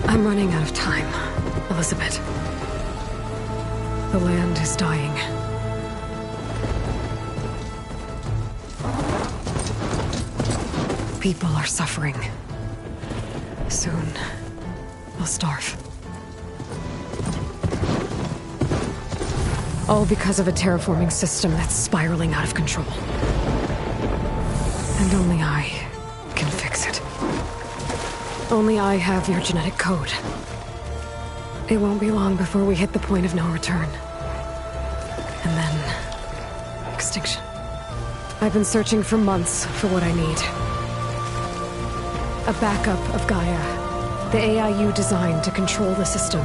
I'm running out of time, Elizabeth. The land is dying. People are suffering. Soon, they'll starve. All because of a terraforming system that's spiraling out of control. And only I can fix it. Only I have your genetic code. It won't be long before we hit the point of no return. And then... extinction. I've been searching for months for what I need. A backup of Gaia. The AI you designed to control the system.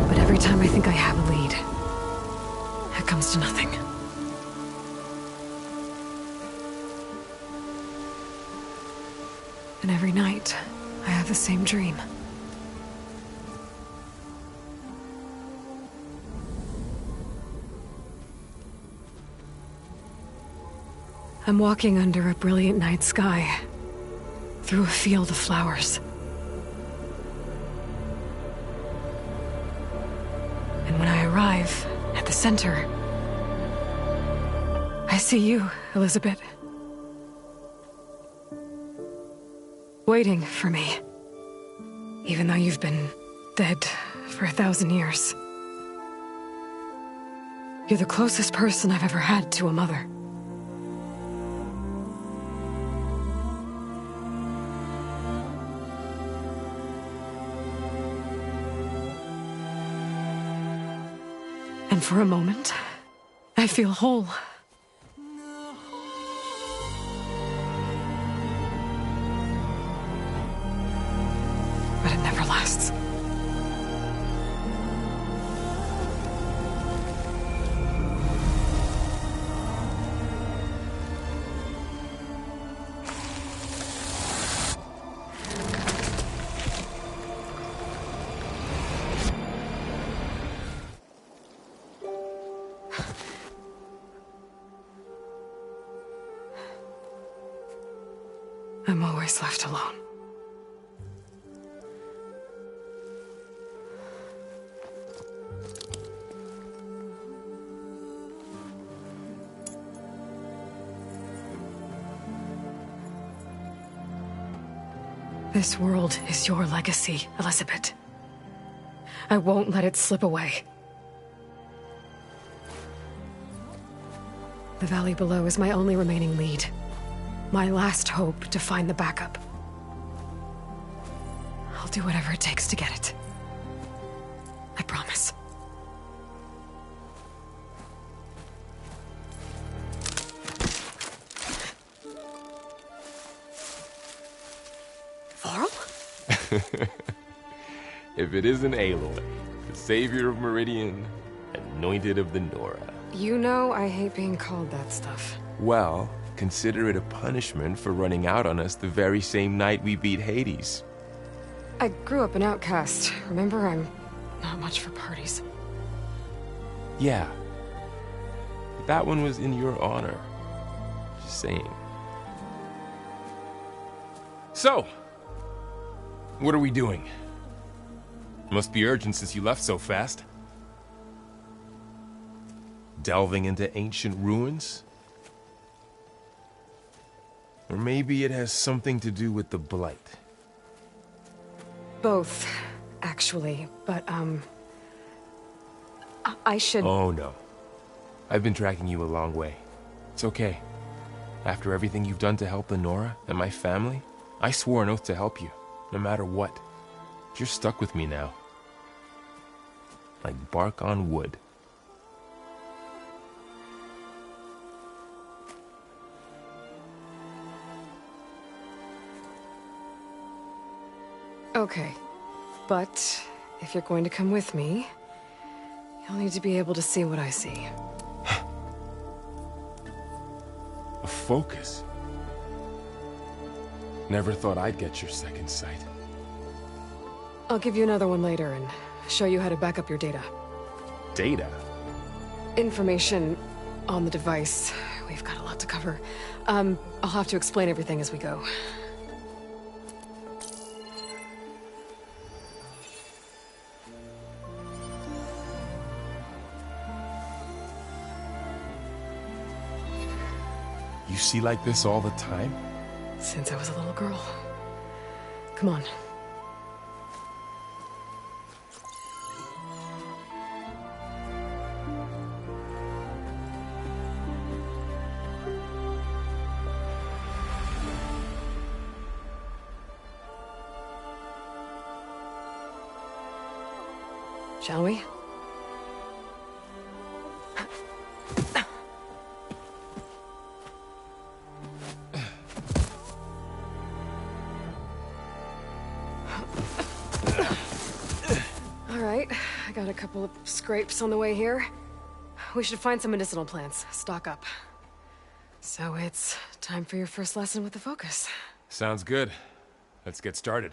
But every time I think I have a lead, it comes to nothing. And every night, I have the same dream. I'm walking under a brilliant night sky, through a field of flowers. And when I arrive at the center, I see you, Elizabeth. Waiting for me. Even though you've been dead for 1,000 years. You're the closest person I've ever had to a mother. And for a moment, I feel whole. But it never lasts. I'm always left alone. This world is your legacy, Elizabeth. I won't let it slip away. The valley below is my only remaining lead. My last hope to find the backup. I'll do whatever it takes to get it. I promise. Varl? If it isn't Aloy, the savior of Meridian, anointed of the Nora. You know I hate being called that stuff. Well, consider it a punishment for running out on us the very same night we beat Hades. I grew up an outcast. Remember, I'm not much for parties. Yeah. That one was in your honor. Just saying. So, what are we doing? Must be urgent since you left so fast. Delving into ancient ruins? Or maybe it has something to do with the Blight. Both, actually, but, I should... Oh, no. I've been tracking you a long way. It's okay. After everything you've done to help the Nora and my family, I swore an oath to help you, no matter what. You're stuck with me now. Like bark on wood. Okay. But if you're going to come with me, you'll need to be able to see what I see. A focus? Never thought I'd get your second sight. I'll give you another one later and show you how to back up your data. Data? Information on the device. We've got a lot to cover. I'll have to explain everything as we go. You see like this all the time? Since I was a little girl. Come on. Shall we? All right, I got a couple of scrapes on the way here. We should find some medicinal plants, stock up. So it's time for your first lesson with the Focus. Sounds good. Let's get started.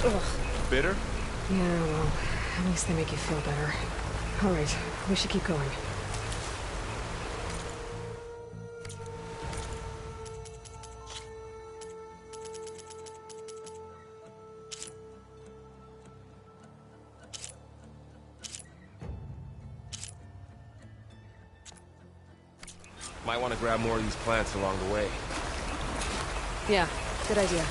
Ugh. Bitter? Yeah, well, at least they make you feel better. All right, we should keep going. Might want to grab more of these plants along the way. Yeah, good idea.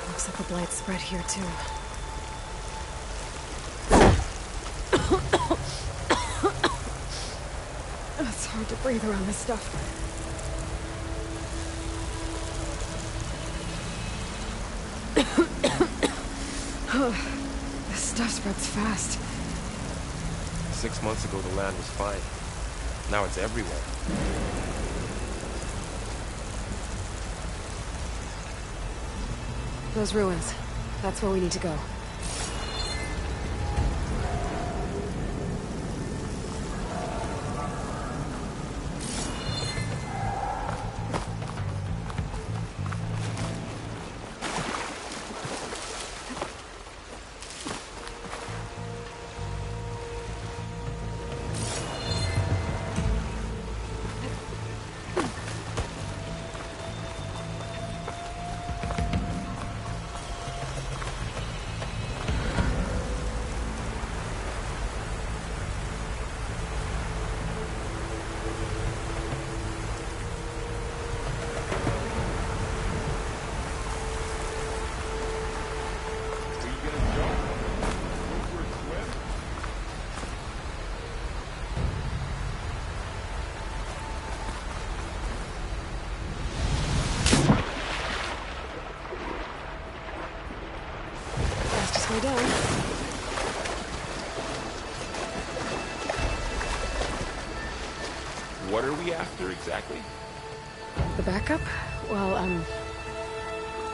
Looks like the blight spread here too. It's hard to breathe around this stuff. This stuff spreads fast. 6 months ago, the land was fine. Now it's everywhere. Those ruins. That's where we need to go. Fastest way down. What are we after exactly? The backup? Well,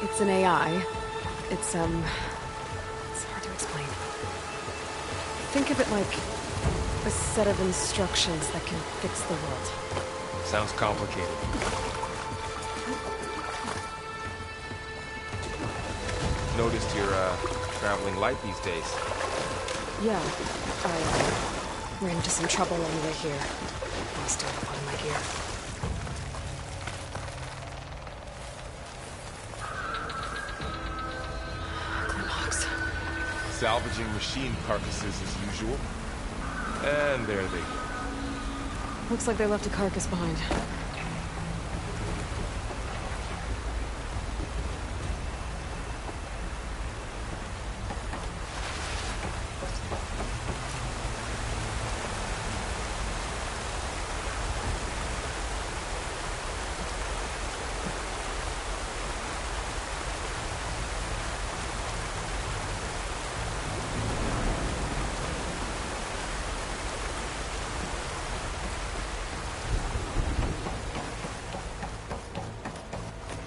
it's an AI. It's, explain. Think of it like a set of instructions that can fix the world. Sounds complicated. Noticed you're, traveling light these days. Yeah, I ran into some trouble on the way here. Lost a lot of my gear. Glimlogs. Salvaging machine carcasses as usual. And there they go. Looks like they left a carcass behind.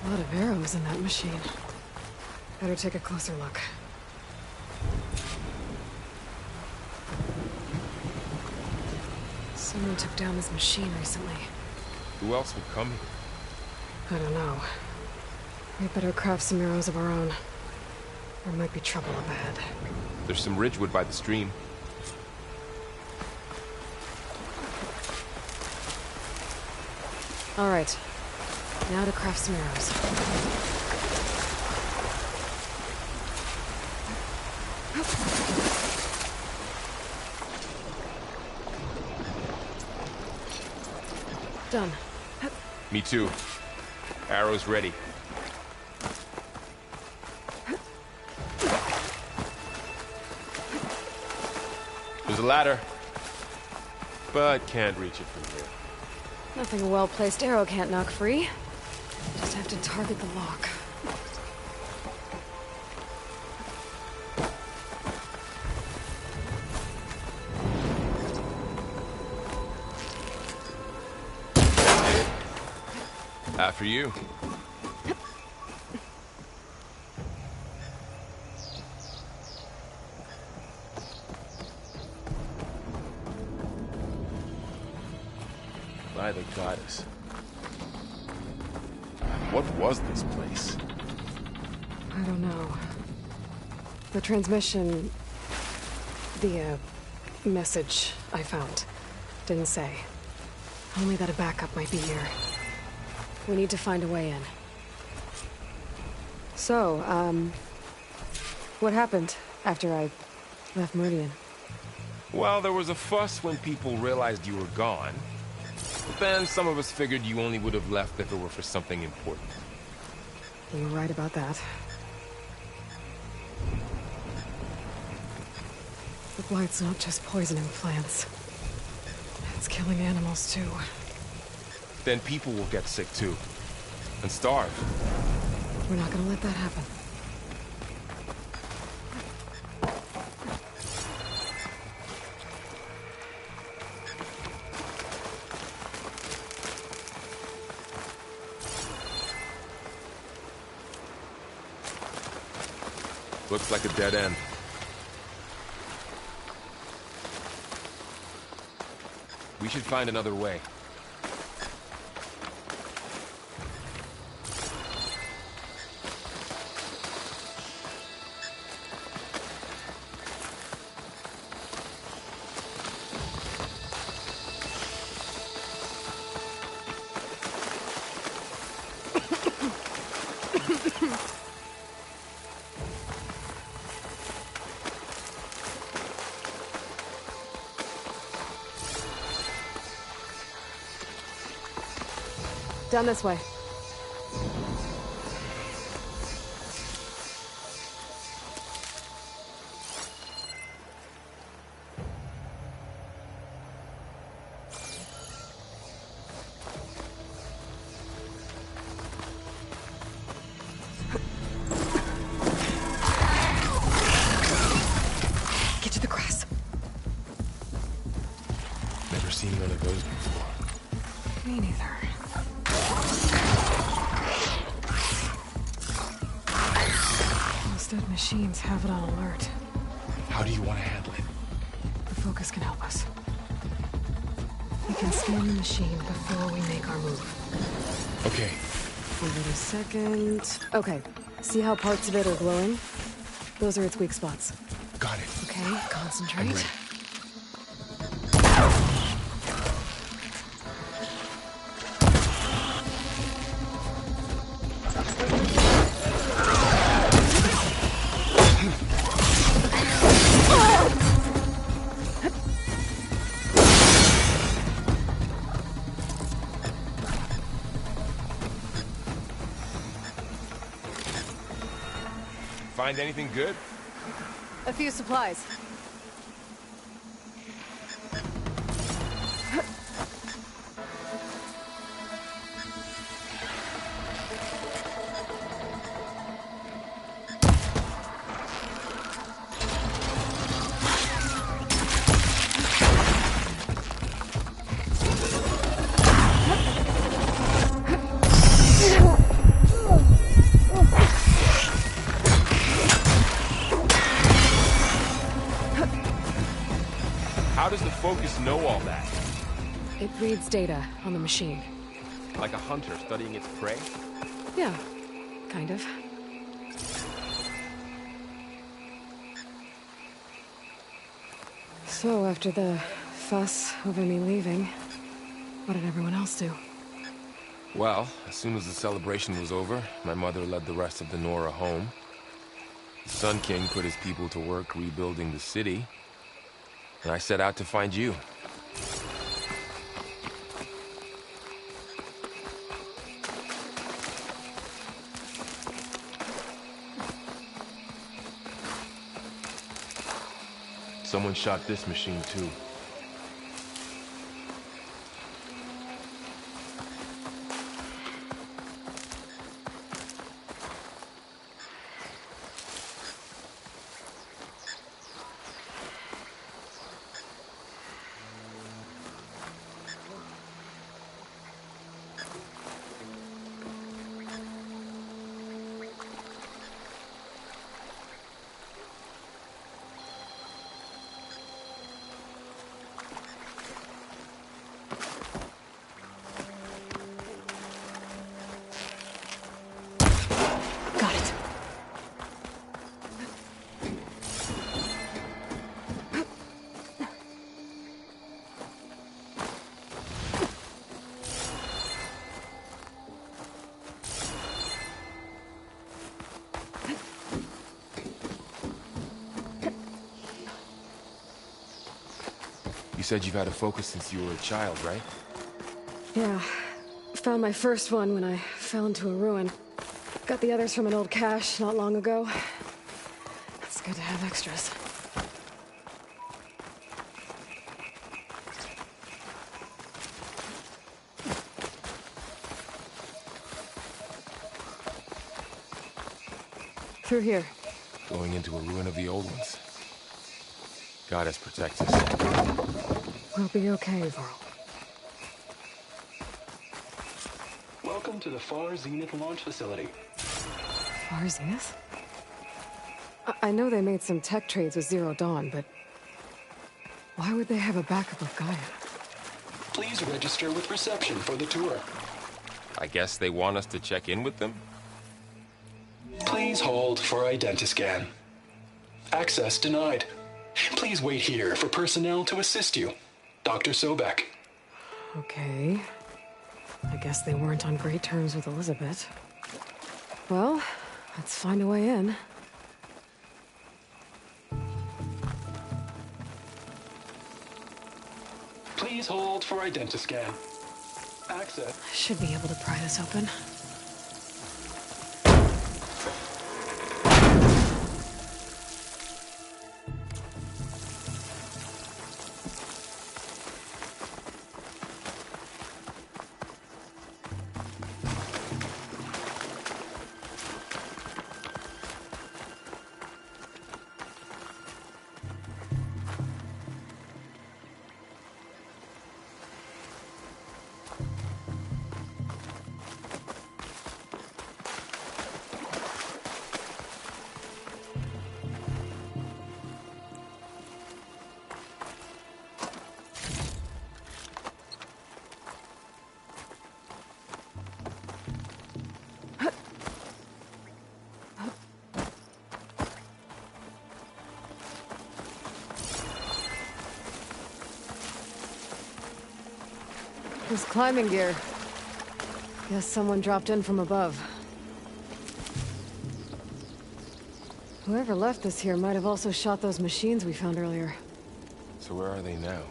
A lot of arrows in that machine. Better take a closer look. Someone took down this machine recently. Who else would come here? I don't know. We better craft some arrows of our own. There might be trouble up ahead. There's some ridgewood by the stream. All right. Now to craft some arrows. Done. Me too. Arrows ready. There's a ladder, but can't reach it from here. Nothing a well-placed arrow can't knock free. Just have to target the lock. After you. By the goddess. What was this place? I don't know. The transmission... the, message I found didn't say. Only that a backup might be here. We need to find a way in. So, what happened after I left Meridian? Well, there was a fuss when people realized you were gone. But then some of us figured you only would have left if it were for something important. You were right about that. The Blight's not just poisoning plants. It's killing animals, too. Then people will get sick too. And starve. We're not gonna let that happen. Looks like a dead end. We should find another way. Down this way. Get to the grass. Never seen one of those before. Me neither. Those dead machines have it on alert. How do you want to handle it? The focus can help us. We can scan the machine before we make our move. Okay. Give it a second. Okay. See how parts of it are glowing? Those are its weak spots. Got it. Okay, concentrate. I'm ready. Find anything good? A few supplies. How does the focus know all that? It reads data on the machine. Like a hunter studying its prey? Yeah, kind of. So, after the fuss over me leaving, what did everyone else do? Well, as soon as the celebration was over, my mother led the rest of the Nora home. The Sun King put his people to work rebuilding the city, and I set out to find you. Someone shot this machine too. Got it. You said you've had a focus since you were a child, right? Yeah. Found my first one when I fell into a ruin. Got the others from an old cache not long ago. It's good to have extras. Through here. Going into a ruin of the old ones. Goddess protect us. We'll be okay, Varl. Welcome to the Far Zenith launch facility. Far Zenith? I know they made some tech trades with Zero Dawn, but why would they have a backup of Gaia? Please register with reception for the tour. I guess they want us to check in with them? Please hold for identiscan. Access denied. Please wait here for personnel to assist you. Dr. Sobek. Okay. I guess they weren't on great terms with Elizabeth. Well, let's find a way in. Please hold for identiscan. Access. I should be able to pry this open. This climbing gear. Guess someone dropped in from above. Whoever left this here might have also shot those machines we found earlier. So where are they now?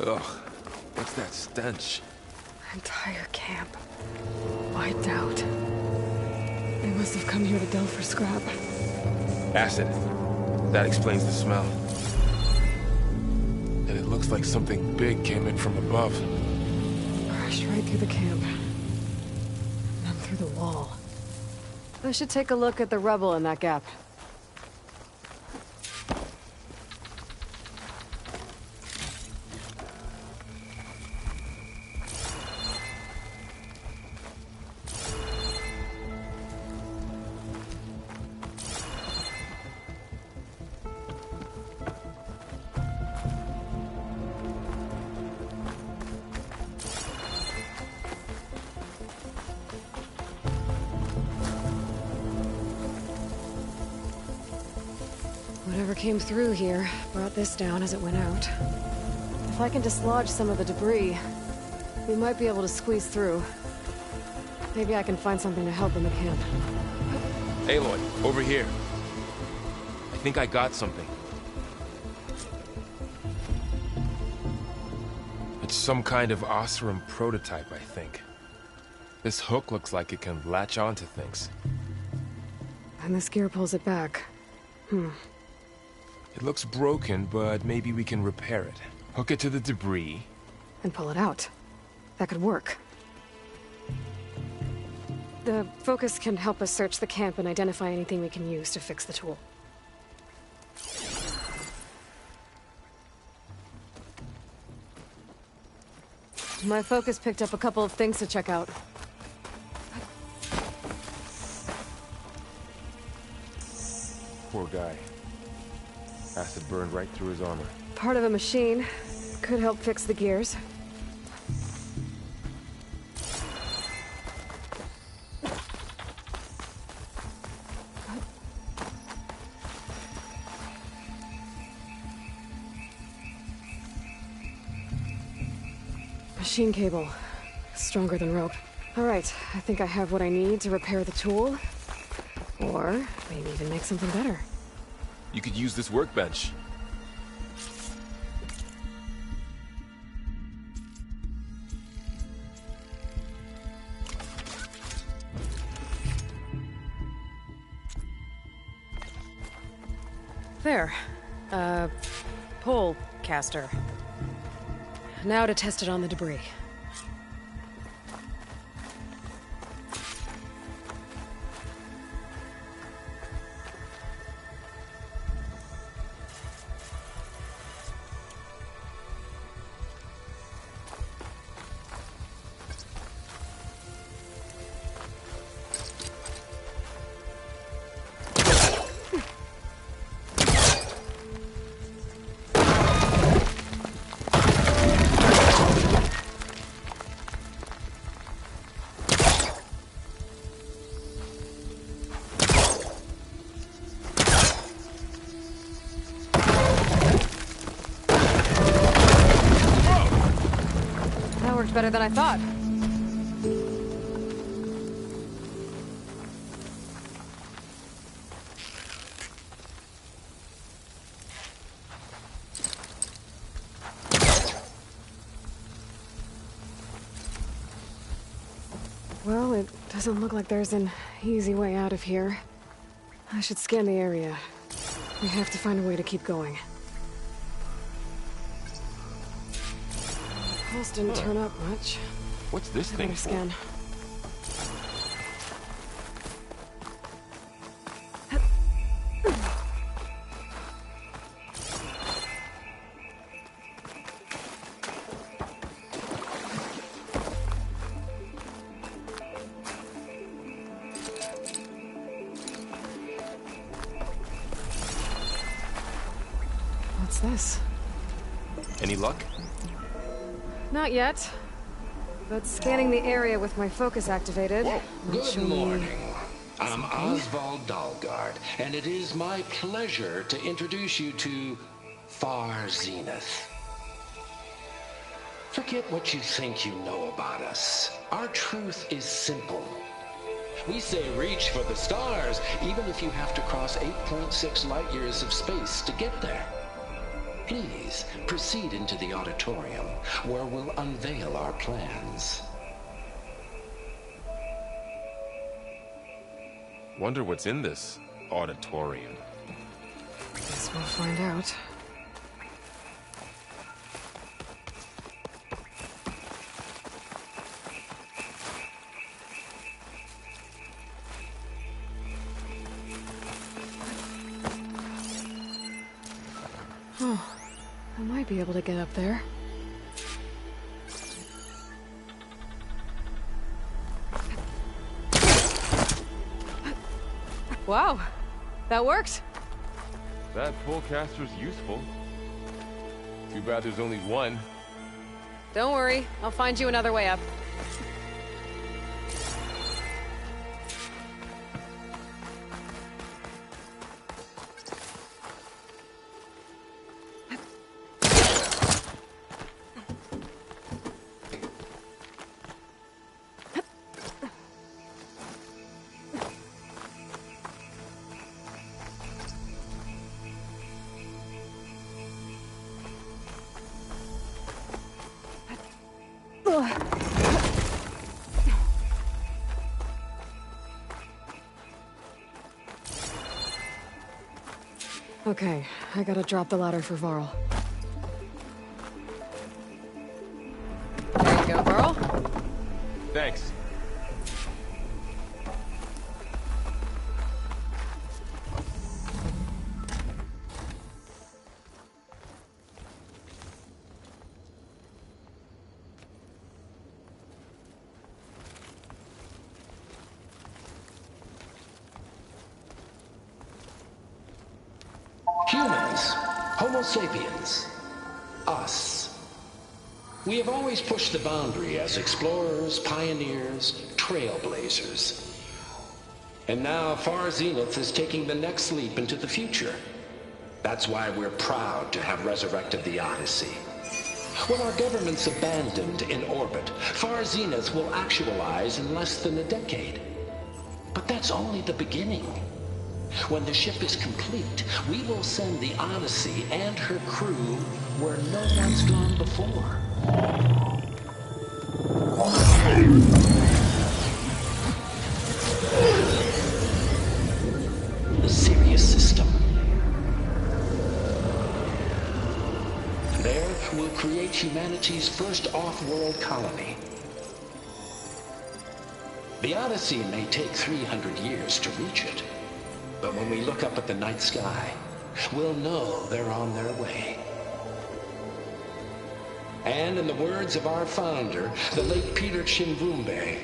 Ugh, what's that stench? Entire camp. Wiped out. They must have come here to delve for scrap. Acid. That explains the smell. And it looks like something big came in from above. Crashed right through the camp. And through the wall. I should take a look at the rubble in that gap. Whatever came through here brought this down as it went out. If I can dislodge some of the debris, we might be able to squeeze through. Maybe I can find something to help in the camp. Aloy, over here. I think I got something. It's some kind of Oseram prototype, I think. This hook looks like it can latch onto things. And this gear pulls it back. It looks broken, but maybe we can repair it. Hook it to the debris. And pull it out. That could work. The focus can help us search the camp and identify anything we can use to fix the tool. My focus picked up a couple of things to check out. Poor guy. Acid burned right through his armor. Part of a machine. Could help fix the gears. Machine cable. Stronger than rope. All right, I think I have what I need to repair the tool. Or maybe even make something better. You could use this workbench. There. Pole caster. Now to test it on the debris. Better than I thought. Well, it doesn't look like there's an easy way out of here. I should scan the area. We have to find a way to keep going. Pulse didn't turn up much. What's this thing for? Scan. What's this? Any luck? Not yet. But scanning the area with my focus activated. Good morning. I'm Oswald Dalgard, and it is my pleasure to introduce you to Far Zenith. Forget what you think you know about us. Our truth is simple. We say reach for the stars, even if you have to cross 8.6 light years of space to get there. Please proceed into the auditorium, where we'll unveil our plans. Wonder what's in this auditorium. Guess we'll find out. Oh, I might be able to get up there. Wow, that worked. That pullcaster's useful. Too bad there's only one. Don't worry, I'll find you another way up. Okay, I gotta drop the ladder for Varl. There you go, Varl. Thanks. Humans, Homo sapiens, us. We have always pushed the boundary as explorers, pioneers, trailblazers. And now Far Zenith is taking the next leap into the future. That's why we're proud to have resurrected the Odyssey. When our government's abandoned in orbit, Far Zenith will actualize in less than a decade. But that's only the beginning. When the ship is complete, we will send the Odyssey and her crew where no one's gone before. The Sirius system. There, we'll create humanity's first off-world colony. The Odyssey may take 300 years to reach it. But when we look up at the night sky, we'll know they're on their way. And in the words of our founder, the late Peter Chimbumbe,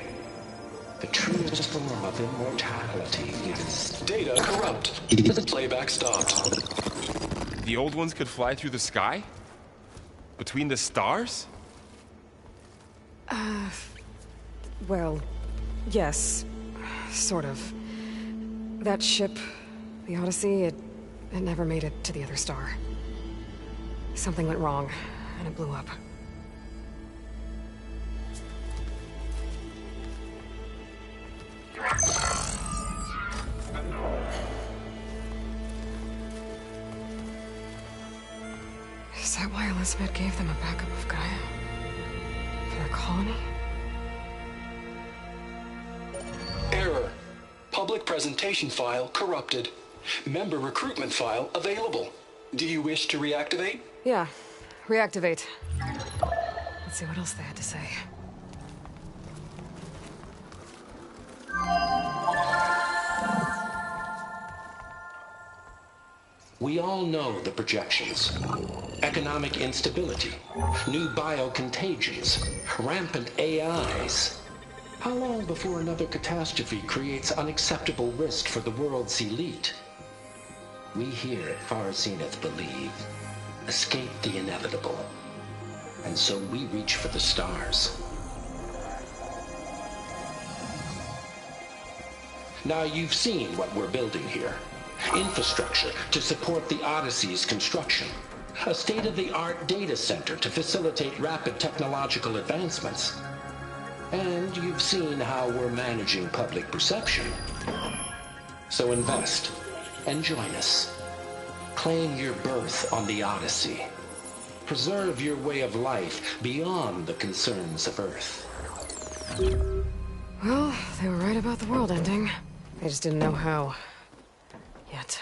the truest form of immortality is... Data corrupt. Playback stopped. The old ones could fly through the sky? Between the stars? Well, yes. Sort of. That ship, the Odyssey, it never made it to the other star. Something went wrong, and it blew up. Is that why Elizabeth gave them a backup of Gaia? For their colony? Error. Public presentation file corrupted. Member recruitment file available. Do you wish to reactivate? Yeah. Reactivate. Let's see what else they had to say. We all know the projections. Economic instability, new biocontagions, rampant AIs. How long before another catastrophe creates unacceptable risk for the world's elite? We here at Far Zenith believe, escape the inevitable. And so we reach for the stars. Now, you've seen what we're building here. Infrastructure to support the Odyssey's construction. A state-of-the-art data center to facilitate rapid technological advancements. And you've seen how we're managing public perception. So invest and join us. Claim your berth on the Odyssey. Preserve your way of life beyond the concerns of Earth. Well, they were right about the world ending. They just didn't know how. Yet.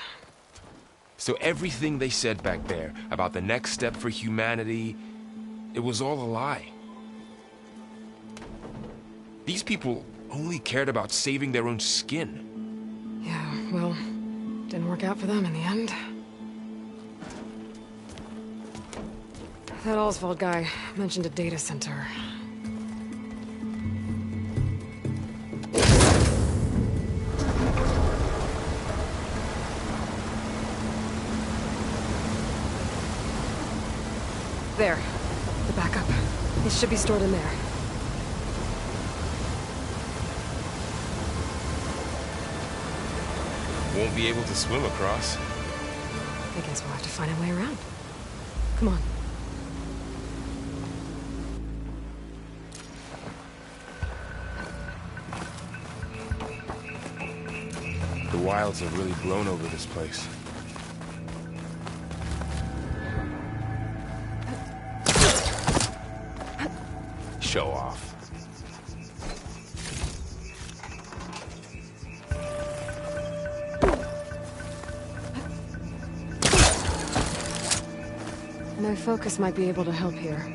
So everything they said back there about the next step for humanity, it was all a lie. These people only cared about saving their own skin. Yeah, well, didn't work out for them in the end. That Oswald guy mentioned a data center. There. The backup. It should be stored in there. Won't be able to swim across. I guess we'll have to find a way around. Come on. The wilds have really grown over this place. Show off. My focus might be able to help here.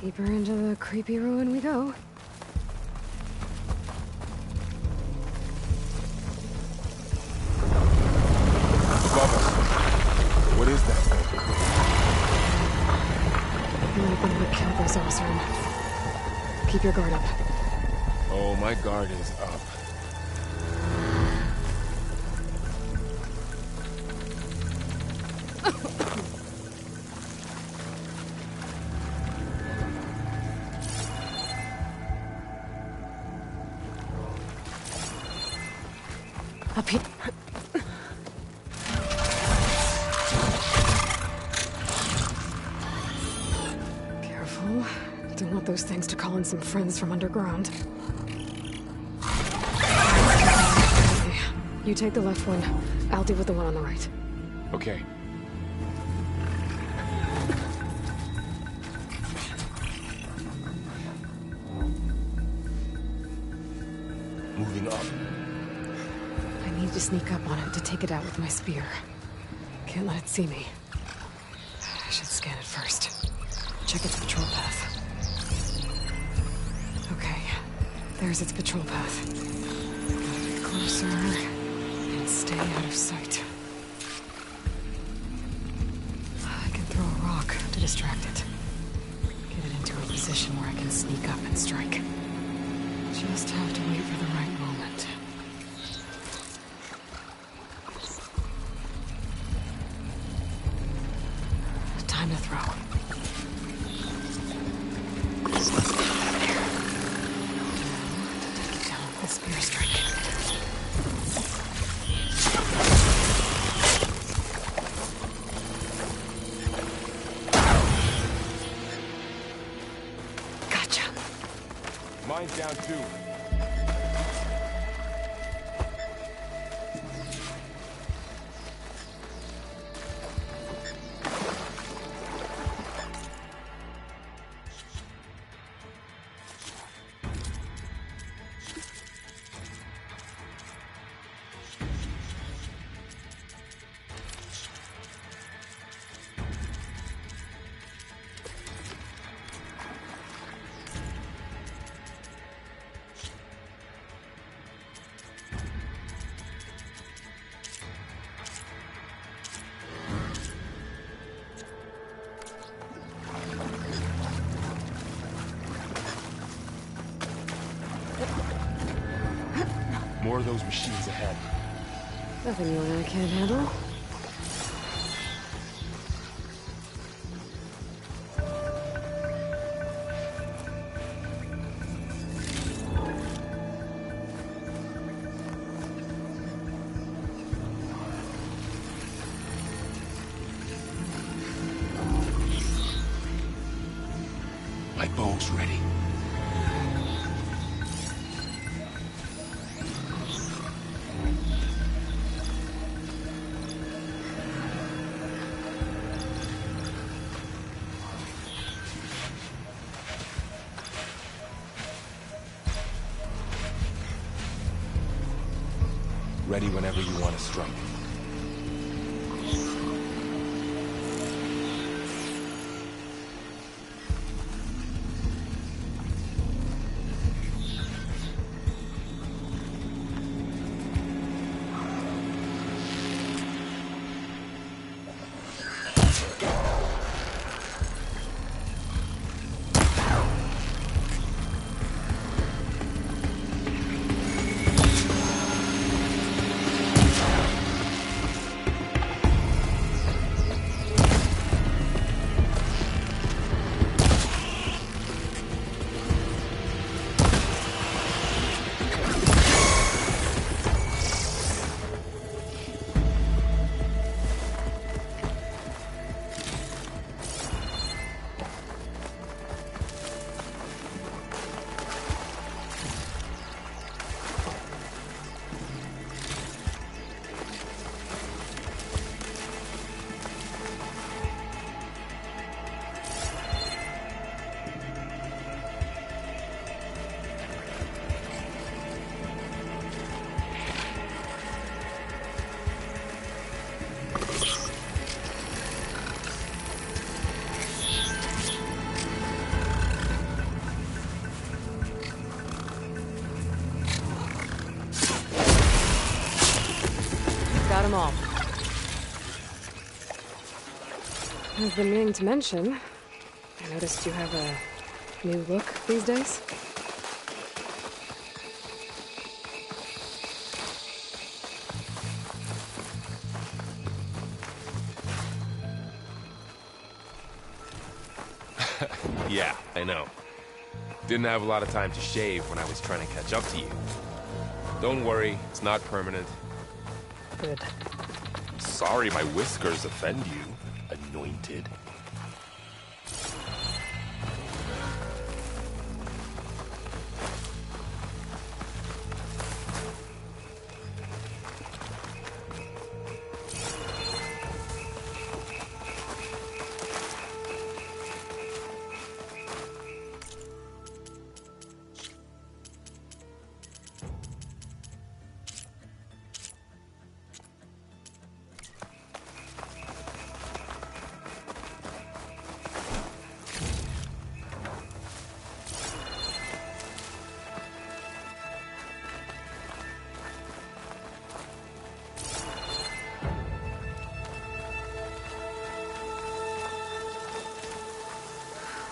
Deeper into the creepy ruin we go. Above us. What is that thing? Might have been what killed those Oseram. Keep your guard up. Oh, my guard is up. Up here. Careful. Don't want those things to call in some friends from underground. Okay. You take the left one. I'll deal with the one on the right. Okay. Moving up. I need to sneak up on it to take it out with my spear. Can't let it see me. I should scan it first. Check its patrol path. Okay, there's its patrol path. Gotta get closer and stay out of sight. I can throw a rock to distract it. Get it into a position where I can sneak up and strike. Just have to wait for the right moment. Time to throw. There. Now, to take it down with a spear strike. Gotcha. Mine's down too. those machines ahead? Nothing you and I can't handle. My bow's ready. Ready whenever you want to strike. Got 'em all. I've been meaning to mention, I noticed you have a new look these days. Yeah, I know. Didn't have a lot of time to shave when I was trying to catch up to you. Don't worry, it's not permanent. Good. Sorry my whiskers offend you, anointed.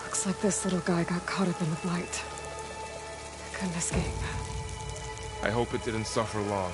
Looks like this little guy got caught up in the blight. Couldn't escape. I hope it didn't suffer long.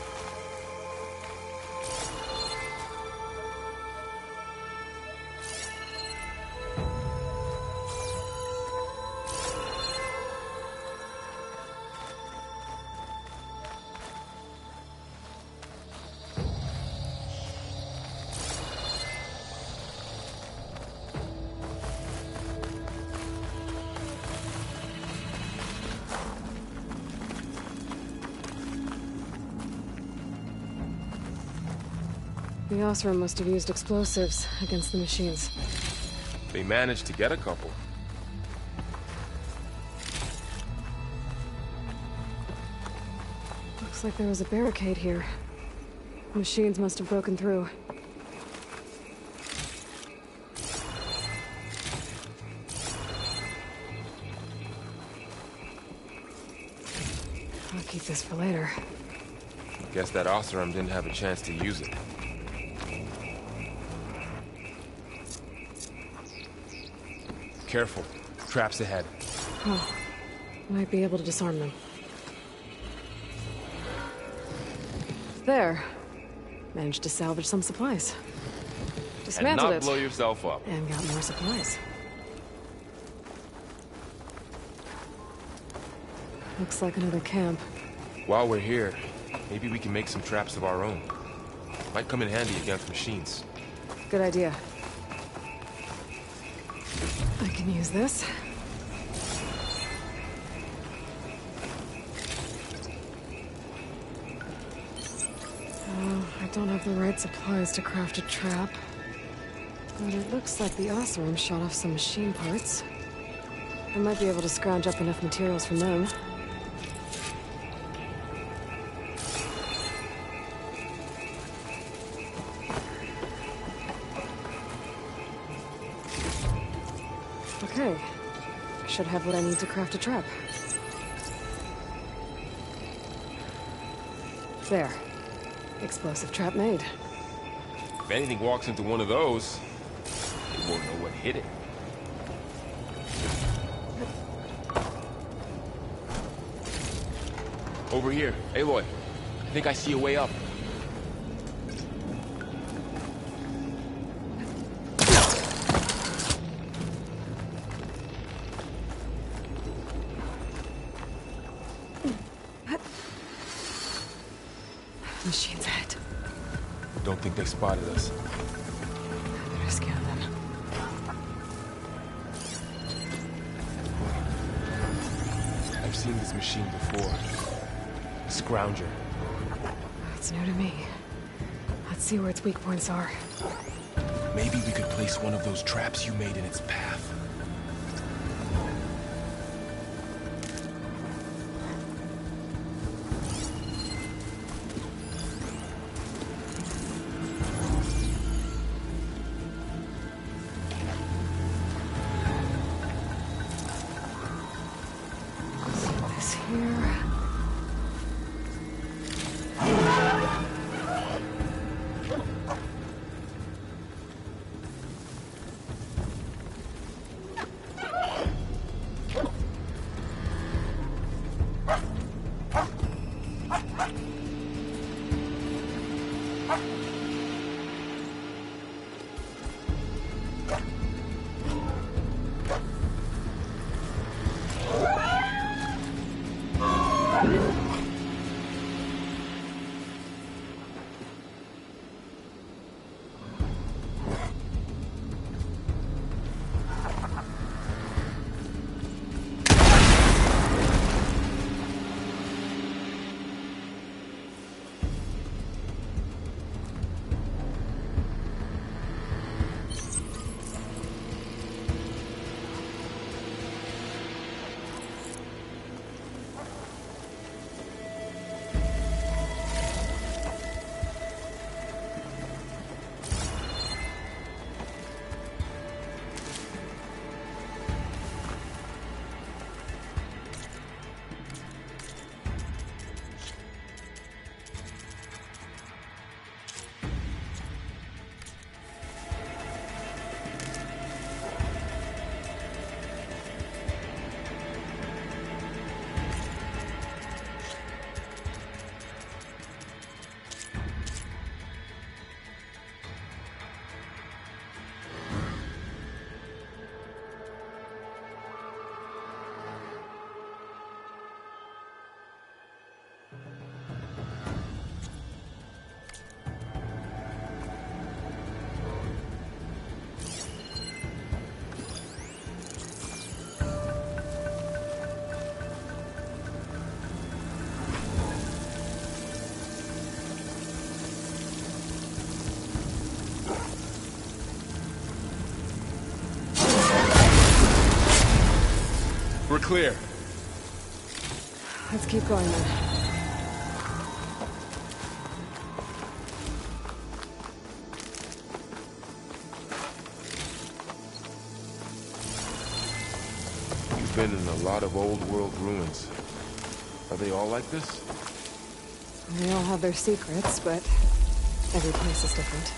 The Osram must have used explosives against the machines. They managed to get a couple. Looks like there was a barricade here. Machines must have broken through. I'll keep this for later. Guess that Osram didn't have a chance to use it. Careful. Traps ahead. Oh, might be able to disarm them. there. Managed to salvage some supplies. And Dismantled not it. blow yourself up. And got more supplies. Looks like another camp. While we're here, maybe we can make some traps of our own. Might come in handy against machines. Good idea. I can use this. I don't have the right supplies to craft a trap. But it looks like the Oseram shot off some machine parts. I might be able to scrounge up enough materials from them. Okay. I should have what I need to craft a trap. There. Explosive trap made. If anything walks into one of those, it won't know what hit it. Over here. Aloy, I think I see a way up. Machine's ahead. Don't think they spotted us. I better scan them. I've seen this machine before. A scrounger. It's new to me. Let's see where its weak points are. Maybe we could place one of those traps you made in its path. This here. We're clear. Let's keep going then. You've been in a lot of old world ruins. Are they all like this? They all have their secrets, but every place is different.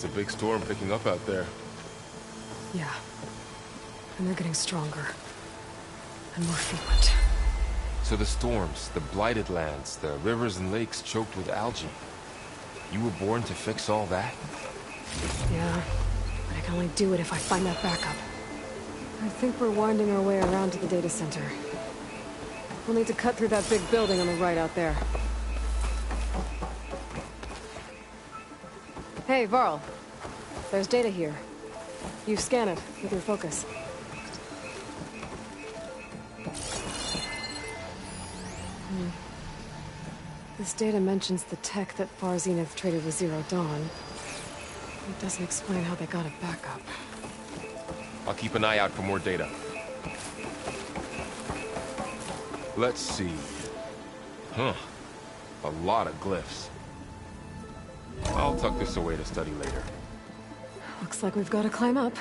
It's a big storm picking up out there. Yeah. And they're getting stronger. And more frequent. So the storms, the blighted lands, the rivers and lakes choked with algae. You were born to fix all that? Yeah. But I can only do it if I find that backup. I think we're winding our way around to the data center. We'll need to cut through that big building on the right out there. Hey, Varl. There's data here. You scan it with your focus. This data mentions the tech that Far Zenith traded with Zero Dawn. It doesn't explain how they got it back up. I'll keep an eye out for more data. Let's see. Huh. A lot of glyphs. I'll tuck this away to study later. Looks like we've got to climb up.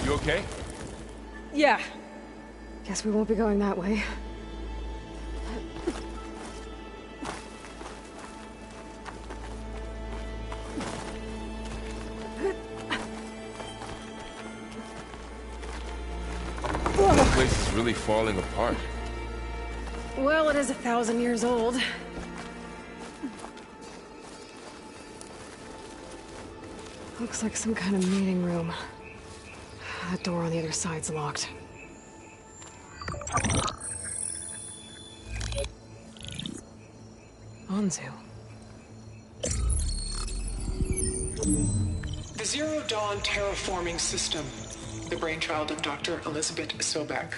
You okay? Yeah. Guess we won't be going that way. The place is really falling apart. Well, it is 1,000 years old. Looks like some kind of meeting room. That door on the other side's locked. Anzu. The Zero Dawn terraforming system, the brainchild of Dr. Elizabeth Sobek.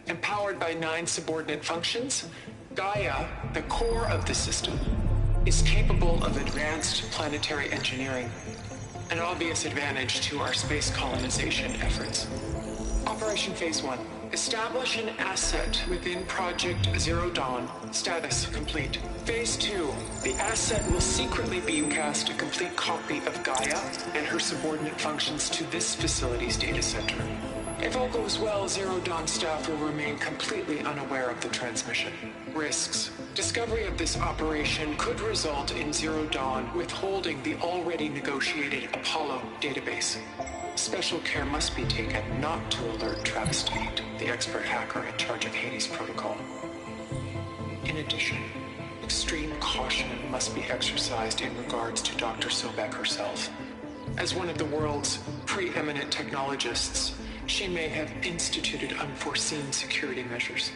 Empowered by 9 subordinate functions, Gaia, the core of the system, is capable of advanced planetary engineering, an obvious advantage to our space colonization efforts. Operation Phase 1. Establish an asset within Project Zero Dawn. Status complete. Phase 2. The asset will secretly beamcast a complete copy of Gaia and her subordinate functions to this facility's data center. If all goes well, Zero Dawn staff will remain completely unaware of the transmission. Risks. Discovery of this operation could result in Zero Dawn withholding the already negotiated Apollo database. Special care must be taken not to alert Travis Tate, the expert hacker in charge of Hades Protocol. In addition, extreme caution must be exercised in regards to Dr. Sobek herself. As one of the world's preeminent technologists, she may have instituted unforeseen security measures.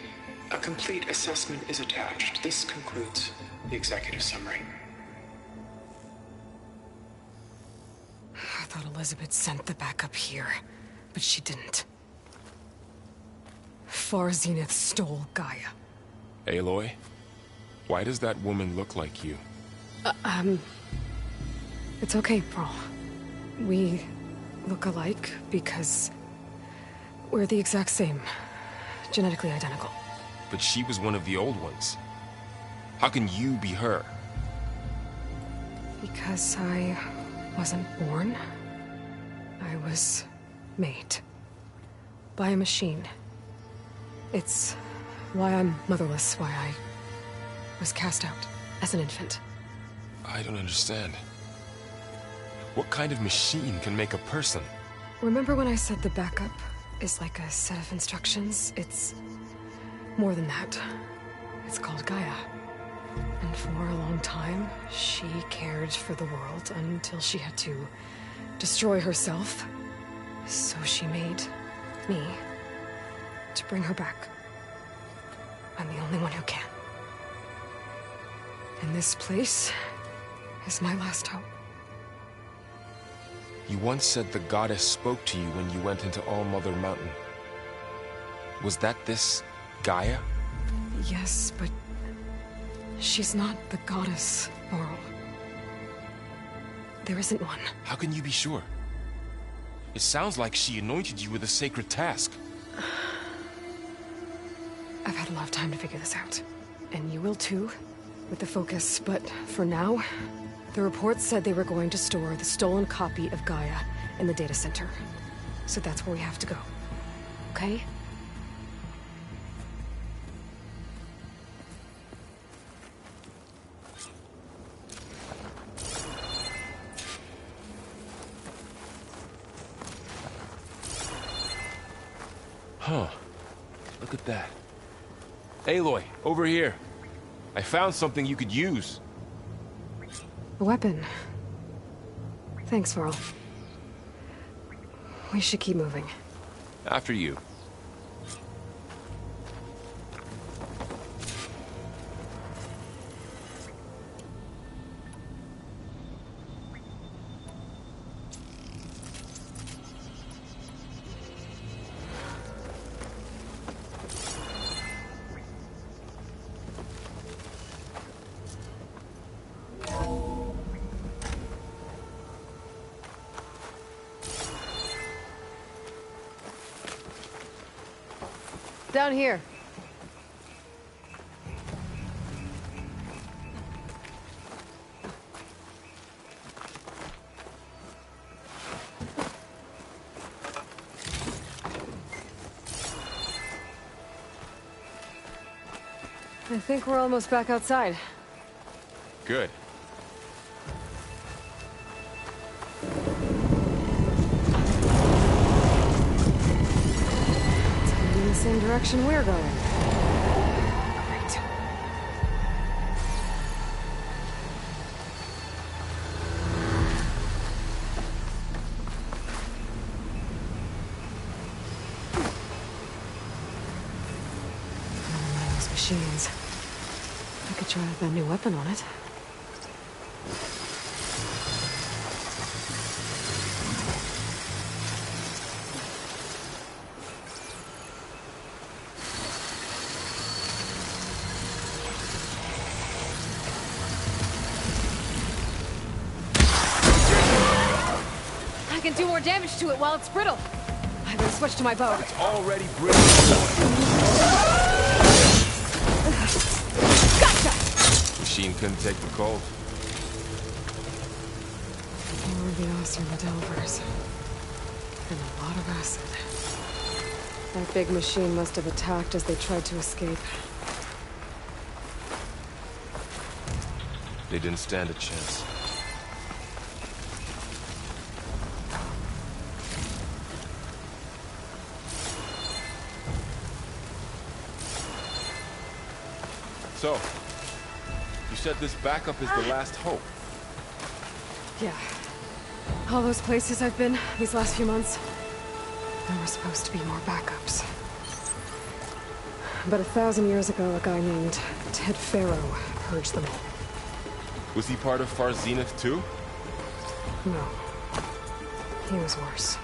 A complete assessment is attached. This concludes the executive summary. I thought Elizabeth sent the backup here, but she didn't. Far Zenith stole Gaia. Aloy? Why does that woman look like you? It's okay, Pearl. We look alike because we're the exact same. Genetically identical. But she was one of the old ones. How can you be her? Because I wasn't born. I was made. By a machine. It's why I'm motherless, why I was cast out as an infant. I don't understand. What kind of machine can make a person? Remember when I said the backup is like a set of instructions? It's more than that. It's called Gaia. And for a long time, she cared for the world until she had to destroy herself. So she made me to bring her back. I'm the only one who can. And this place is my last hope. You once said the goddess spoke to you when you went into All-Mother Mountain. Was that this Gaia? Yes, but she's not the goddess, Varl. There isn't one. How can you be sure? It sounds like she anointed you with a sacred task. I've had a lot of time to figure this out. And you will too, with the focus. But for now, the reports said they were going to store the stolen copy of Gaia in the data center. So that's where we have to go. Okay? Huh. Look at that. Aloy, over here. I found something you could use. A weapon. Thanks, Varl. We should keep moving. After you. Down here. I think we're almost back outside. Good. In the same direction we're going. Great. Another one of those machines. I could try out that new weapon on it. I can do more damage to it while it's brittle. I better switch to my bow. It's already brittle. Gotcha! Machine couldn't take the cold. More of the Oseram Delvers. And a lot of acid. That big machine must have attacked as they tried to escape. They didn't stand a chance. So, you said this backup is the last hope. Yeah. All those places I've been these last few months, there were supposed to be more backups. But 1,000 years ago, a guy named Ted Faro purged them all. Was he part of Far Zenith too? No. He was worse.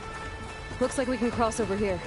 Looks like we can cross over here.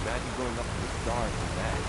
Imagine going up to the stars with that.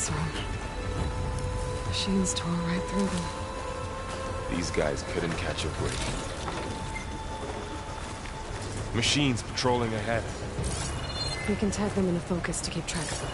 Oseram. Machines tore right through them. These guys couldn't catch a break. Machines patrolling ahead. We can tag them in a focus to keep track of them.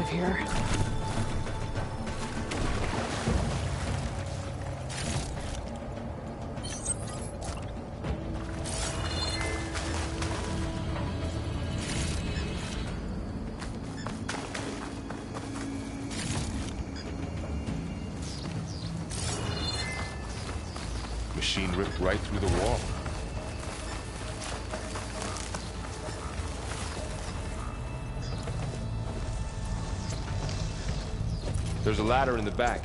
Here. Machine ripped right through the wall. There's a ladder in the back.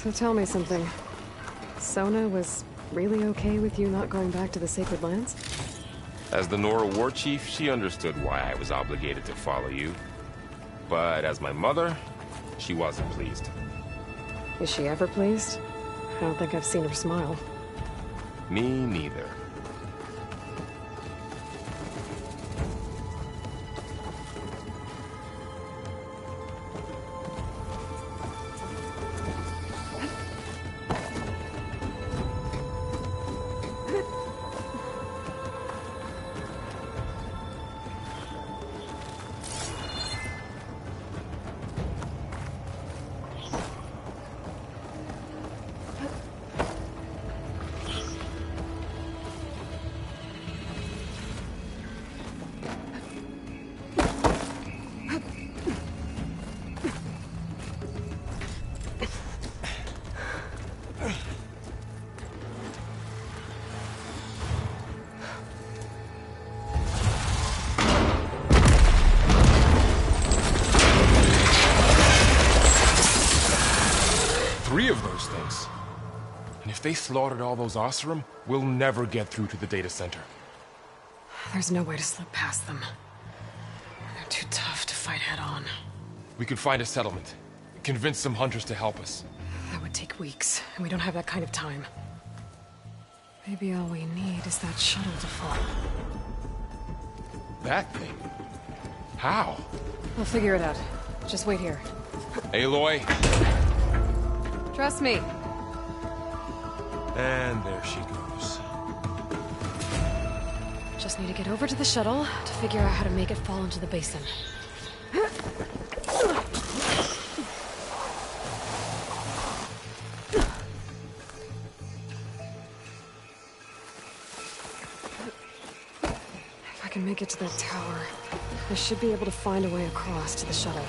So tell me something. Sona was really okay with you not going back to the Sacred Lands? As the Nora war chief, she understood why I was obligated to follow you. But as my mother, she wasn't pleased. Is she ever pleased? I don't think I've seen her smile. Me neither. Three of those things. And if they slaughtered all those Oseram, we'll never get through to the data center. There's no way to slip past them. They're too tough to fight head-on. We could find a settlement. Convince some hunters to help us. That would take weeks, and we don't have that kind of time. Maybe all we need is that shuttle to fall. That thing? How? I'll figure it out. Just wait here. Aloy! Trust me. And there she goes. Just need to get over to the shuttle to figure out how to make it fall into the basin. If I can make it to that tower, I should be able to find a way across to the shuttle.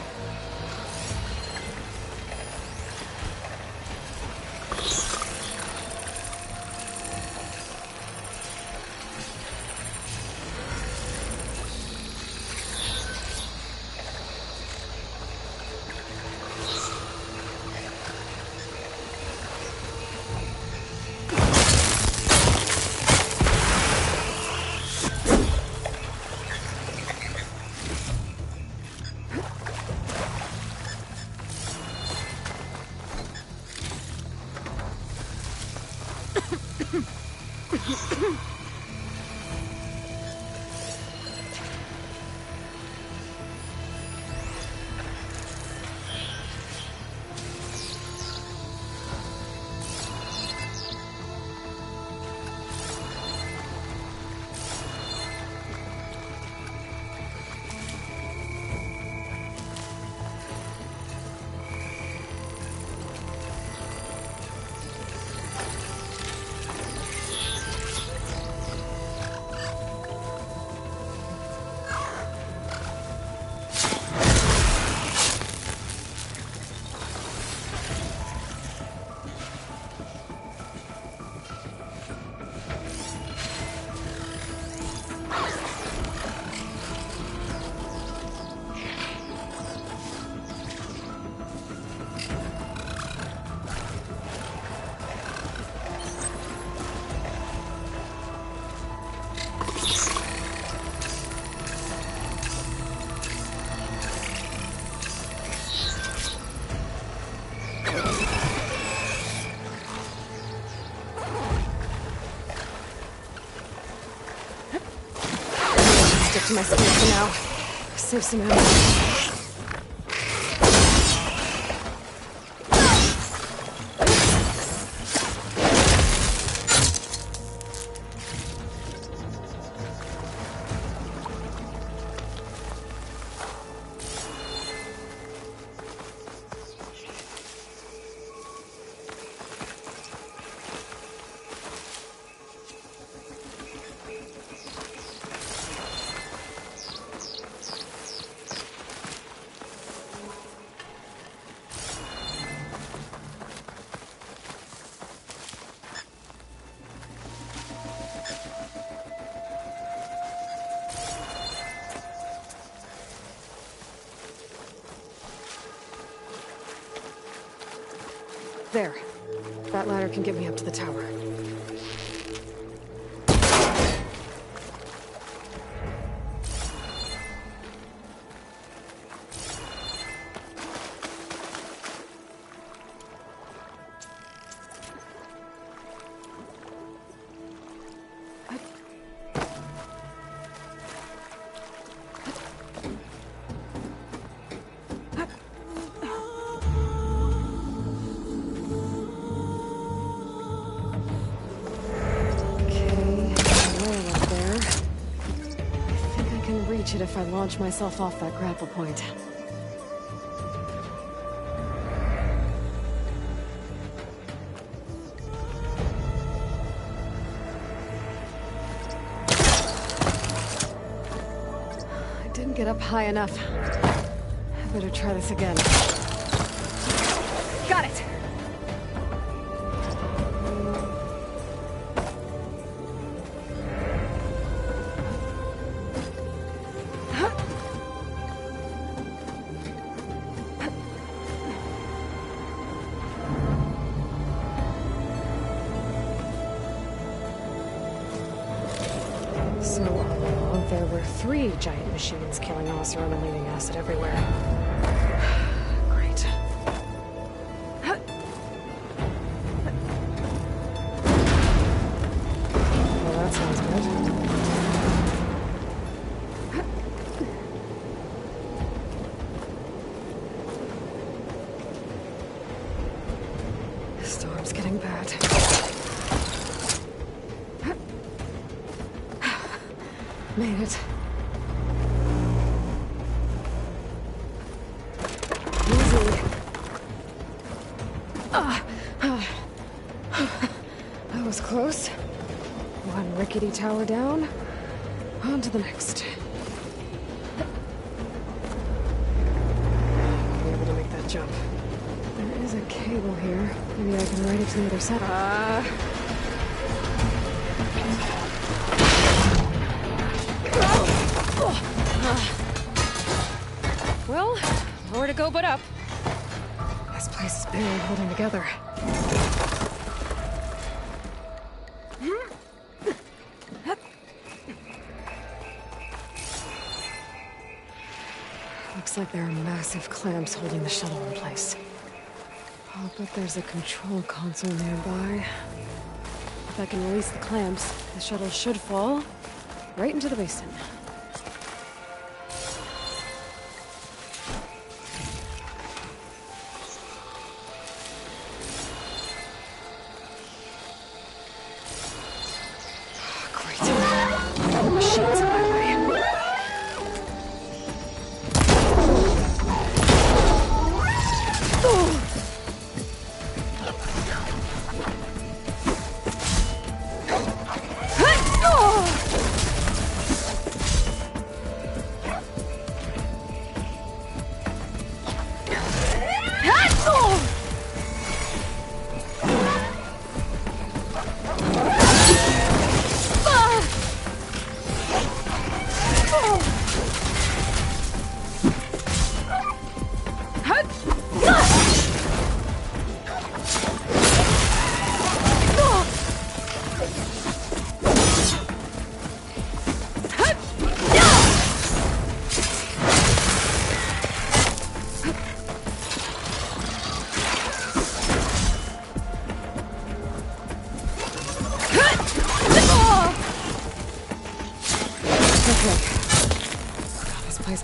Stick to my speed for now. Save some ammo. There. That ladder can get me up to the tower. If I launch myself off that grapple point. I didn't get up high enough. I better try this again. Got it! So all along, there were 3 giant machines killing Oseram and leaving acid everywhere. Great. Well, that sounds good. Storm's getting bad. Made it. Easy. That was close. One rickety tower down. On to the next. Be able to make that jump. There is a cable here. Maybe I can ride it to the other side. Well, nowhere to go but up. This place is barely holding together. Looks like there are massive clamps holding the shuttle in place. I'll bet there's a control console nearby. If I can release the clamps, the shuttle should fall right into the basin.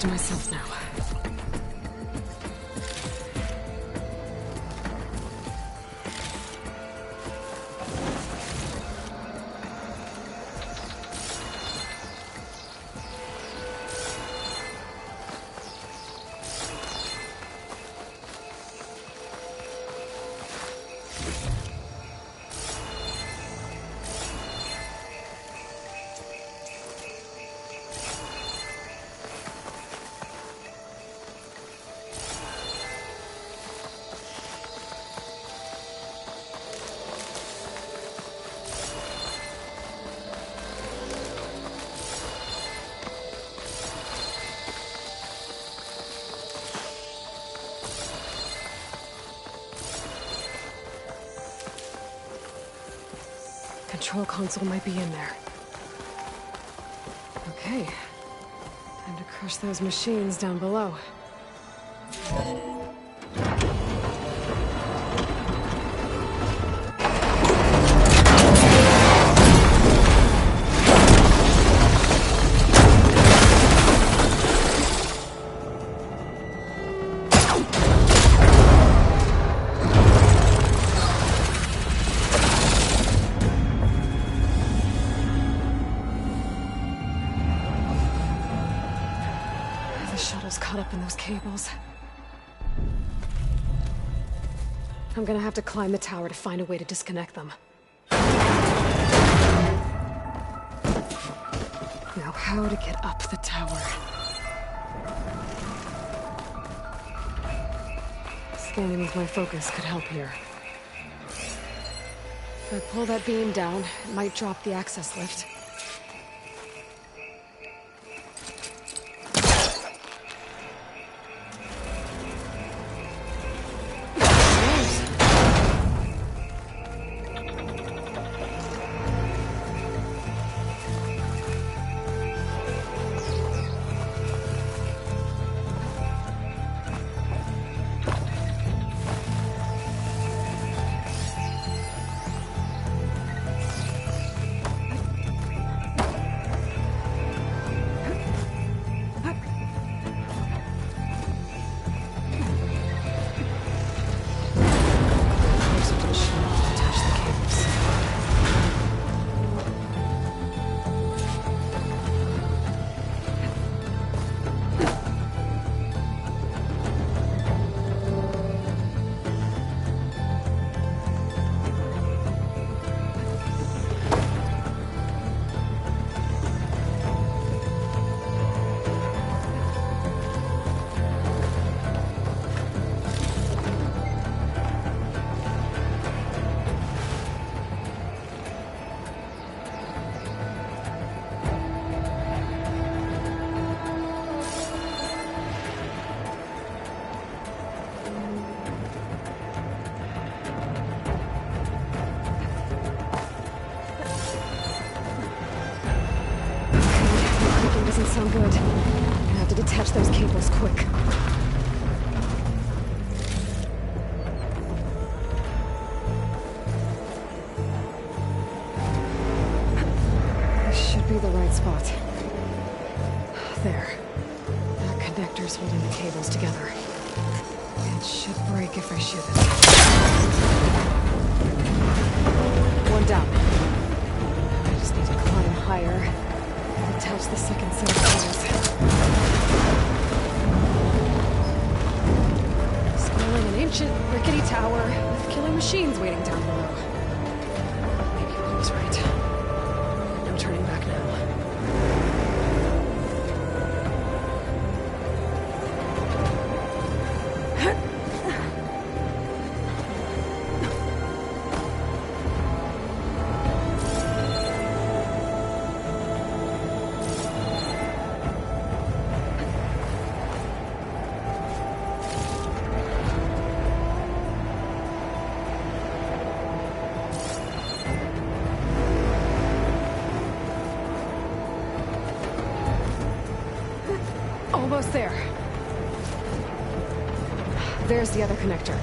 To myself now. Control console might be in there. Okay. Time to crush those machines down below. Caught up in those cables. I'm gonna have to climb the tower to find a way to disconnect them. Now, how to get up the tower? Scanning with my focus could help here. If I pull that beam down, it might drop the access lift. Attach those cables quick. This should be the right spot. There. That connector's holding the cables together. It should break if I shoot it. One down. I just need to climb higher and attach the second set of cables. Scaling an ancient, rickety tower with killing machines waiting down below. Maybe I was right. No turning back now. Almost there. There's the other connector.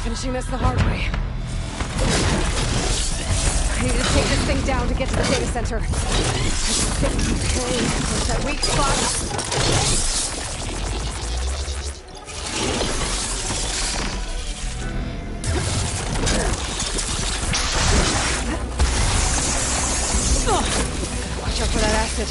Finishing this the hard way. I need to take this thing down to get to the data center. Okay, there's that weak spot. Watch out for that acid.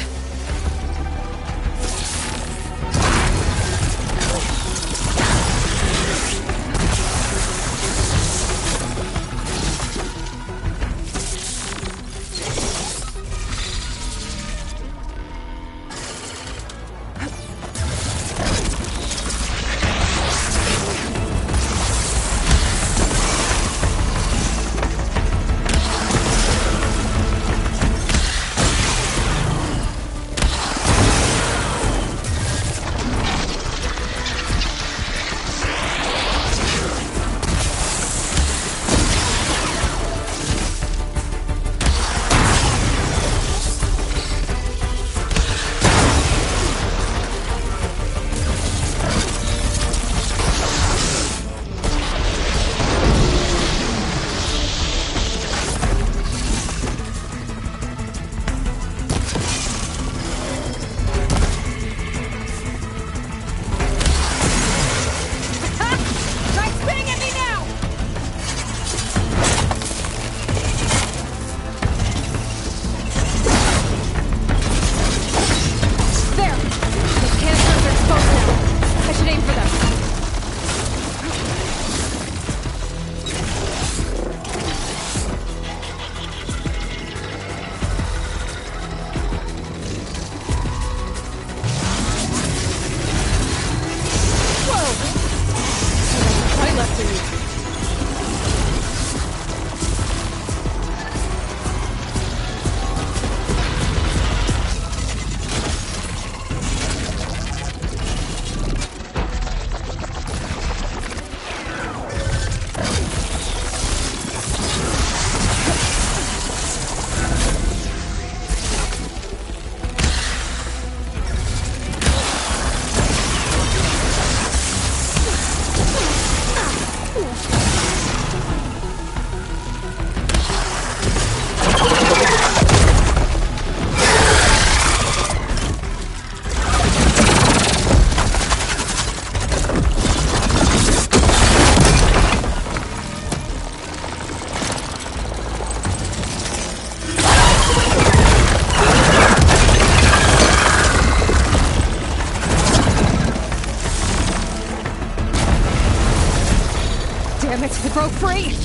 Crow free!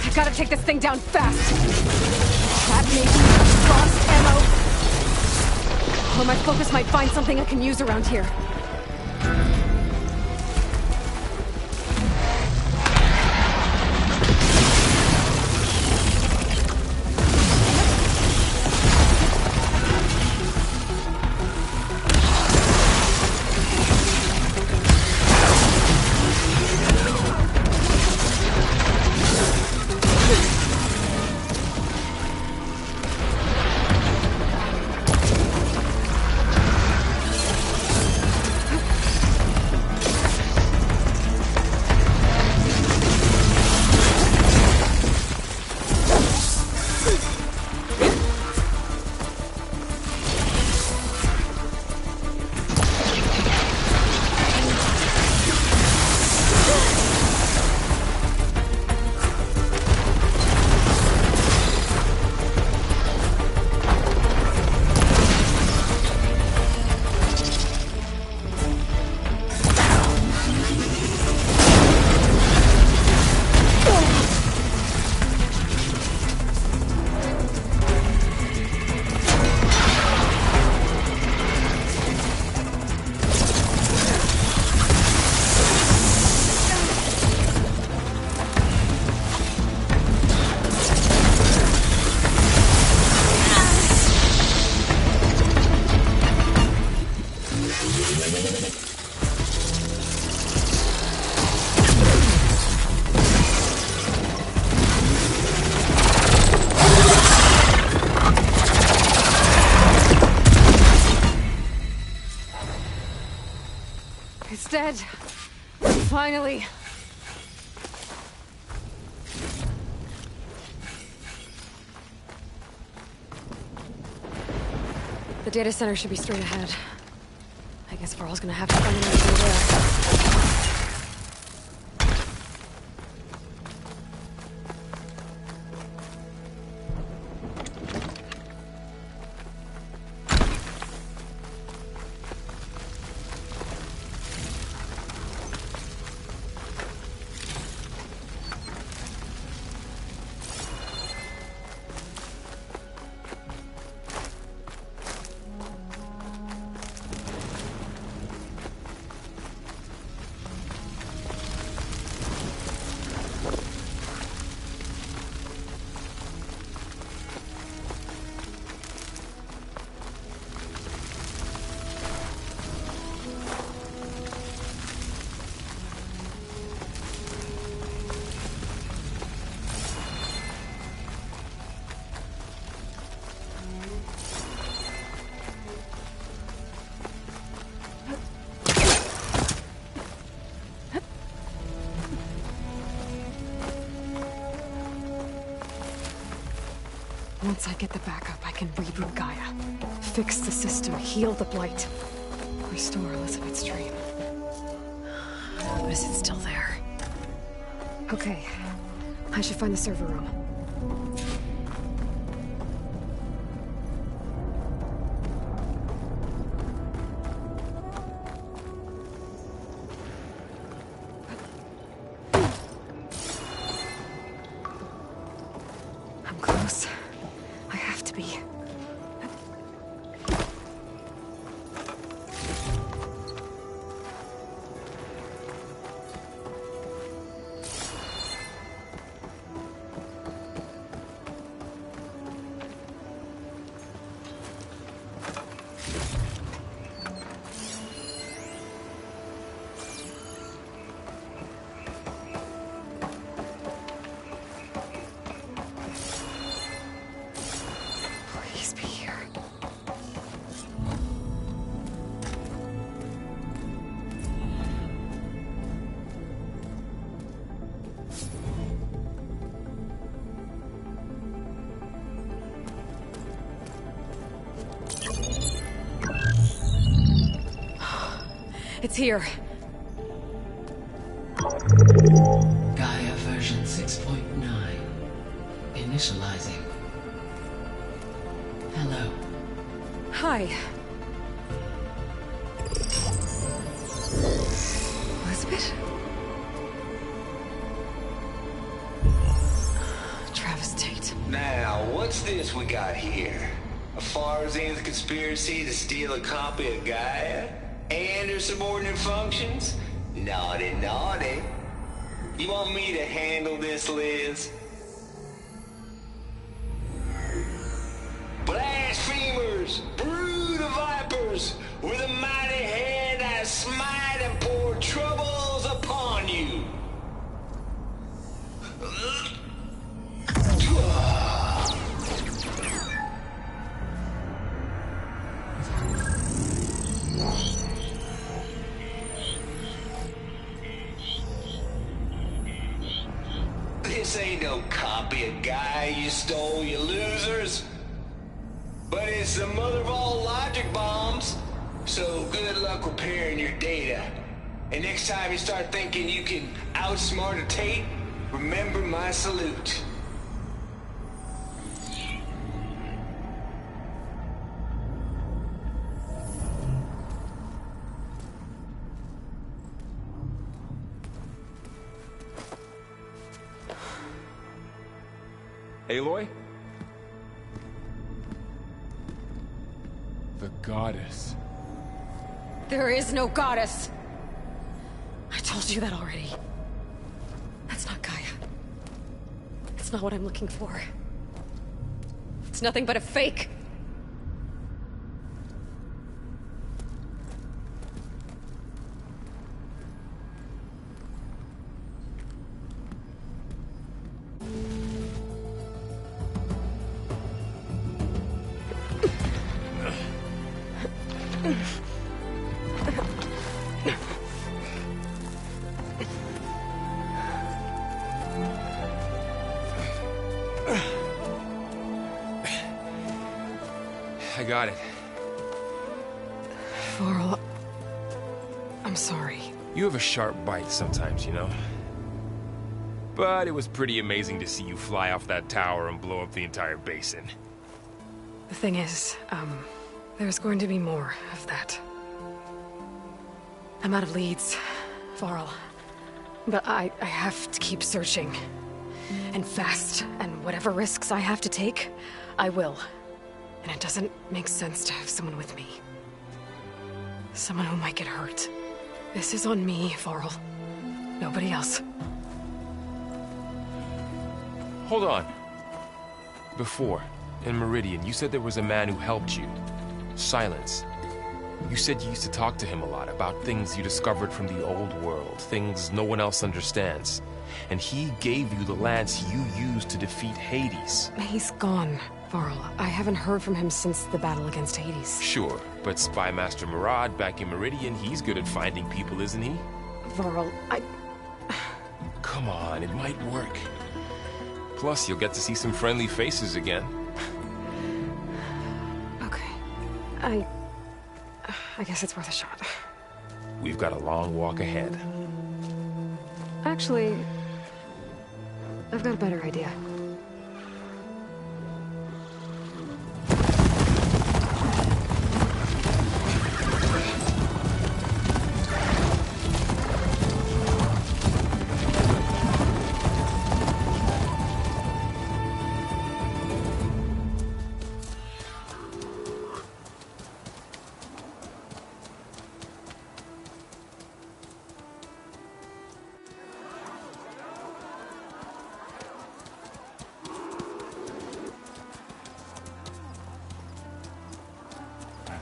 I gotta take this thing down fast! That may be lost ammo! Or my focus might find something I can use around here. It's dead. Finally. The data center should be straight ahead. I guess Varl's gonna have to find another way there. Once I get the backup, I can reboot Gaia. Fix the system, heal the Blight. Restore Elizabeth's dream. But is it still there? Okay. I should find the server room. I'm close. I have to be. Please be here. It's here. Gaia version 6.9. Initializing. Hello. Hi. Elizabeth? Now, what's this we got here? A Farzan's conspiracy to steal a copy of Gaia? And her subordinate functions? Naughty, naughty. You want me to handle this, Liz? Blasphemers! Brood of vipers! With a mighty hand I smite and pour troubles upon you! This ain't no copy of Gaia you stole, you losers! But it's the mother of all logic bombs. So good luck repairing your data. And next time you start thinking you can outsmart a Tate, remember my salute. Aloy? The goddess. There is no goddess! I told you that already. That's not Gaia. It's not what I'm looking for. It's nothing but a fake! I got it. Varl, I'm sorry. You have a sharp bite sometimes, you know? But it was pretty amazing to see you fly off that tower and blow up the entire basin. The thing is, there's going to be more of that. I'm out of leads, Varl. But I have to keep searching. And fast, and whatever risks I have to take, I will. And it doesn't make sense to have someone with me. Someone who might get hurt. This is on me, Varl. Nobody else. Hold on. Before, in Meridian, you said there was a man who helped you. Silence. You said you used to talk to him a lot about things you discovered from the old world, things no one else understands. And he gave you the lance you used to defeat Hades. He's gone, Varl. I haven't heard from him since the battle against Hades. Sure, but Spy Master Murad back in Meridian, he's good at finding people, isn't he? Varl, Come on, it might work. Plus, you'll get to see some friendly faces again. Okay. I guess it's worth a shot. We've got a long walk ahead. Actually, I've got a better idea.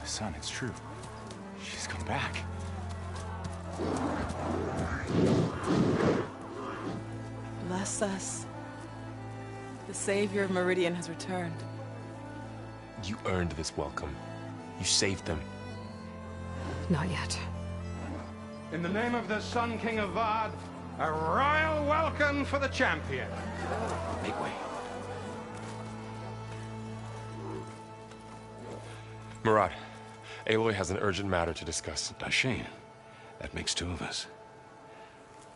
Son, it's true. She's come back. Bless us. The savior of Meridian has returned. You earned this welcome. You saved them. Not yet. In the name of the Sun King of Vard, a royal welcome for the champion. Make way. Murad, Aloy has an urgent matter to discuss. Dashane, that makes two of us.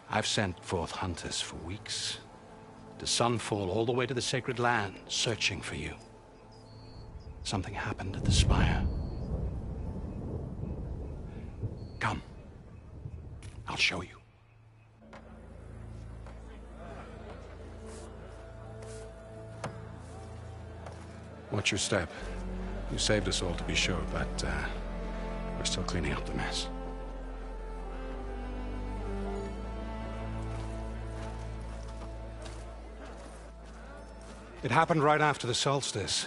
I've sent forth hunters for weeks, to Sunfall all the way to the Sacred Land, searching for you. Something happened at the Spire. Come. I'll show you. Watch your step. You saved us all, to be sure, but we're still cleaning up the mess. It happened right after the solstice.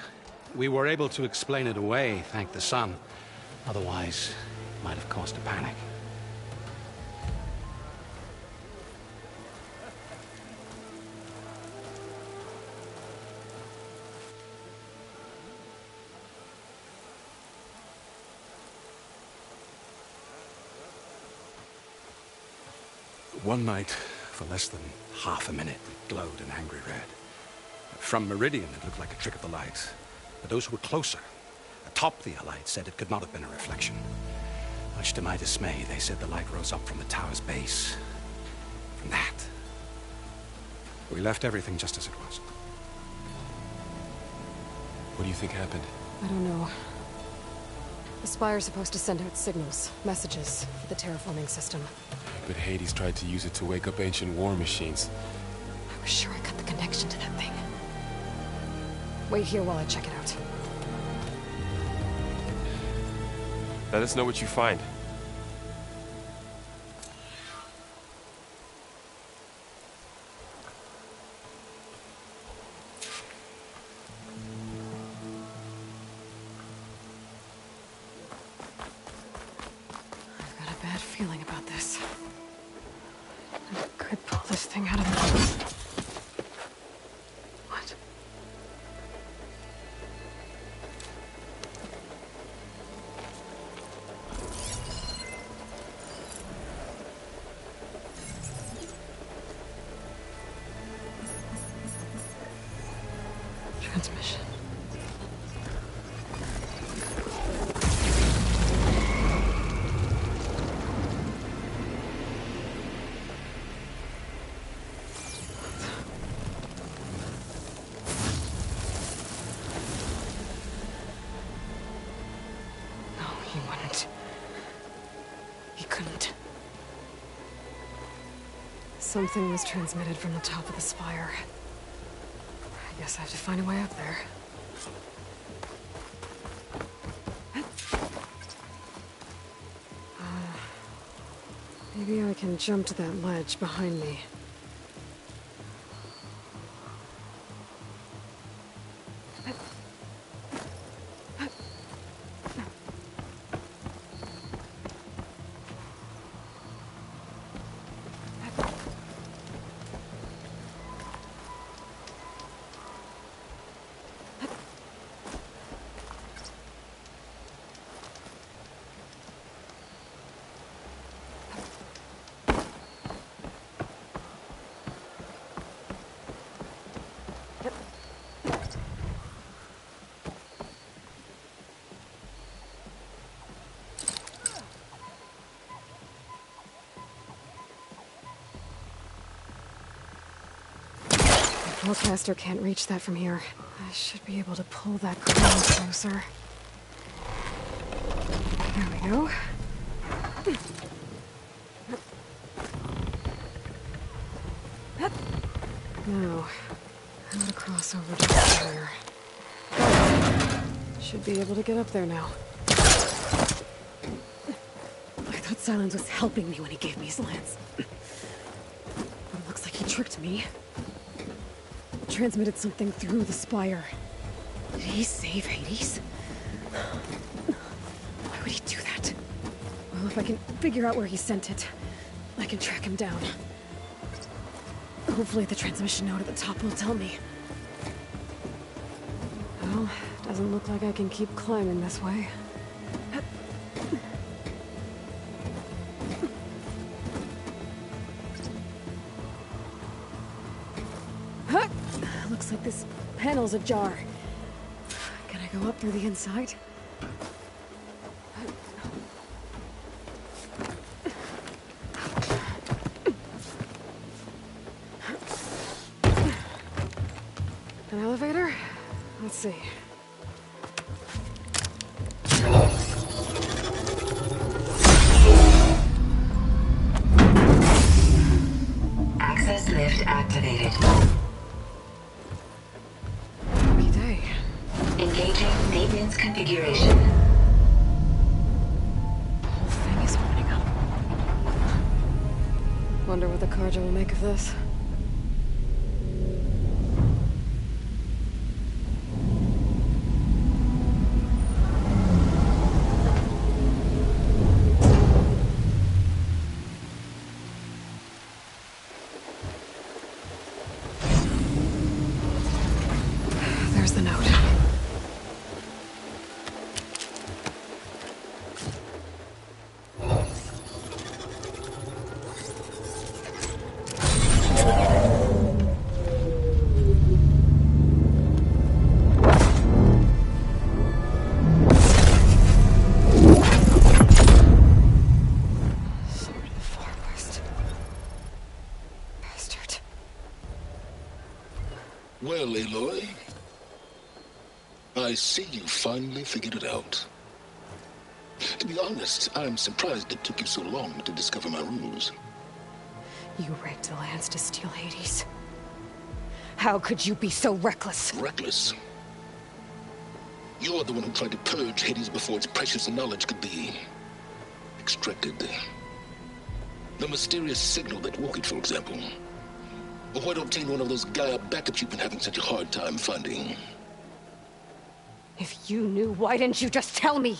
We were able to explain it away, thank the sun. Otherwise, it might have caused a panic. One night, for less than half a minute, it glowed an angry red. From Meridian, it looked like a trick of the light. But those who were closer, atop the Allied, said it could not have been a reflection. Much to my dismay, they said the light rose up from the tower's base. From that. We left everything just as it was. What do you think happened? I don't know. The Spire's supposed to send out signals, messages, for the terraforming system. But Hades tried to use it to wake up ancient war machines. I was sure I got the connection to that thing. Wait here while I check it out. Let us know what you find. I've got a bad feeling about this. I could pull this thing out of me. What? Transmission. No, he wouldn't. He couldn't. Something was transmitted from the top of the spire. I guess I have to find a way up there. Maybe I can jump to that ledge behind me. The Hellcaster can't reach that from here. I should be able to pull that crane closer. There we go. Now, how to cross over to the fire. Should be able to get up there now. I thought Silence was helping me when he gave me his lance. But it looks like he tricked me. Transmitted something through the spire. Did he save Hades? Why would he do that? Well, if I can figure out where he sent it, I can track him down. Hopefully the transmission node at the top will tell me. Well, doesn't look like I can keep climbing this way. Looks like this panel's ajar. Can I go up through the inside? An elevator? Let's see. Access lift activated. Happy day. Engaging maintenance configuration. The whole thing is opening up. Wonder what the Carja will make of this. There's the note. Sword of the Far West. Bastard. Well, Aloy, I see you finally figured it out. To be honest, I'm surprised it took you so long to discover my ruse. You raked the lands to steal Hades. How could you be so reckless? Reckless? You're the one who tried to purge Hades before its precious knowledge could be extracted. The mysterious signal that woke it, for example. Or why to obtain one of those Gaia backups you've been having such a hard time finding. If you knew, why didn't you just tell me?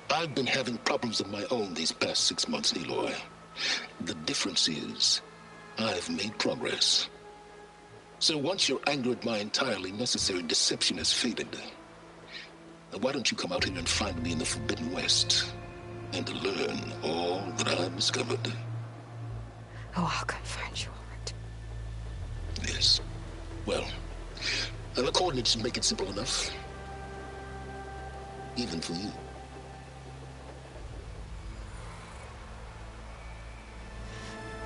I've been having problems of my own these past 6 months, Aloy. The difference is, I've made progress. So once your anger at my entirely necessary deception has faded, why don't you come out here and find me in the Forbidden West, and learn all that I've discovered? Oh, I'll come find you, all right. Yes. Well, the coordinates should make it simple enough. Even for you.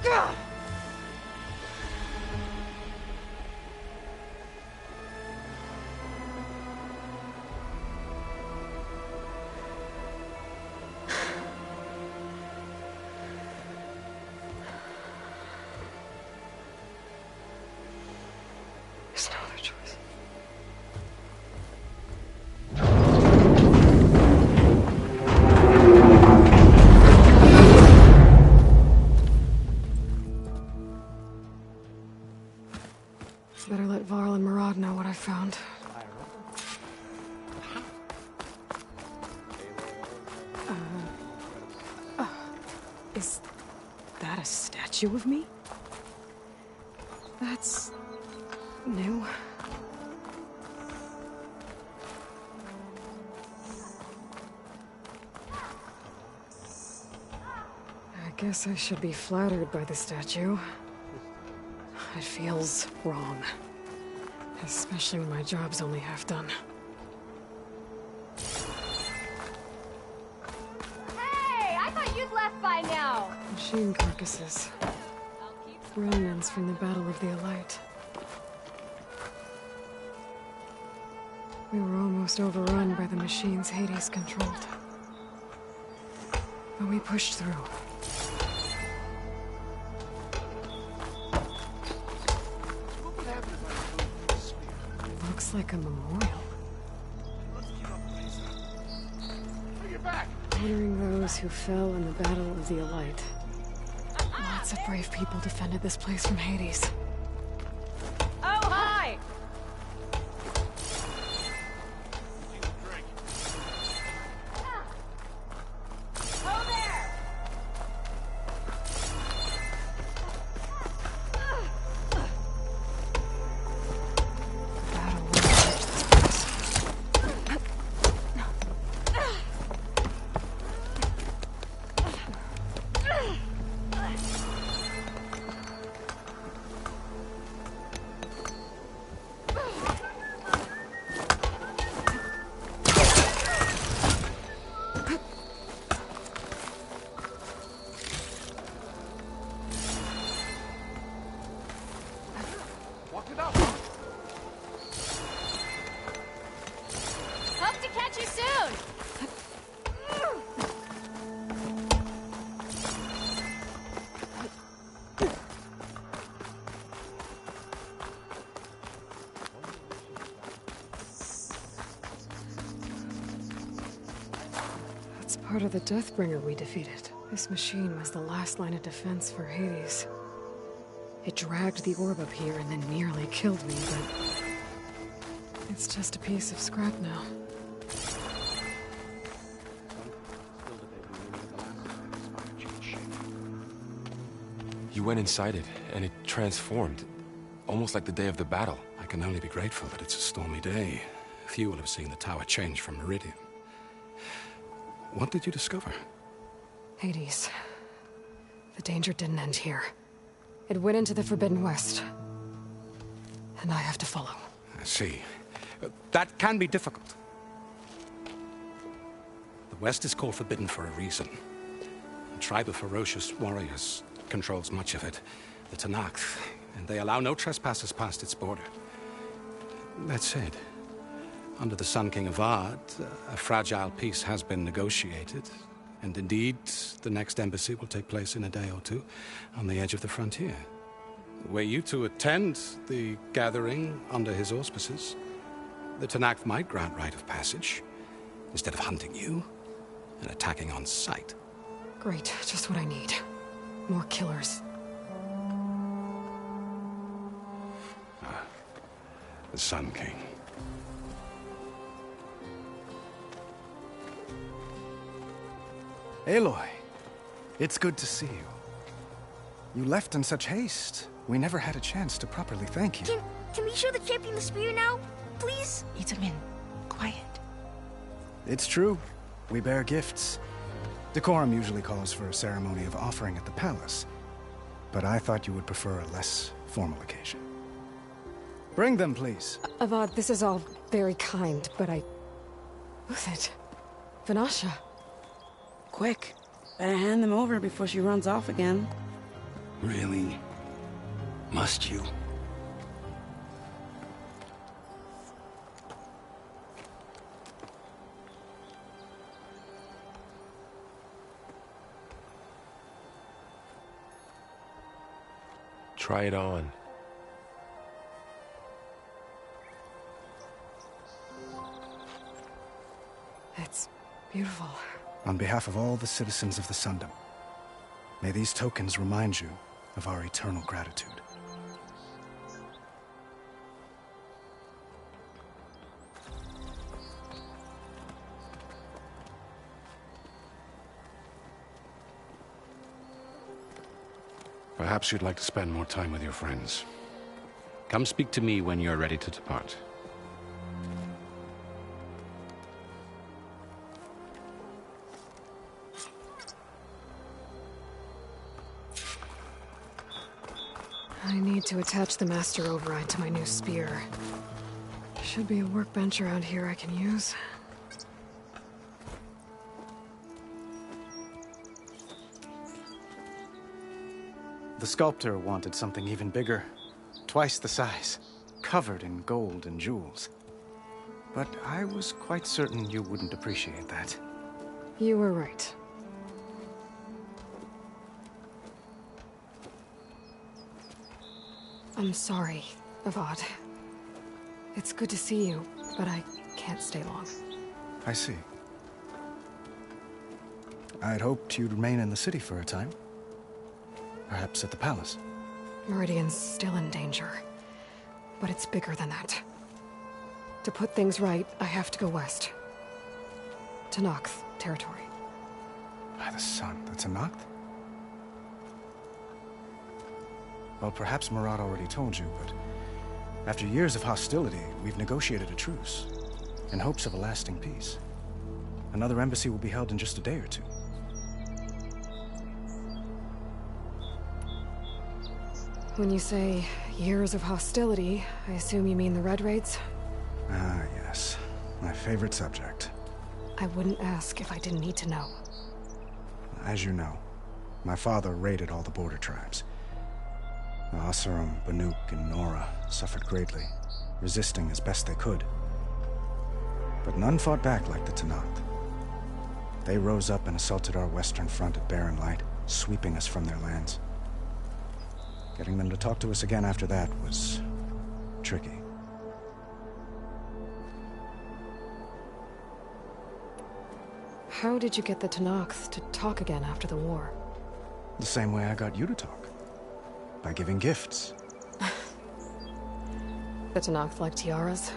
Gah! There's no other choice. Better let Varl and Murad know what I found. Is that a statue of me? That's new. I guess I should be flattered by the statue. It feels wrong. Especially when my job's only half done. Hey! I thought you'd left by now! Machine carcasses. Remnants from the Battle of the Elite. We were almost overrun by the machines Hades controlled. But we pushed through. Looks like a memorial. Honoring those who fell in the Battle of the Elite. Lots of brave people defended this place from Hades. Oh, hi! Oh, there! part of the Deathbringer we defeated. This machine was the last line of defense for Hades. It dragged the orb up here and then nearly killed me, but... it's just a piece of scrap now. You went inside it, and it transformed. Almost like the day of the battle. I can only be grateful that it's a stormy day. Few will have seen the tower change from Meridian. What did you discover? Hades. The danger didn't end here. It went into the Forbidden West. And I have to follow. I see. That can be difficult. The West is called Forbidden for a reason. A tribe of ferocious warriors controls much of it. The Tenakth, and they allow no trespassers past its border. That said, under the Sun King Avad, a fragile peace has been negotiated. And indeed, the next embassy will take place in a day or two on the edge of the frontier. Were you to attend the gathering under his auspices, the Tenakth might grant right of passage, instead of hunting you and attacking on sight. Great, just what I need. More killers. The Sun King. Aloy, it's good to see you. You left in such haste. We never had a chance to properly thank you. Can we show the champion the spear now? Please? Itamin, quiet. It's true. We bear gifts. Decorum usually calls for a ceremony of offering at the palace. But I thought you would prefer a less formal occasion. Bring them, please. Avad, this is all very kind, but who's it? Vanasha. Quick. Better hand them over before she runs off again. Really? Must you? Try it on. It's beautiful. On behalf of all the citizens of the Sundom, may these tokens remind you of our eternal gratitude. Perhaps you'd like to spend more time with your friends. Come speak to me when you're ready to depart. I need to attach the Master Override to my new spear. Should be a workbench around here I can use. The sculptor wanted something even bigger. Twice the size. Covered in gold and jewels. But I was quite certain you wouldn't appreciate that. You were right. I'm sorry, Avad. It's good to see you, but I can't stay long. I see. I'd hoped you'd remain in the city for a time. Perhaps at the palace. Meridian's still in danger. But it's bigger than that. To put things right, I have to go west. To Tenakth territory. By the sun, the Tenakth? Well, perhaps Murad already told you, but after years of hostility, we've negotiated a truce, in hopes of a lasting peace. Another embassy will be held in just a day or two. When you say years of hostility, I assume you mean the Red Raids? Ah, yes. My favorite subject. I wouldn't ask if I didn't need to know. As you know, my father raided all the border tribes. The Oseram, Banuk, and Nora suffered greatly, resisting as best they could. But none fought back like the Tenakth. They rose up and assaulted our western front at Barren Light, sweeping us from their lands. Getting them to talk to us again after that was tricky. How did you get the Tenakth to talk again after the war? The same way I got you to talk. By giving gifts. The Tenakth like tiaras?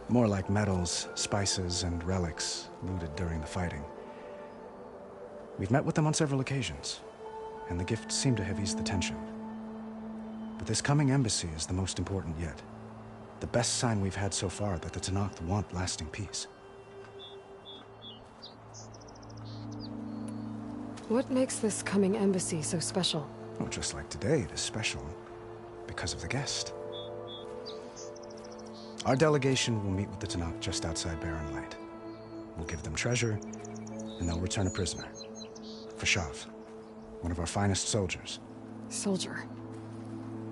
More like medals, spices, and relics looted during the fighting. We've met with them on several occasions, and the gifts seem to have eased the tension. But this coming embassy is the most important yet. The best sign we've had so far that the Tenakth want lasting peace. What makes this coming embassy so special? Oh, just like today, it is special because of the guest. Our delegation will meet with the Tenakth just outside Barren Light. We'll give them treasure, and they'll return a prisoner. Fashav, one of our finest soldiers. Soldier?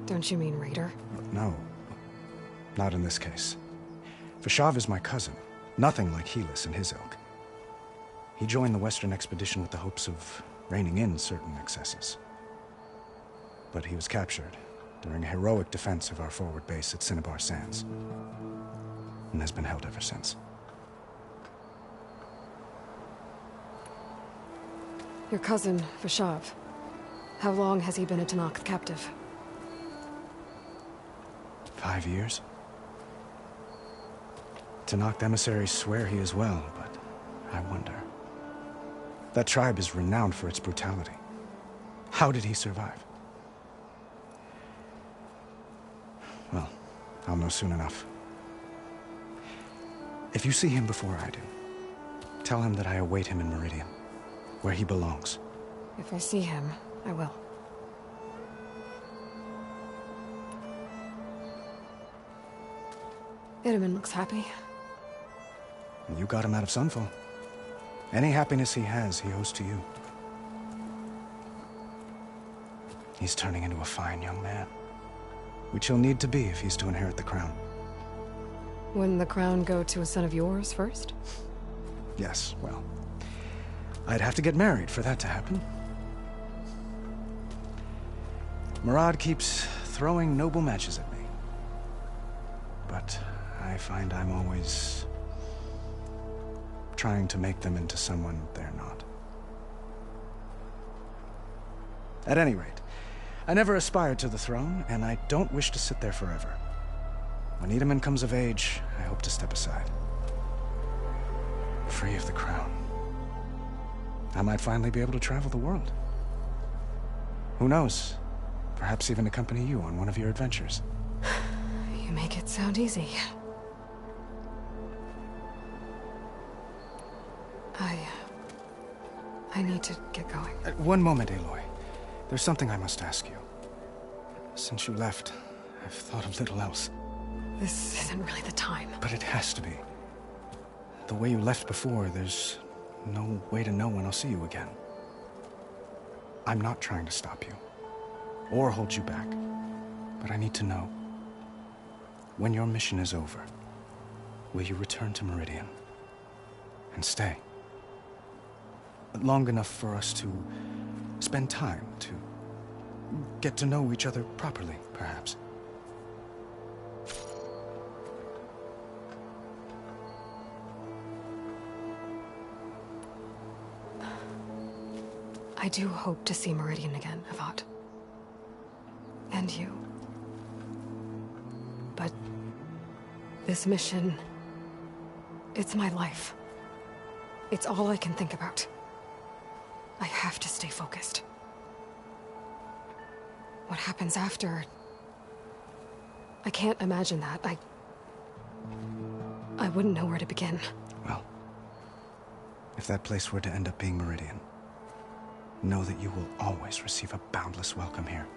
Don't you mean raider? No, not in this case. Fashav is my cousin, nothing like Helis and his ilk. He joined the Western expedition with the hopes of reining in certain excesses. But he was captured during a heroic defense of our forward base at Cinnabar Sands, and has been held ever since. Your cousin, Fashav. How long has he been a Tenakth captive? 5 years. Tenakth emissaries swear he is well, but I wonder. That tribe is renowned for its brutality. How did he survive? Well, I'll know soon enough. If you see him before I do, tell him that I await him in Meridian, where he belongs. If I see him, I will. Itamen looks happy. You got him out of Sunfall. Any happiness he has, he owes to you. He's turning into a fine young man, which he'll need to be if he's to inherit the crown. Wouldn't the crown go to a son of yours first? Yes, well, I'd have to get married for that to happen. Murad keeps throwing noble matches at me. But I find I'm always trying to make them into someone they're not. At any rate, I never aspired to the throne, and I don't wish to sit there forever. When Itamen comes of age, I hope to step aside. Free of the crown. I might finally be able to travel the world. Who knows? Perhaps even accompany you on one of your adventures. You make it sound easy. I need to get going. One moment, Aloy. There's something I must ask you. Since you left, I've thought of little else. This isn't really the time. But it has to be. The way you left before, there's no way to know when I'll see you again. I'm not trying to stop you, or hold you back, but I need to know. When your mission is over, will you return to Meridian and stay? Long enough for us to spend time, to get to know each other properly, perhaps. I do hope to see Meridian again, Avad. And you. But this mission, it's my life. It's all I can think about. I have to stay focused. What happens after? I can't imagine that. I wouldn't know where to begin. Well, if that place were to end up being Meridian, know that you will always receive a boundless welcome here.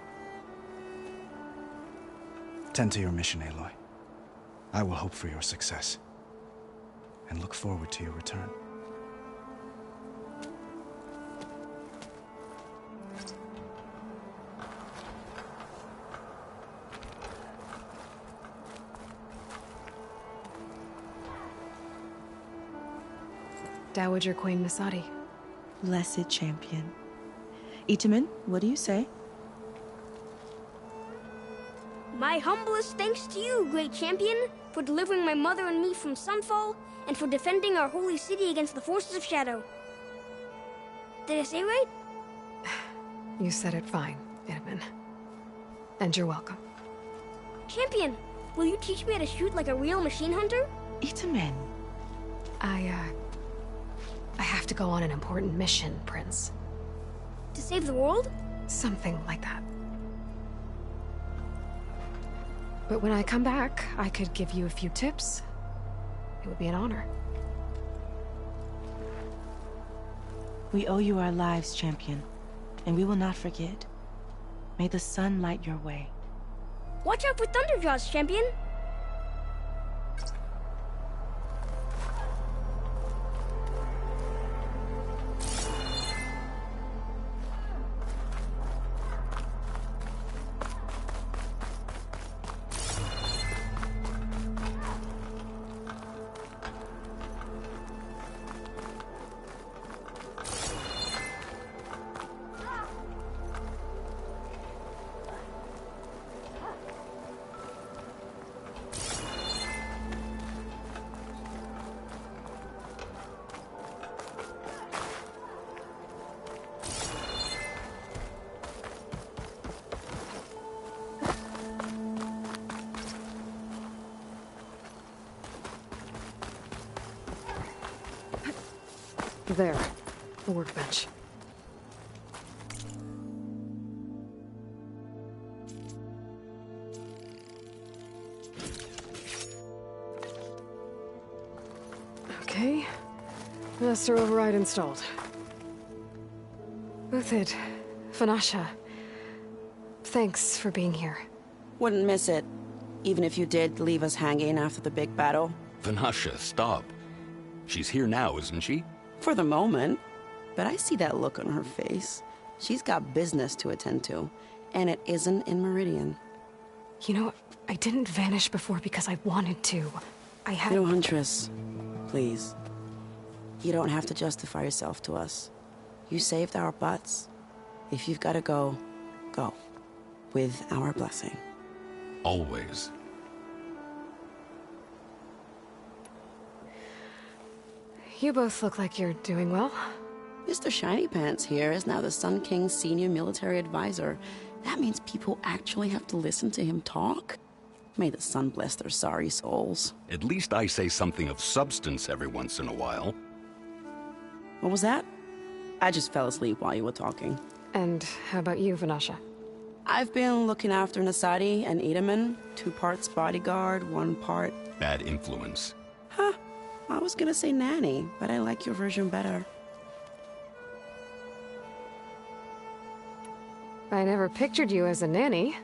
Tend to your mission, Aloy. I will hope for your success, and look forward to your return. Dowager Queen Masadi. Blessed champion. Itamen, what do you say? My humblest thanks to you, great champion. for delivering my mother and me from Sunfall, and for defending our holy city against the forces of Shadow. Did I say right? You said it fine, Itamen. And you're welcome. Champion, will you teach me how to shoot like a real machine hunter? Itamen. I have to go on an important mission, Prince. To save the world? Something like that. But when I come back, I could give you a few tips. It would be an honor. We owe you our lives, Champion, and we will not forget. May the sun light your way. Watch out for Thunderjaws, Champion! There, the workbench. Okay, master override installed. Uthid, Vanasha, thanks for being here. Wouldn't miss it, even if you did leave us hanging after the big battle. Vanasha, stop. She's here now, isn't she? For the moment. But I see that look on her face. She's got business to attend to, and it isn't in Meridian. You know, I didn't vanish before because I wanted to. I had... Little Huntress, please. You don't have to justify yourself to us. You saved our butts. If you've got to go, go. With our blessing. Always. You both look like you're doing well. Mr. Shiny Pants here is now the Sun King's senior military advisor. That means people actually have to listen to him talk? May the sun bless their sorry souls. At least I say something of substance every once in a while. What was that? I just fell asleep while you were talking. And how about you, Vanasha? I've been looking after Nasadi and Itamen. 2 parts bodyguard, 1 part... bad influence. Huh. I was gonna say nanny, but I like your version better. I never pictured you as a nanny.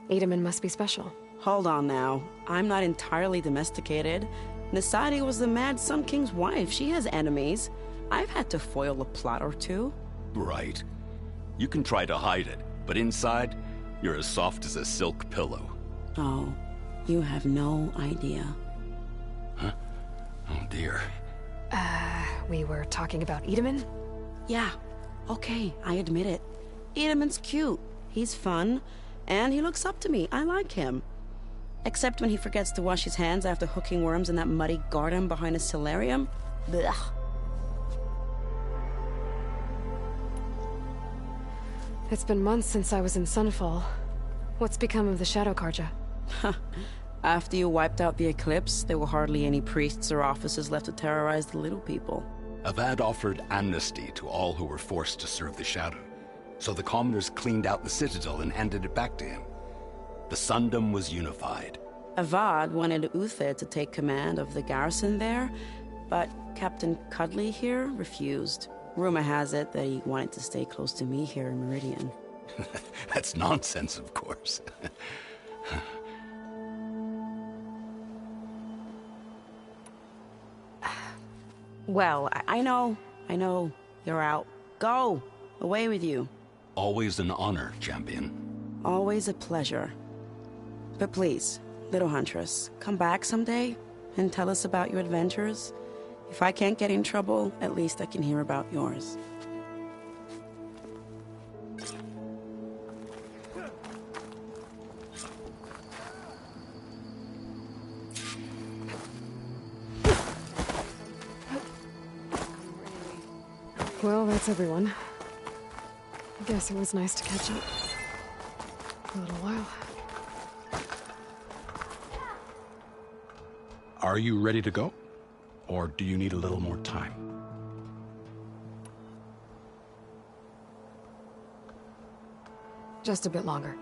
Itamen must be special. Hold on now. I'm not entirely domesticated. Nasadi was the Mad Sun King's wife. She has enemies. I've had to foil a plot or 2. Right. You can try to hide it, but inside, you're as soft as a silk pillow. Oh, you have no idea. Huh? Oh dear. We were talking about Itamen? Yeah. Okay, I admit it. Itamen's cute. He's fun. And he looks up to me. I like him. Except when he forgets to wash his hands after hooking worms in that muddy garden behind his solarium. Blech. It's been months since I was in Sunfall. What's become of the Shadow Carja? After you wiped out the Eclipse, there were hardly any priests or officers left to terrorize the little people. Avad offered amnesty to all who were forced to serve the Shadow. So the commoners cleaned out the Citadel and handed it back to him. The Sundom was unified. Avad wanted Uthid to take command of the garrison there, but Captain Cudley here refused. Rumor has it that he wanted to stay close to me here in Meridian. That's nonsense, of course. Well, I know. You're out. Go! Away with you. Always an honor, Champion. Always a pleasure. But please, Little Huntress, come back someday and tell us about your adventures. If I can't get in trouble, at least I can hear about yours. Well, that's everyone. I guess it was nice to catch up. For a little while. Are you ready to go? Or do you need a little more time? Just a bit longer.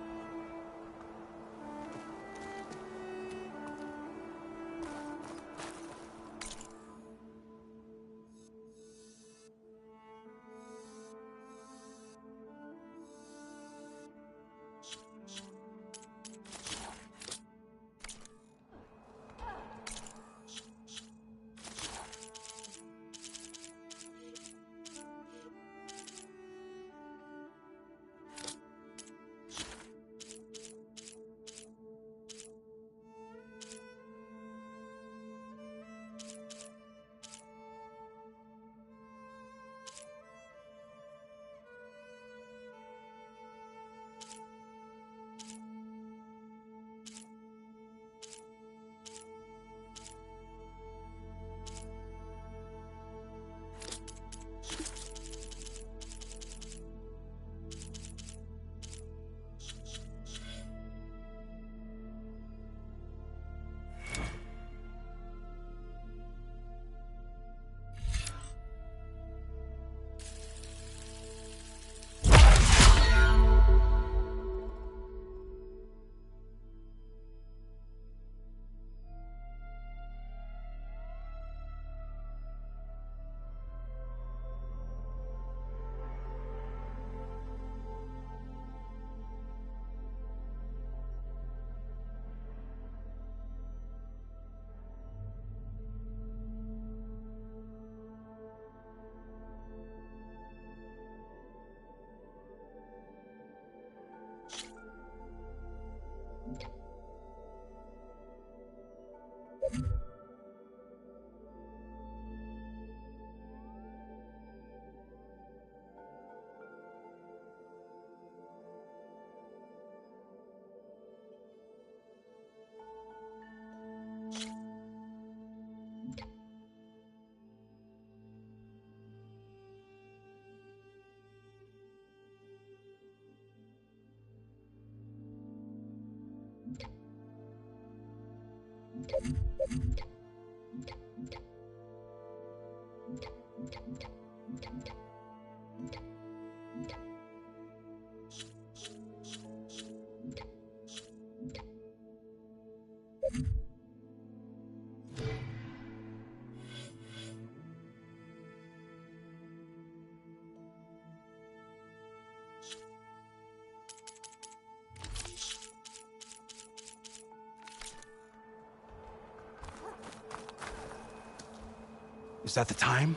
Is that the time?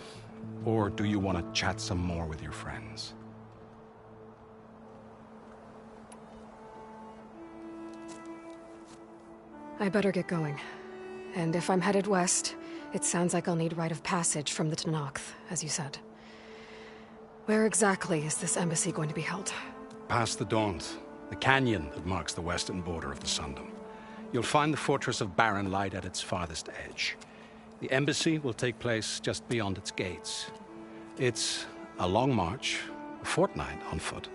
Or do you want to chat some more with your friends? I better get going. And if I'm headed west, it sounds like I'll need rite of passage from the Tenakth, as you said. Where exactly is this embassy going to be held? Past the Daunt, the canyon that marks the western border of the Sundom. You'll find the fortress of Barren Light at its farthest edge. The embassy will take place just beyond its gates. It's a long march, a fortnight on foot.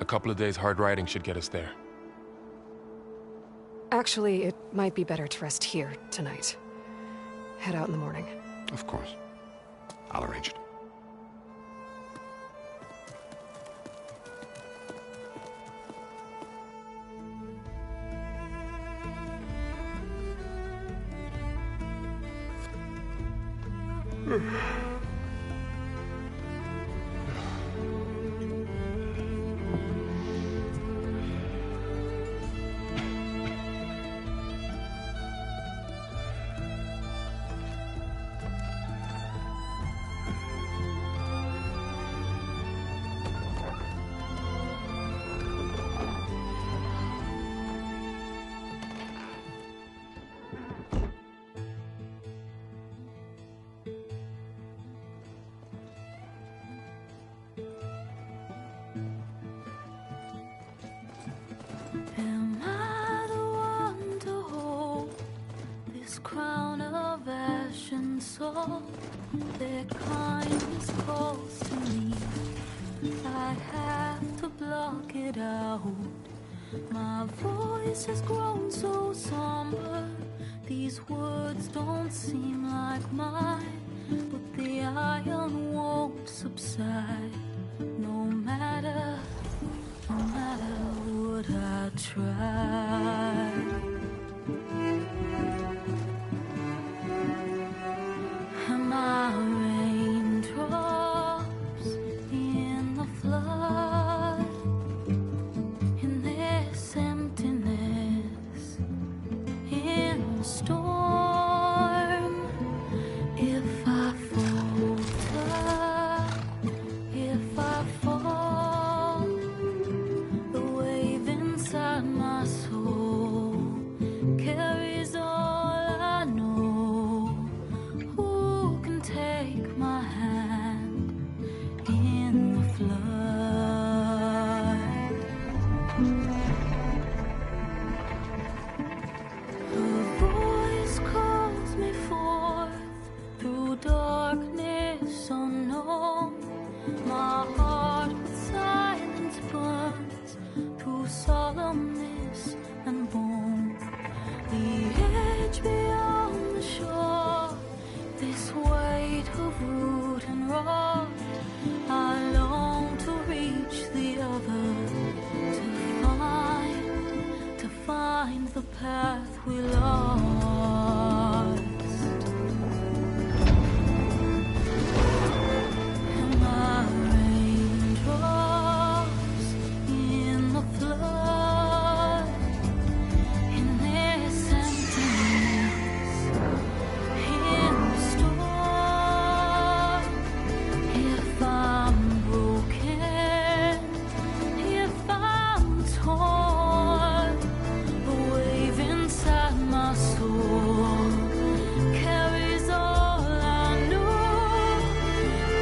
A couple of days hard riding should get us there. Actually, it might be better to rest here tonight. Head out in the morning. Of course. I'll arrange it. Am I the one to hold this crown of ashes? and saw their kindness calls to me. I have to block it out. My voice has grown so somber. These words don't seem like mine, but the iron won't subside. No matter what I try. Am I raindrops in the flood? In this emptiness, in the storm. If I falter, if I fall, the wave inside my soul carries all I know. Who can take my hand in the flood? Her voice calls me forth through darkness unknown. My heart with silence burns through solemnness and bone. The edge beyond the shore, this weight of root and rod. I long to reach the other, to find the path we lost. Am I raindrops in the flood? In this emptiness, in the storm. If I'm broken, if I'm torn, the wave inside my soul carries all I know.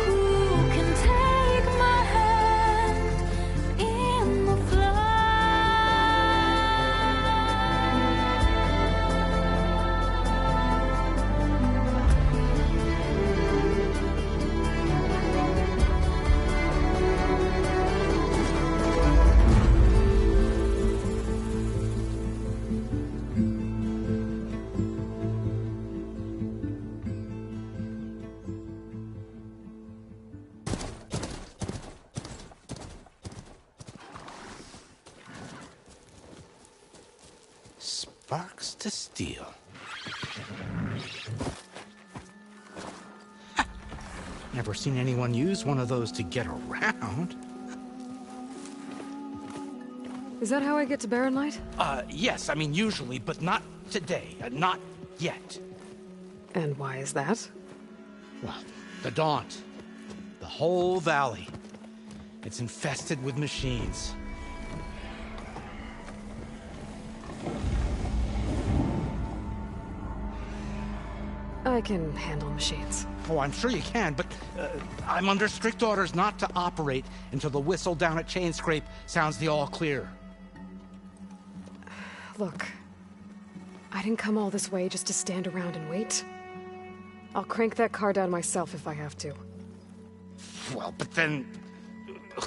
Who can take my hand in the Sparks to steel. Never seen anyone use one of those to get around. Is that how I get to Barren Light? Yes, I mean usually, but not today. Not yet. And why is that? Well, the Daunt. The whole valley. It's infested with machines. I can handle machines. Oh, I'm sure you can, but I'm under strict orders not to operate until the whistle down at Chainscrape sounds the all clear. Look, I didn't come all this way just to stand around and wait. I'll crank that car down myself if I have to. Well, but then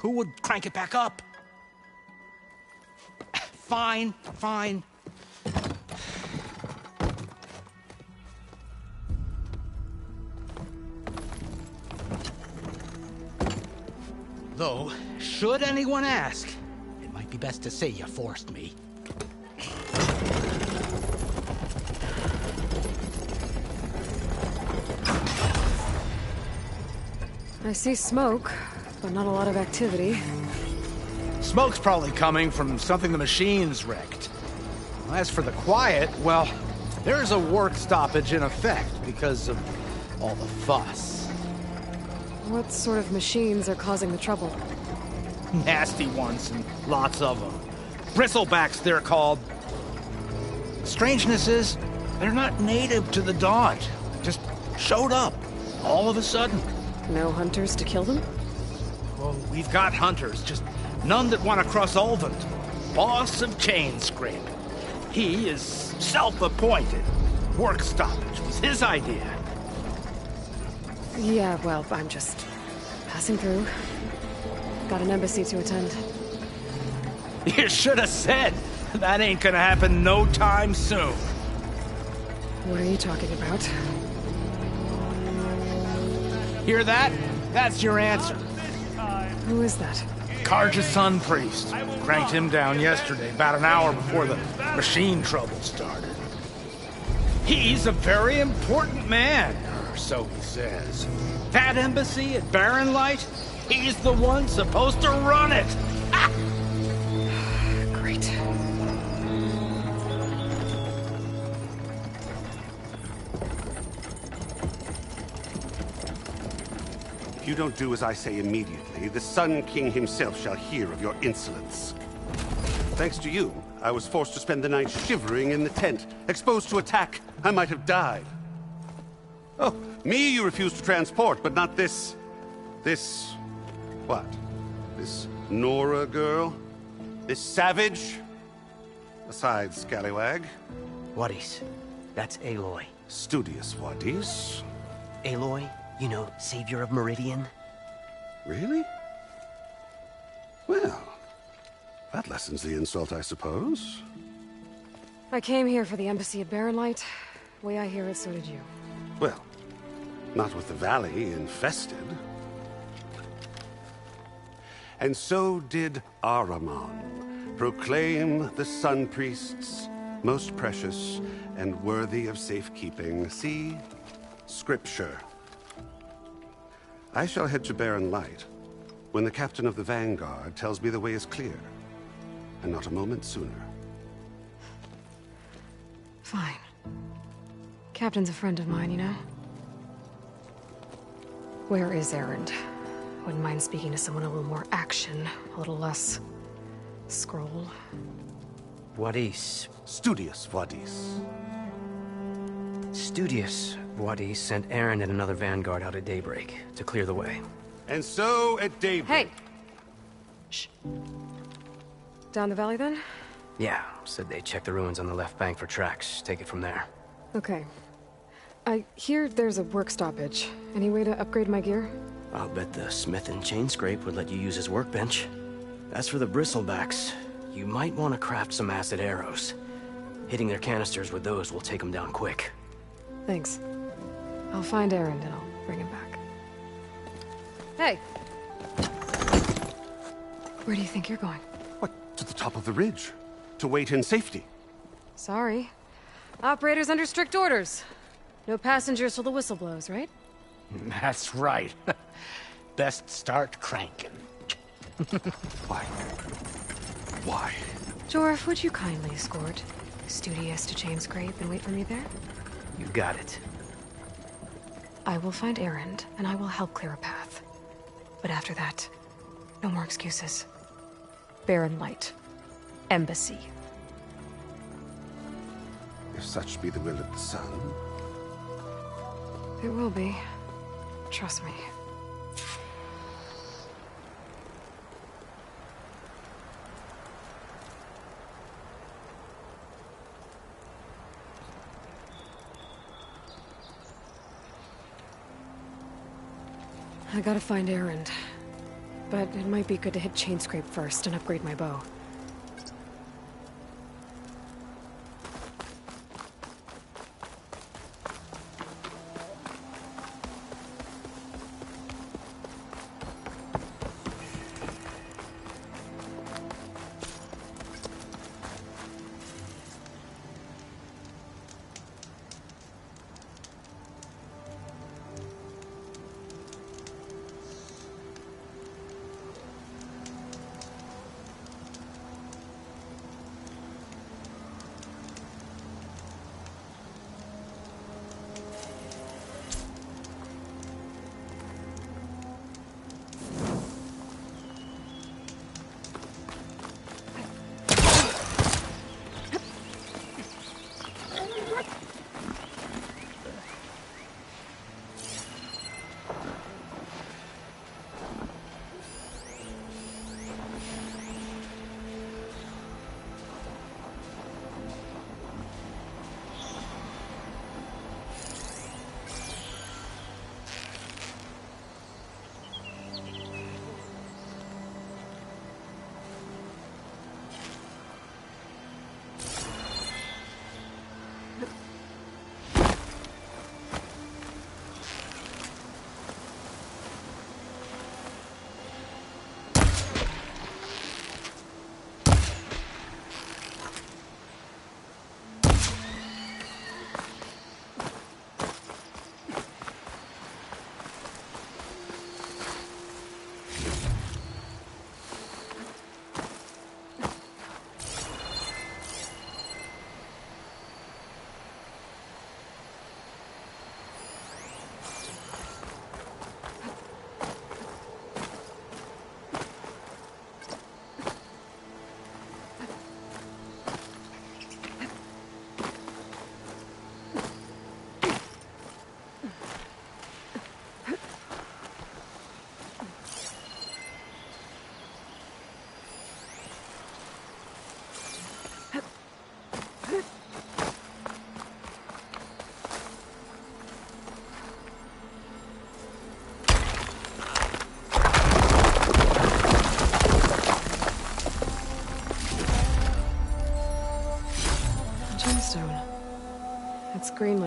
who would crank it back up? Fine, fine. Though, should anyone ask, it might be best to say you forced me. I see smoke, but not a lot of activity. Smoke's probably coming from something the machines wrecked. As for the quiet, well, there's a work stoppage in effect because of all the fuss. What sort of machines are causing the trouble? Nasty ones, and lots of them. Bristlebacks, they're called. Strangeness is, they're not native to the Daunt. Just showed up, all of a sudden. No hunters to kill them? Well, we've got hunters, just none that want to cross Ulvund. Boss of Chainscrape. He is self-appointed. Work stoppage was his idea. Yeah, well, I'm just passing through. Got an embassy to attend. You should have said. That ain't gonna happen no time soon. What are you talking about? Hear that? That's your answer. Who is that? Carja's Sun Priest. Cranked him down yesterday, about an hour before the machine trouble started. He's a very important man, or so he says. That embassy at Barren Light, he's the one supposed to run it. Ah! Great. If you don't do as I say immediately, the Sun King himself shall hear of your insolence. Thanks to you, I was forced to spend the night shivering in the tent. Exposed to attack, I might have died. Oh, me you refuse to transport, but not this... what? This Nora girl? This savage? Besides, scallywag. Wadis. That's Aloy. Studious Wadis. Aloy, you know, savior of Meridian. Really? Well, that lessens the insult, I suppose. I came here for the embassy at Barren Light. Way I hear it, so did you. Well, not with the valley infested. And so did Ahriman proclaim the Sun Priests most precious and worthy of safekeeping. See? Scripture. I shall head to Barren Light when the captain of the Vanguard tells me the way is clear, and not a moment sooner. Fine. Captain's a friend of mine, you know? Where is Erend? Wouldn't mind speaking to someone a little more action, a little less... scroll. Wadis. Studious Wadis. Studious Wadis sent Erend and another Vanguard out at daybreak to clear the way. And so at daybreak... Hey! Shh. Down the valley, then? Yeah, said they check the ruins on the left bank for tracks. Take it from there. Okay. I hear there's a work stoppage. Any way to upgrade my gear? I'll bet the smith in Chainscrape would let you use his workbench. As for the bristlebacks, you might want to craft some acid arrows. Hitting their canisters with those will take them down quick. Thanks. I'll find Erend and I'll bring him back. Hey! Where do you think you're going? What, to the top of the ridge? To wait in safety? Sorry. Operator's under strict orders. No passengers till the whistle blows, right? That's right. Best start cranking. Why? Why? Jorf, would you kindly escort Studious to Chainscrape and wait for me there? You got it. I will find Erend, and I will help clear a path. But after that, no more excuses. Barren Light. Embassy. If such be the will of the sun. It will be. Trust me. I gotta find Erend. But it might be good to hit Chainscrape first and upgrade my bow.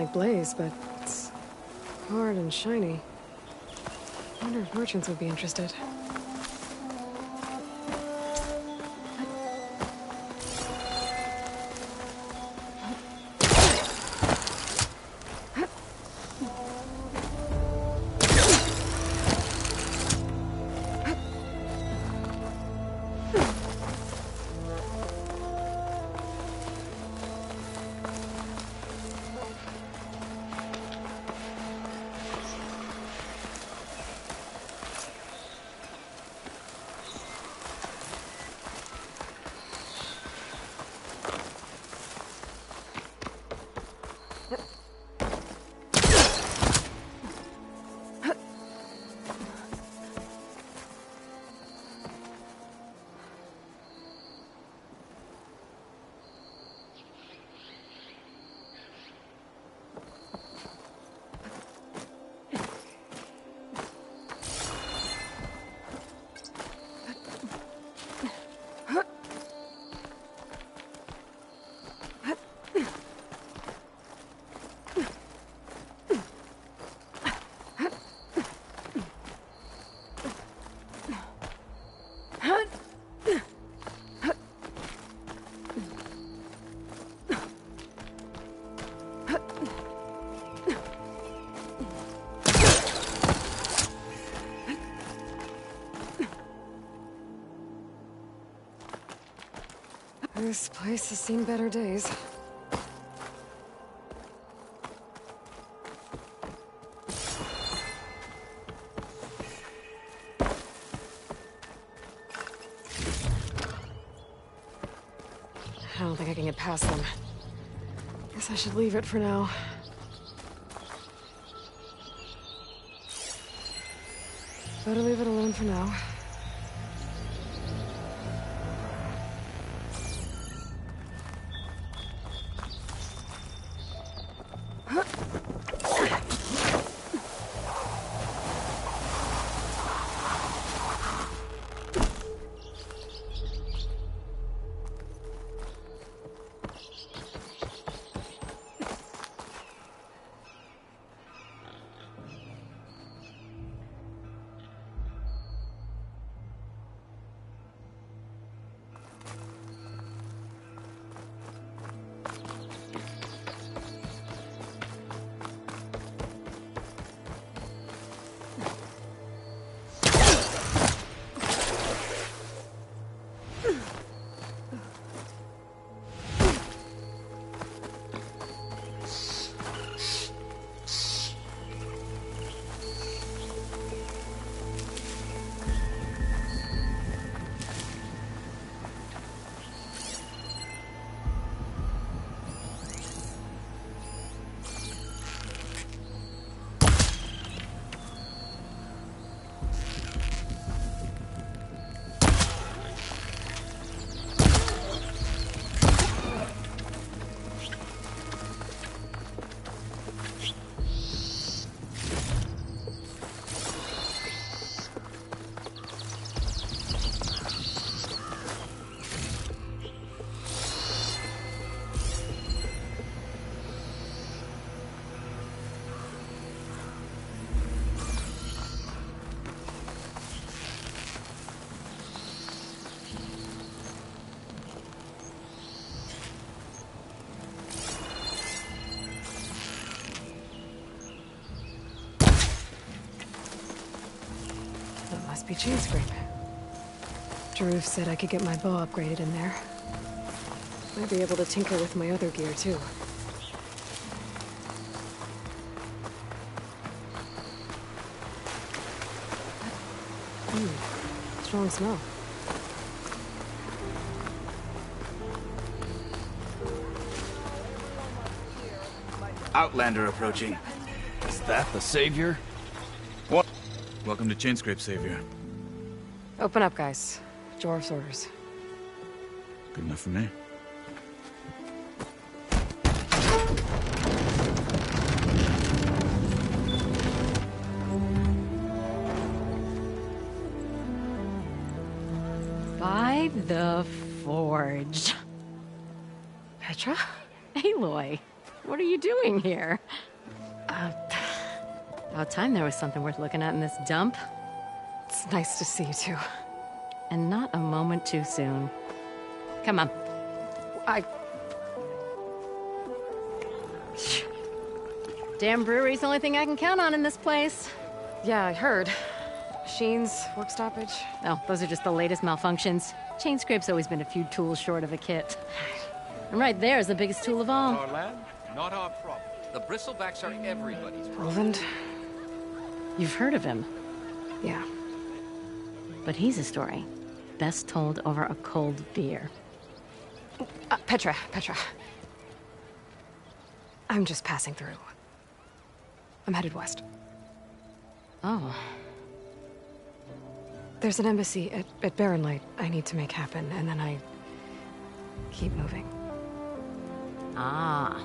like Blaze, but it's hard and shiny. I wonder if merchants would be interested. This place has seen better days. I don't think I can get past them. Guess I should leave it for now. Better leave it alone for now. Must be Chainscrape. Jaruf said I could get my bow upgraded in there. Might be able to tinker with my other gear, too. Strong smell. Outlander approaching. Is that the Savior? What? Welcome to Chainscrape, Savior. Open up, guys. Jorv's orders. Good enough for me. By the Forge. Petra? Aloy. What are you doing here? About time there was something worth looking at in this dump. It's nice to see you too. And not a moment too soon. Come on. Damn brewery's the only thing I can count on in this place. Yeah, I heard. Machines, work stoppage. Oh, those are just the latest malfunctions. Chainscrape's always been a few tools short of a kit. And right there is the biggest tool of all. Our land, not our problem. The bristlebacks are everybody's problem. Roland? You've heard of him. Yeah. But he's a story best told over a cold beer. Petra. I'm just passing through. I'm headed west. Oh. There's an embassy at Barren Light I need to make happen, and then I keep moving. Ah,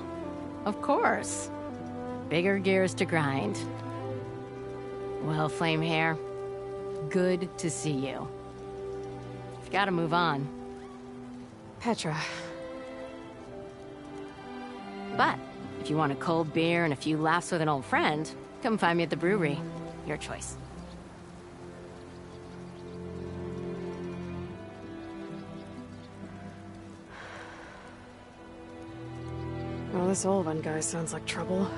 of course. Bigger gears to grind. Well, Flamehair, good to see you. You've got to move on. Petra. But if you want a cold beer and a few laughs with an old friend, come find me at the brewery. Your choice. Well, this Olvan guy sounds like trouble.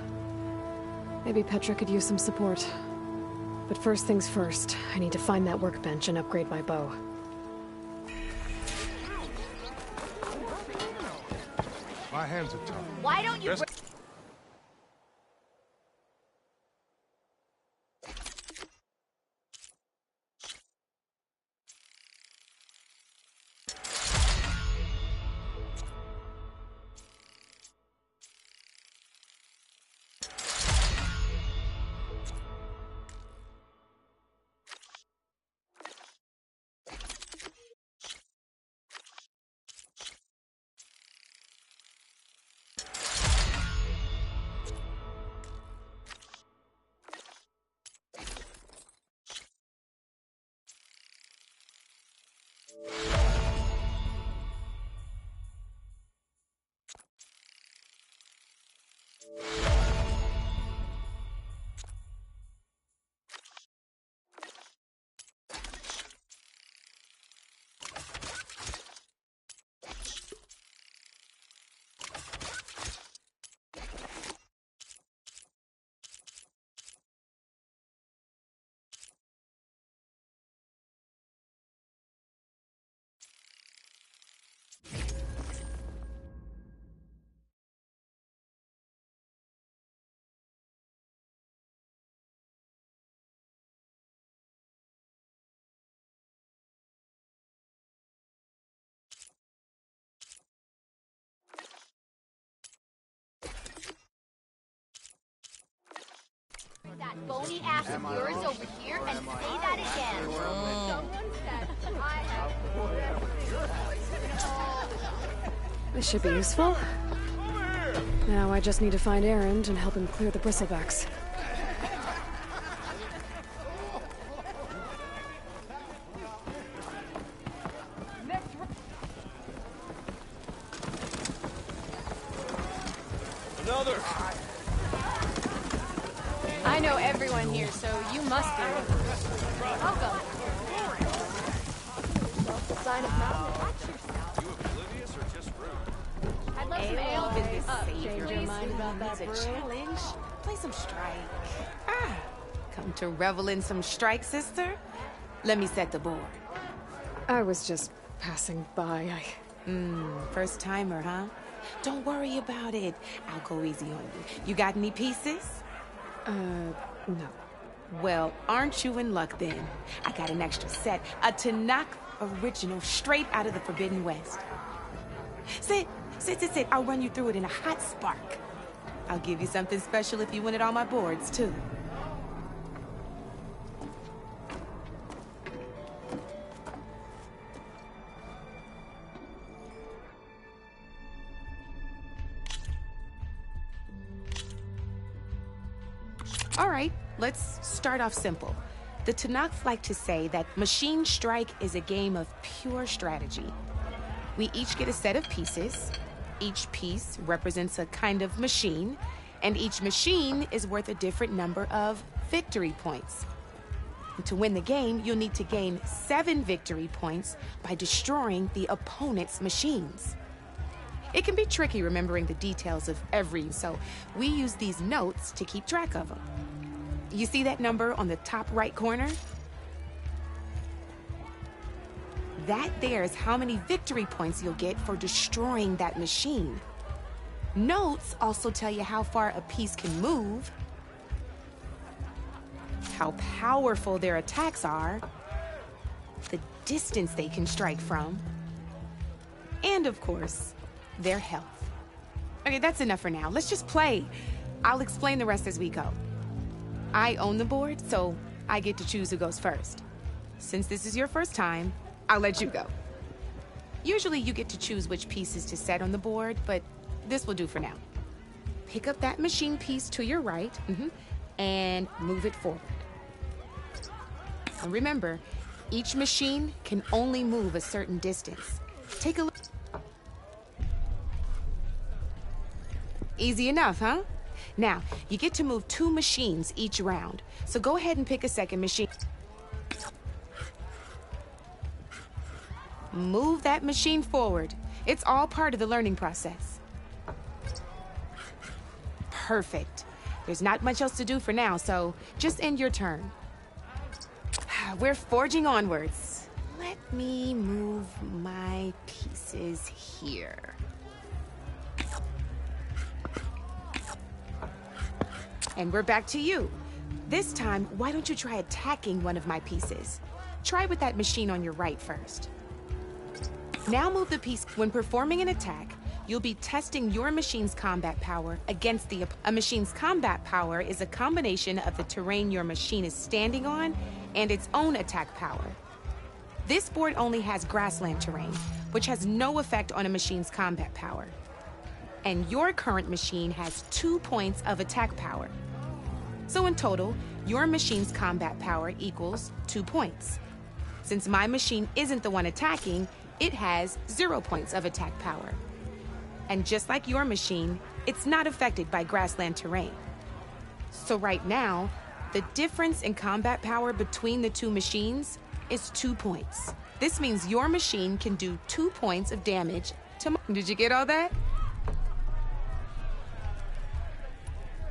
Maybe Petra could use some support. But first things first, I need to find that workbench and upgrade my bow. My hands are tough. Why don't you... That bony ass of yours over here and say that again. Someone said I have... This should be useful. Now I just need to find Erend and help him clear the bristlebacks. Another! I know everyone here, so you must be. Welcome. Sign of mountain. Watch yourself. You oblivious or just rude? I'd love some ale. Change your mind about that challenge. Play some strike. Come to revel in some strike, sister? Let me set the board. I was just passing by. First timer, huh? Don't worry about it. I'll go easy on you. You got any pieces? No. Well, aren't you in luck then? I got an extra set, a Tanakh original straight out of the Forbidden West. Sit. I'll run you through it in a hot spark. I'll give you something special if you win at all my boards, too. All right, let's start off simple. The Tanakh like to say that Machine Strike is a game of pure strategy. We each get a set of pieces. Each piece represents a kind of machine, and each machine is worth a different number of victory points. And to win the game, you'll need to gain 7 victory points by destroying the opponent's machines. It can be tricky remembering the details of every, so we use these notes to keep track of them. You see that number on the top right corner? That there is how many victory points you'll get for destroying that machine. Notes also tell you how far a piece can move, how powerful their attacks are, the distance they can strike from, and of course, their health. Okay, that's enough for now. Let's just play. I'll explain the rest as we go. I own the board, so I get to choose who goes first. Since this is your first time, I'll let you go. Usually you get to choose which pieces to set on the board, but this will do for now. Pick up that machine piece to your right, and move it forward. And remember, each machine can only move a certain distance. Take a look. Easy enough, huh? Now, you get to move 2 machines each round, so go ahead and pick a second machine. Move that machine forward. It's all part of the learning process. Perfect. There's not much else to do for now, so just end your turn. We're forging onwards. Let me move my pieces here. And we're back to you. This time, why don't you try attacking one of my pieces? Try with that machine on your right first. Now move the piece. When performing an attack, you'll be testing your machine's combat power against a machine's combat power is a combination of the terrain your machine is standing on and its own attack power. This board only has grassland terrain, which has no effect on a machine's combat power. And your current machine has 2 points of attack power. So in total, your machine's combat power equals 2 points. Since my machine isn't the one attacking, it has 0 points of attack power. And just like your machine, it's not affected by grassland terrain. So right now, the difference in combat power between the 2 machines is 2 points. This means your machine can do 2 points of damage to. Did you get all that?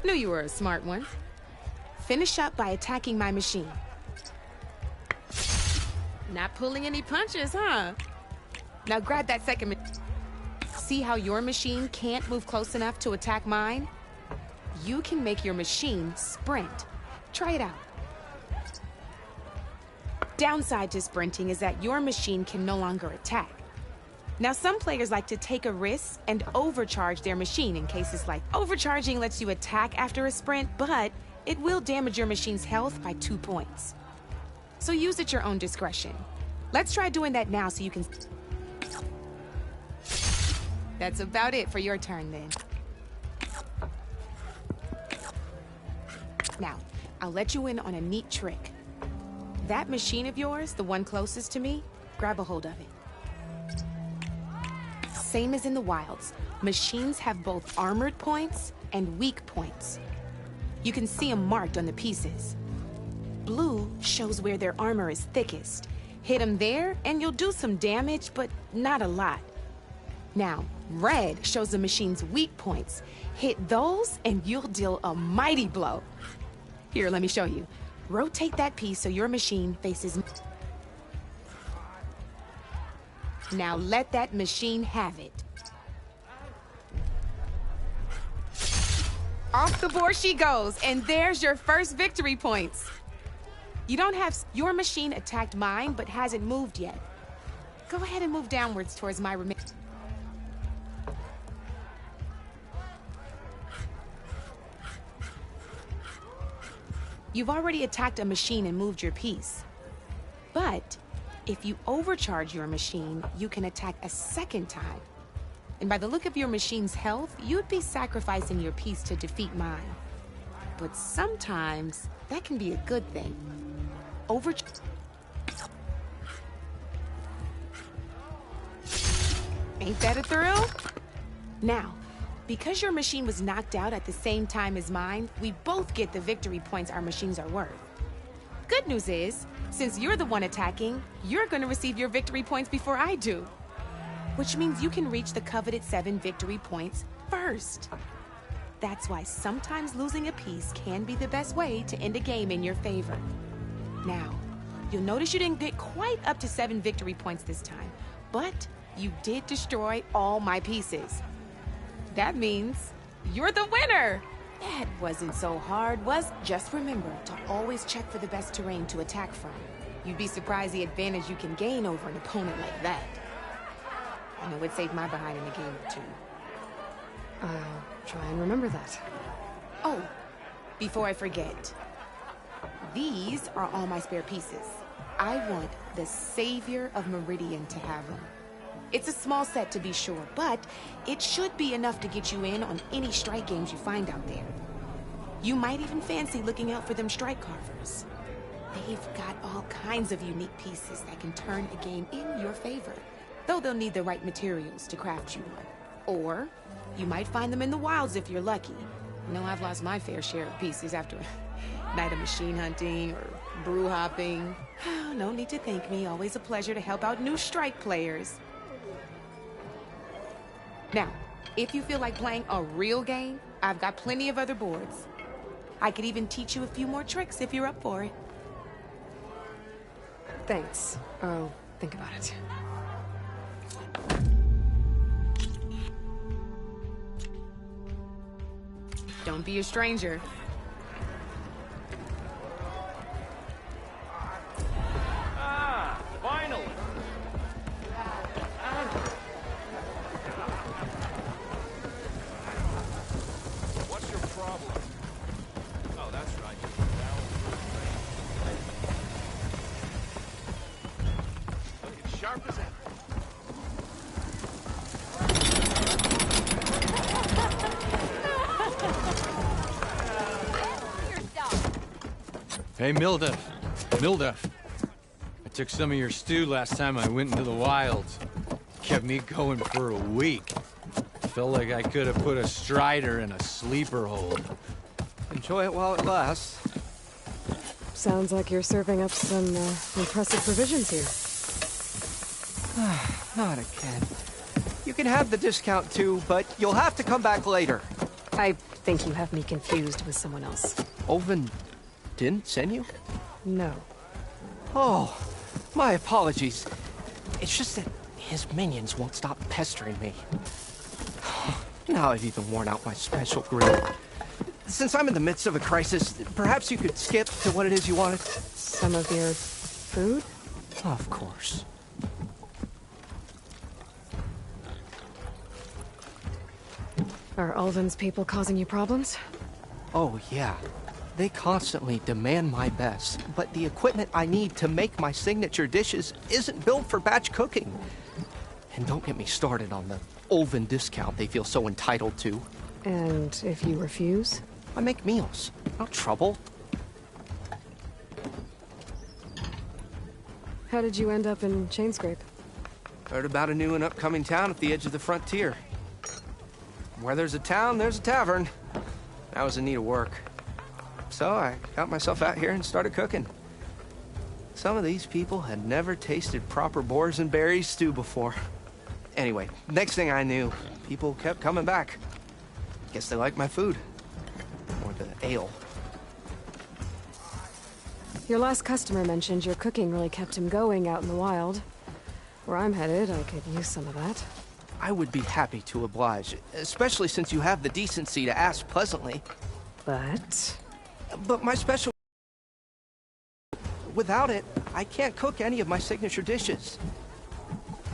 Knew you were a smart one. Finish up by attacking my machine. Not pulling any punches, huh? Now grab that second. See how your machine can't move close enough to attack mine? You can make your machine sprint. Try it out. Downside to sprinting is that your machine can no longer attack. Now, some players like to take a risk and overcharge their machine in cases like overcharging lets you attack after a sprint, but it will damage your machine's health by 2 points. So use at your own discretion. Let's try doing that now so you can. That's about it for your turn then. Now, I'll let you in on a neat trick. That machine of yours, the one closest to me, grab a hold of it. Same as in the wilds, machines have both armored points and weak points. You can see them marked on the pieces. Blue shows where their armor is thickest. Hit them there and you'll do some damage, but not a lot. Now, red shows the machine's weak points. Hit those and you'll deal a mighty blow. Here, let me show you. Rotate that piece so your machine faces me. Now let that machine have it. Off the board she goes, and there's your first victory points. You don't have... Your machine attacked mine, but hasn't moved yet. Go ahead and move downwards towards my remain. You've already attacked a machine and moved your piece. But if you overcharge your machine, you can attack a second time. And by the look of your machine's health, you'd be sacrificing your piece to defeat mine. But sometimes that can be a good thing. Ain't that a thrill? Now, because your machine was knocked out at the same time as mine, we both get the victory points our machines are worth. Good news is, since you're the one attacking, you're gonna receive your victory points before I do. Which means you can reach the coveted 7 victory points first. That's why sometimes losing a piece can be the best way to end a game in your favor. Now, you'll notice you didn't get quite up to 7 victory points this time, but you did destroy all my pieces. That means you're the winner! That wasn't so hard, was? Just remember to always check for the best terrain to attack from. You'd be surprised the advantage you can gain over an opponent like that. I know it saved my behind in a game or two. I'll try and remember that. Oh, before I forget. These are all my spare pieces. I want the Savior of Meridian to have them. It's a small set to be sure, but it should be enough to get you in on any strike games you find out there. You might even fancy looking out for them strike carvers. They've got all kinds of unique pieces that can turn a game in your favor, though they'll need the right materials to craft you one. Or you might find them in the wilds if you're lucky. You know, I've lost my fair share of pieces after a night of machine hunting or brew hopping. No need to thank me. Always a pleasure to help out new strike players. Now, if you feel like playing a real game, I've got plenty of other boards. I could even teach you a few more tricks if you're up for it. Thanks. I'll think about it. Don't be a stranger. Ah, finally! What's your problem? Oh, that's right. Looking sharp as ever. Hey, Milduff. Milduff. I took some of your stew last time I went into the wilds. Kept me going for a week. Felt like I could have put a strider in a sleeper hold. Enjoy it while it lasts. Sounds like you're serving up some impressive provisions here. Not again. You can have the discount too, but you'll have to come back later. I think you have me confused with someone else. Oven didn't send you? No. Oh, my apologies. It's just that his minions won't stop pestering me. Now I've even worn out my special grill. Since I'm in the midst of a crisis, perhaps you could skip to what it is you wanted? Some of your food? Of course. Are Ulvin's people causing you problems? Oh, yeah. They constantly demand my best, but the equipment I need to make my signature dishes isn't built for batch cooking. And don't get me started on the Ulvin discount they feel so entitled to. And if you refuse? I make meals, no trouble. How did you end up in Chainscrape? Heard about a new and upcoming town at the edge of the frontier. Where there's a town, there's a tavern. That was in need of work. So I got myself out here and started cooking. Some of these people had never tasted proper boars and berries stew before. Anyway, next thing I knew, people kept coming back. Guess they liked my food. Or the ale. Your last customer mentioned your cooking really kept him going out in the wild. Where I'm headed, I could use some of that. I would be happy to oblige, especially since you have the decency to ask pleasantly. But my special... Without it, I can't cook any of my signature dishes.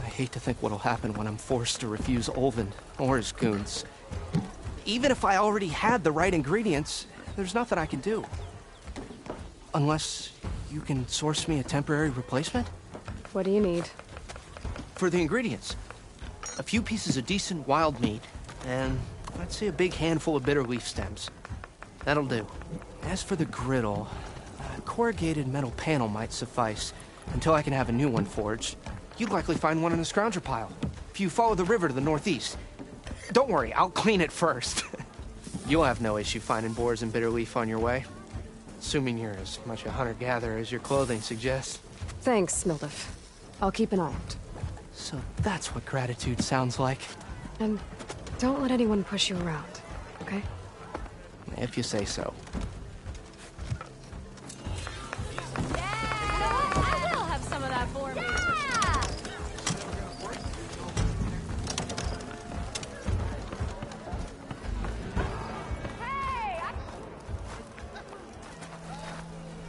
I hate to think what'll happen when I'm forced to refuse Ulvin or his goons. Even if I already had the right ingredients, there's nothing I can do. Unless you can source me a temporary replacement? What do you need? For the ingredients, a few pieces of decent wild meat, and I'd say a big handful of bitter leaf stems. That'll do. As for the griddle, a corrugated metal panel might suffice until I can have a new one forged. You'd likely find one in the scrounger pile if you follow the river to the northeast. Don't worry, I'll clean it first. You'll have no issue finding boars and bitter leaf on your way. Assuming you're as much a hunter-gatherer as your clothing suggests. Thanks, Mildef. I'll keep an eye out. So that's what gratitude sounds like. And don't let anyone push you around, okay? If you say so. I will have some of that for me.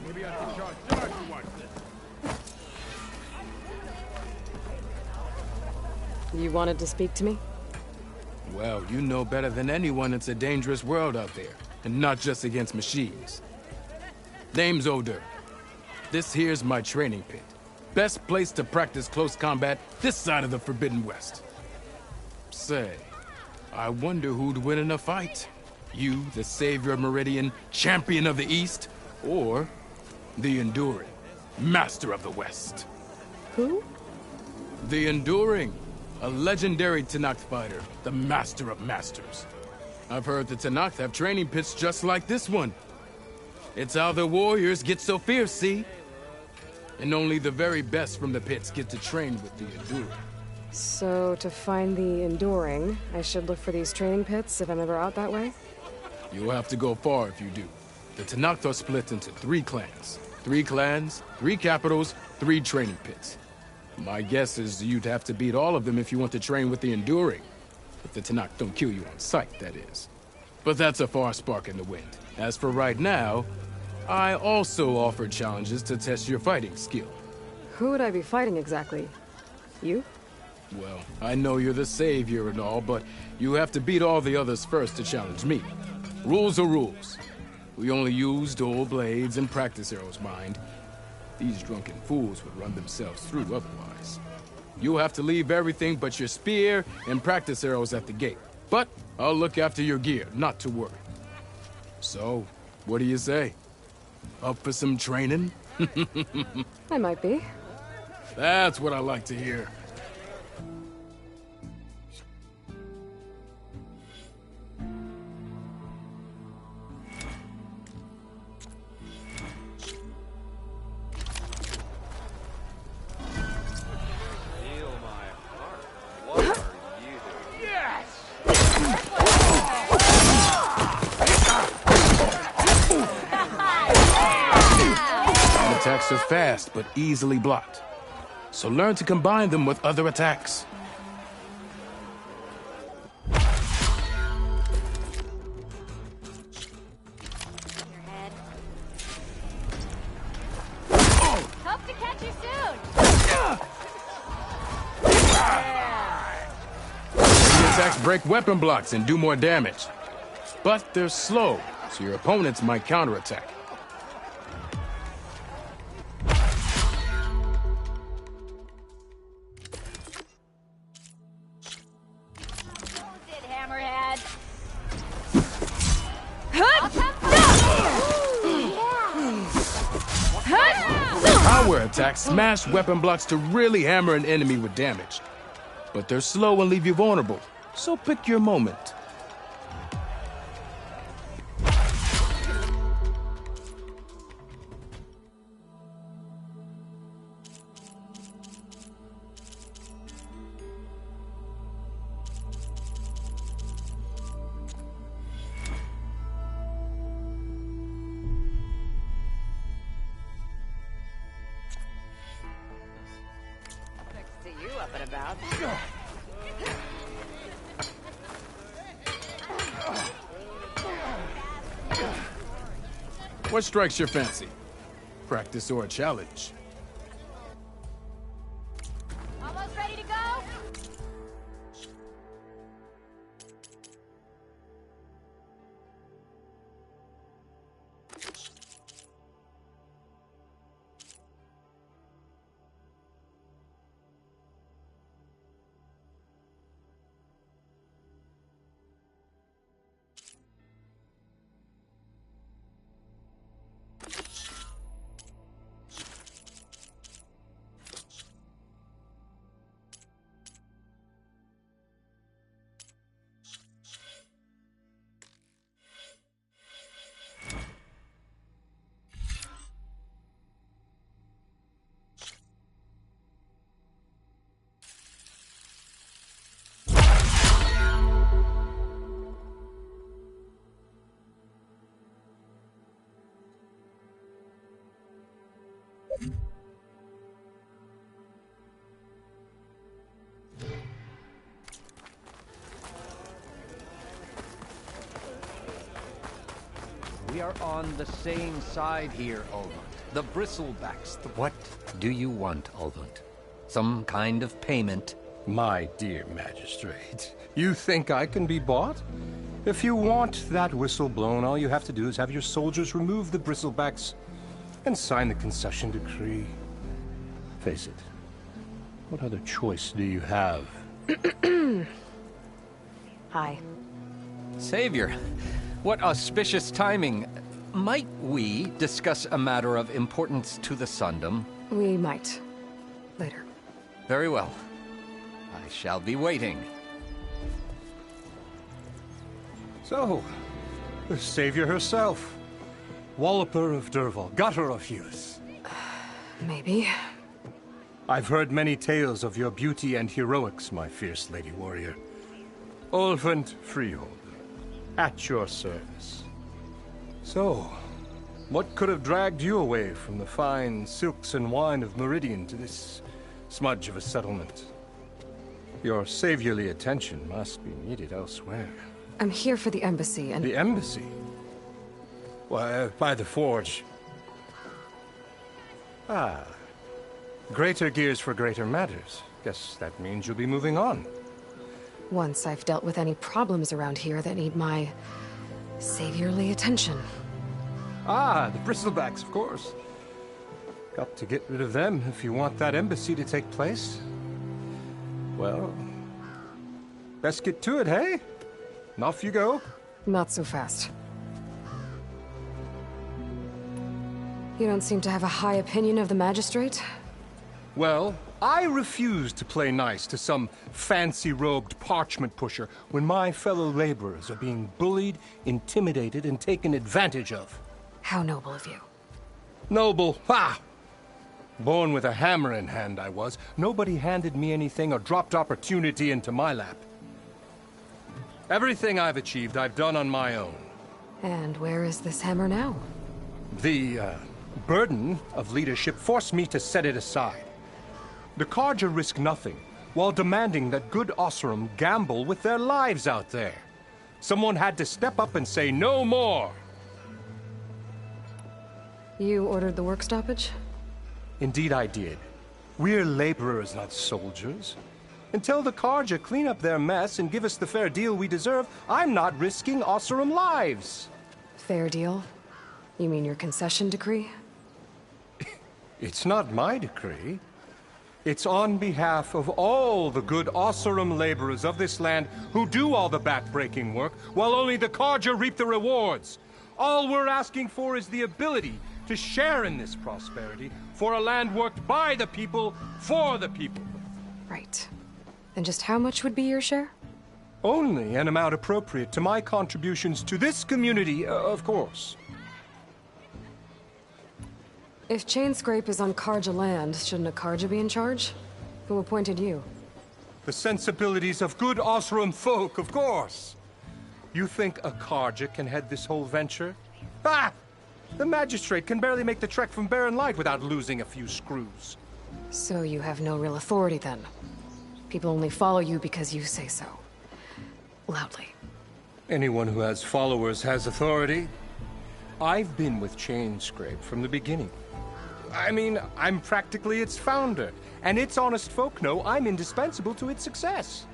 Maybe I can charge George to watch this. You wanted to speak to me? Well, you know better than anyone it's a dangerous world out there, and not just against machines. Name's Oder. This here's my training pit. Best place to practice close combat this side of the Forbidden West. Say, I wonder who'd win in a fight. You, the savior of Meridian, champion of the East, or the Enduring, master of the West. Who? The Enduring. A legendary Tenakth fighter, the master of masters. I've heard the Tenakth have training pits just like this one. It's how the warriors get so fierce, see? And only the very best from the pits get to train with the Enduring. So, to find the Enduring, I should look for these training pits if I'm ever out that way? You'll have to go far if you do. The Tenakth are split into 3 clans. 3 clans, 3 capitals, 3 training pits. My guess is you'd have to beat all of them if you want to train with the Enduring. If the Tenakth don't kill you on sight, that is. But that's a far spark in the wind. As for right now, I also offer challenges to test your fighting skill. Who would I be fighting exactly? You? Well, I know you're the savior and all, but you have to beat all the others first to challenge me. Rules are rules. We only use dual blades and practice arrows, mind. These drunken fools would run themselves through otherwise. You'll have to leave everything but your spear and practice arrows at the gate. But I'll look after your gear, not to worry. So, what do you say? Up for some training? I might be. That's what I like to hear. Attacks are fast, but easily blocked. So learn to combine them with other attacks. Hope to catch you soon. Enemy attacks break weapon blocks and do more damage. But they're slow, so your opponents might counterattack. Hammerhead. Power attacks smash weapon blocks to really hammer an enemy with damage. But they're slow and leave you vulnerable, so pick your moment. See you up and about. What strikes your fancy? Practice or a challenge? Almost ready to go? We are on the same side here, Ulvund. The Bristlebacks. What do you want, Ulvund? Some kind of payment? My dear magistrate, you think I can be bought? If you want that whistle blown, all you have to do is have your soldiers remove the Bristlebacks and sign the concession decree. Face it, what other choice do you have? Hi. Savior, what auspicious timing. Might we discuss a matter of importance to the Sundom? We might. Later. Very well. I shall be waiting. So, the Savior herself. Walloper of Derval, gutter of youth. Maybe. I've heard many tales of your beauty and heroics, my fierce lady warrior. Ulvund Freeholder, at your service. So, what could have dragged you away from the fine silks and wine of Meridian to this smudge of a settlement? Your saviorly attention must be needed elsewhere. I'm here for the embassy and... The embassy? Why, by the forge. Ah. Greater gears for greater matters. Guess that means you'll be moving on. Once I've dealt with any problems around here that need my saviorly attention. Ah, the Bristlebacks, of course. Got to get rid of them if you want that embassy to take place. Well, best get to it, hey? And off you go. Not so fast. You don't seem to have a high opinion of the magistrate? Well, I refuse to play nice to some fancy-robed parchment pusher when my fellow laborers are being bullied, intimidated, and taken advantage of. How noble of you. Noble? Ha! Born with a hammer in hand, I was. Nobody handed me anything or dropped opportunity into my lap. Everything I've achieved, I've done on my own. And where is this hammer now? The, burden of leadership forced me to set it aside. The Carja risk nothing, while demanding that good Oseram gamble with their lives out there. Someone had to step up and say no more. You ordered the work stoppage? Indeed I did. We're laborers, not soldiers. Until the Carja clean up their mess and give us the fair deal we deserve, I'm not risking Oseram lives. Fair deal? You mean your concession decree? It's not my decree. It's on behalf of all the good Oseram laborers of this land who do all the back-breaking work, while only the Carja reap the rewards. All we're asking for is the ability to share in this prosperity for a land worked by the people, for the people. Right. And just how much would be your share? Only an amount appropriate to my contributions to this community, of course. If Chainscrape is on Carja land, shouldn't a Carja be in charge? Who appointed you? The sensibilities of good Oseram folk, of course. You think a Carja can head this whole venture? Ah! The magistrate can barely make the trek from Barren Light without losing a few screws. So you have no real authority then? People only follow you because you say so. Loudly. Anyone who has followers has authority. I've been with Chainscrape from the beginning. I mean, I'm practically its founder, and its honest folk know I'm indispensable to its success.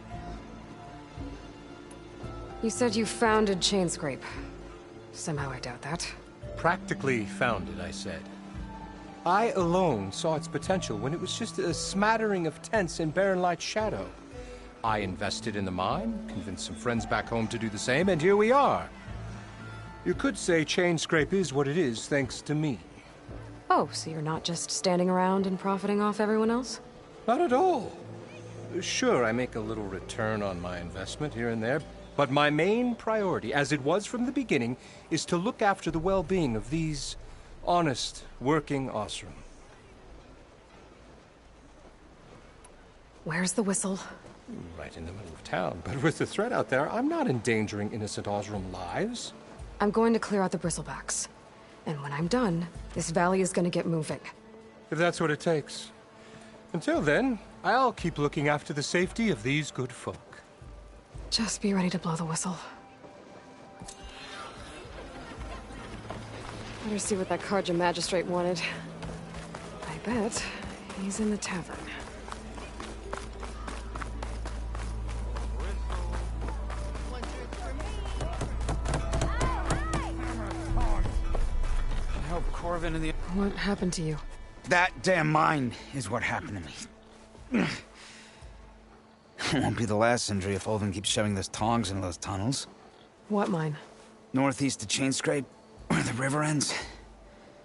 You said you founded Chainscrape. Somehow I doubt that. Practically founded, I said. I alone saw its potential when it was just a smattering of tents in Barren Light's shadow. I invested in the mine, convinced some friends back home to do the same, and here we are. You could say Chainscrape is what it is thanks to me. Oh, so you're not just standing around and profiting off everyone else? Not at all. Sure, I make a little return on my investment here and there, but my main priority, as it was from the beginning, is to look after the well-being of these honest, working Oseram. Where's the whistle? Right in the middle of town, but with the threat out there, I'm not endangering innocent Oseram lives. I'm going to clear out the Bristlebacks. And when I'm done, this valley is going to get moving. if that's what it takes. Until then, I'll keep looking after the safety of these good folk. Just be ready to blow the whistle. Better see what that Carja magistrate wanted. I bet he's in the tavern. I hope Corvin and the... What happened to you? That damn mine is what happened to me. It won't be the last injury if Ulvin keeps shoving those tongs into those tunnels. What mine? Northeast of Chainscrape, where the river ends.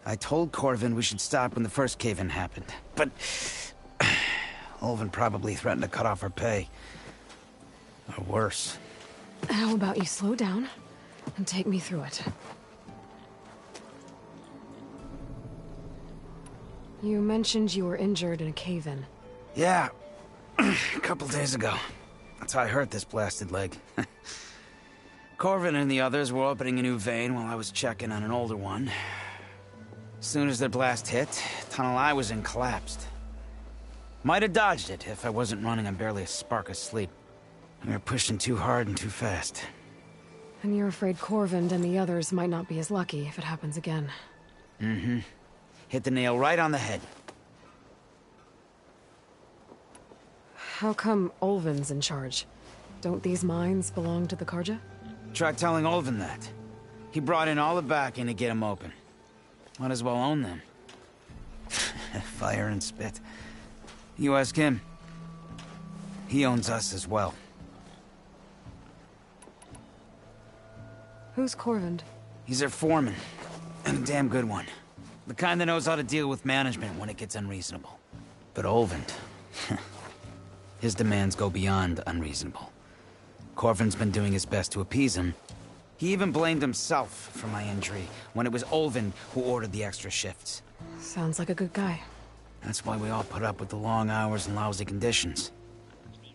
I told Corvin we should stop when the first cave-in happened, but... Ulvin probably threatened to cut off our pay. Or worse. How about you slow down and take me through it? You mentioned you were injured in a cave-in. Yeah, a couple days ago. That's how I hurt this blasted leg. Corvin and the others were opening a new vein while I was checking on an older one. As soon as their blast hit, the tunnel I was in collapsed. Might have dodged it if I wasn't running on barely a spark of sleep. We were pushing too hard and too fast. And you're afraid Corvin and the others might not be as lucky if it happens again. Mm-hmm. Hit the nail right on the head. How come Ulvin's in charge? Don't these mines belong to the Carja? Try telling Ulvin that. He brought in all the backing to get them open. Might as well own them. Fire and spit. You ask him. He owns us as well. Who's Corvin? He's their foreman. And a damn good one. The kind that knows how to deal with management when it gets unreasonable. But Ulvin... his demands go beyond unreasonable. Corvin's been doing his best to appease him. He even blamed himself for my injury, when it was Ulvin who ordered the extra shifts. Sounds like a good guy. That's why we all put up with the long hours and lousy conditions.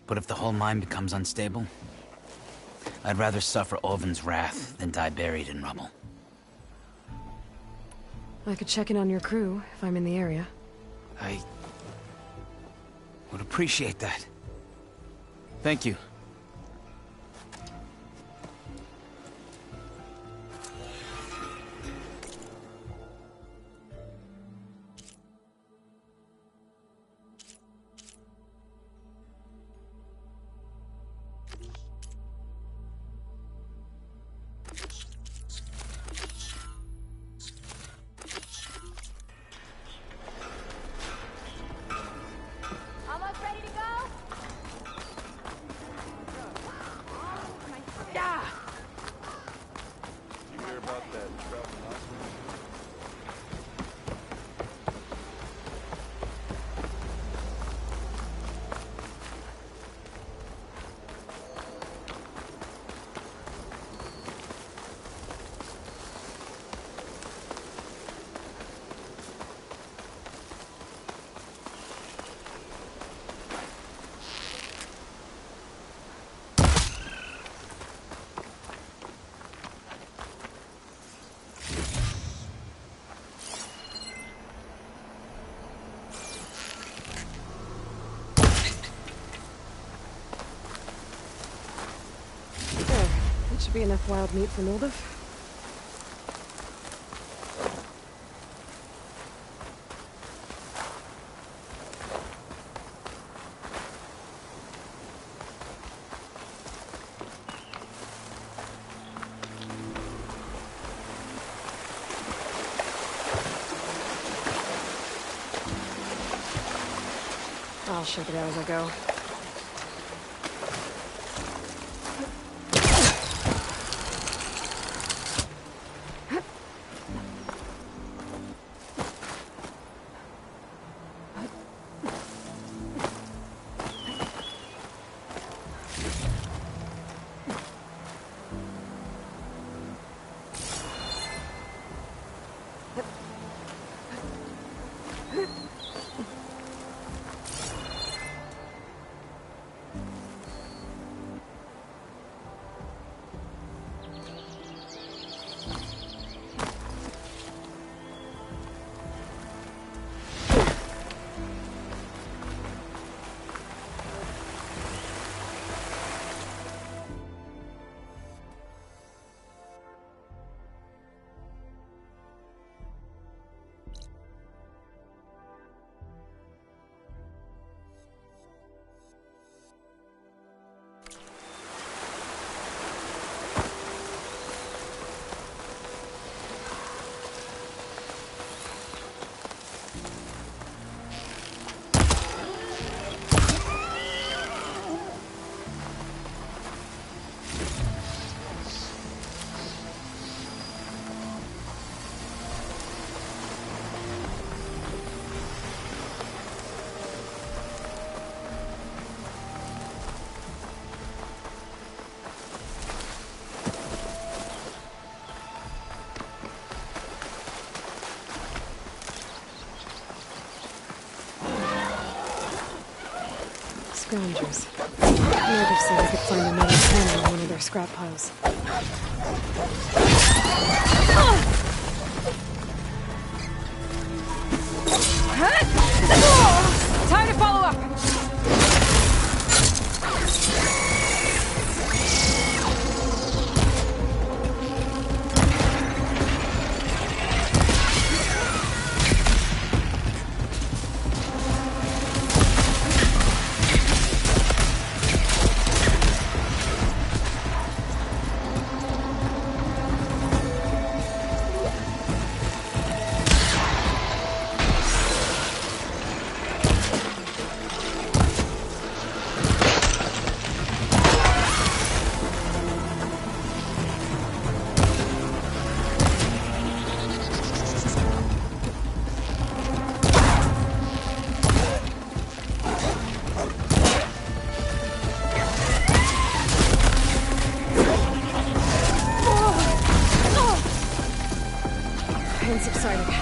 But if the whole mine becomes unstable, I'd rather suffer Ulvin's wrath than die buried in rubble. I could check in on your crew if I'm in the area. I would appreciate that. Thank you. Almost ready to go? You hear about that trout monster? There. That should be enough wild meat for Nilda. I'll shake it out as I go. scavengers. Natives said I could find another panel on one of their scrap piles. Time to follow up! Pain subsiding.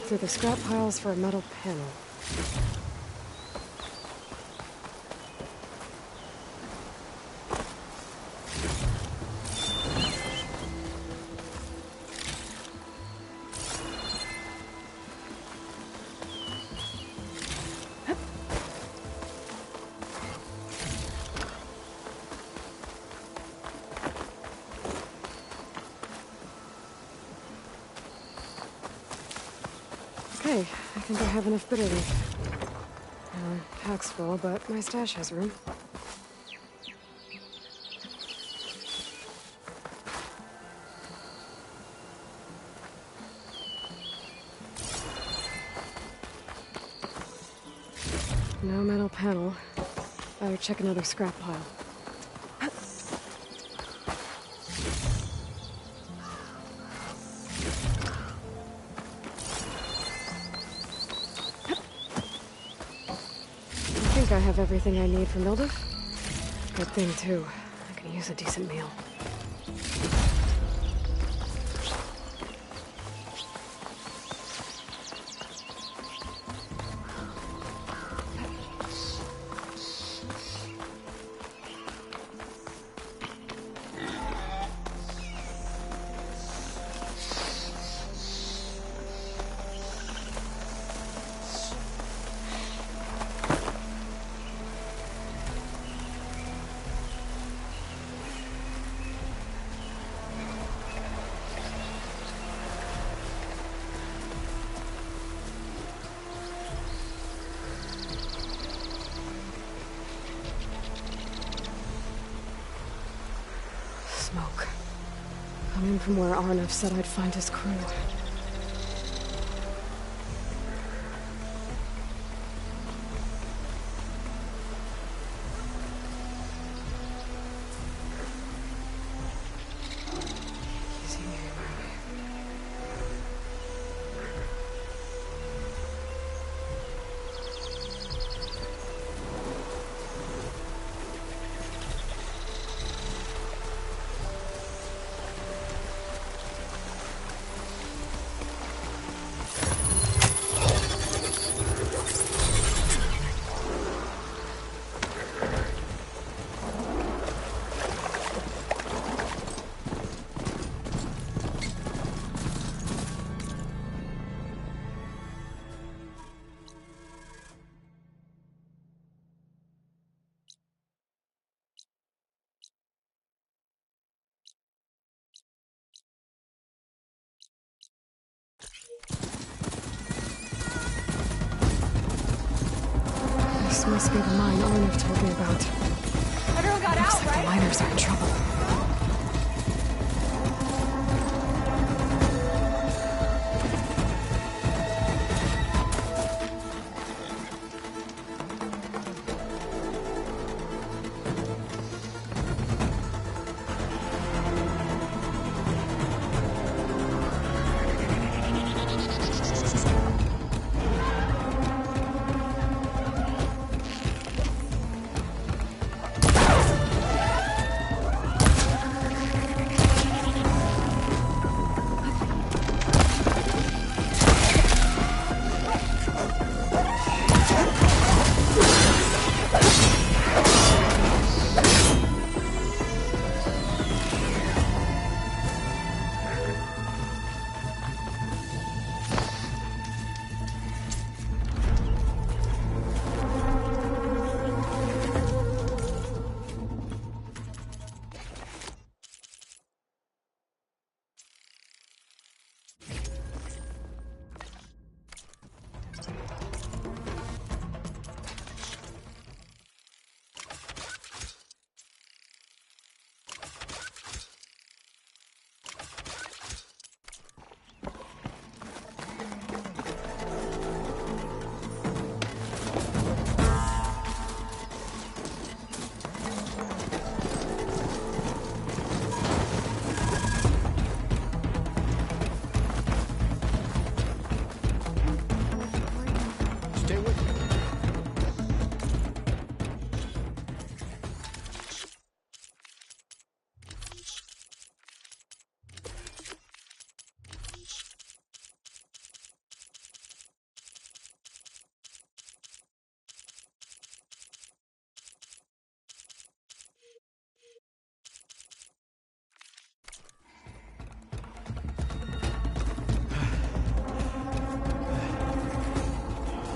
Through the scrap piles for a metal panel. Okay, I think I have enough bitter leaf. Pack's full, but my stash has room. No metal panel. Better check another scrap pile. I have everything I need for Milduf. Good thing, too. I can use a decent meal. Smoke. Coming from where Arnav said I'd find his crew. must be the mine Arnav told me about. Everyone got Looks out, like right? the miners are in trouble.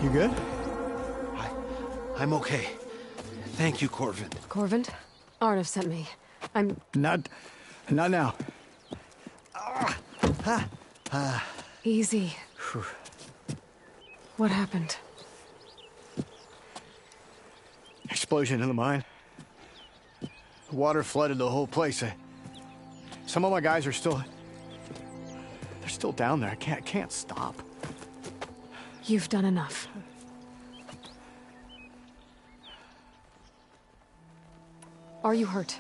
You good? I'm okay. Thank you, Corvin. Corvin? Arnav sent me. I'm... Not now. Easy. What happened? Explosion in the mine. The water flooded the whole place. Some of my guys are still... They're still down there. I can't stop. You've done enough. Are you hurt?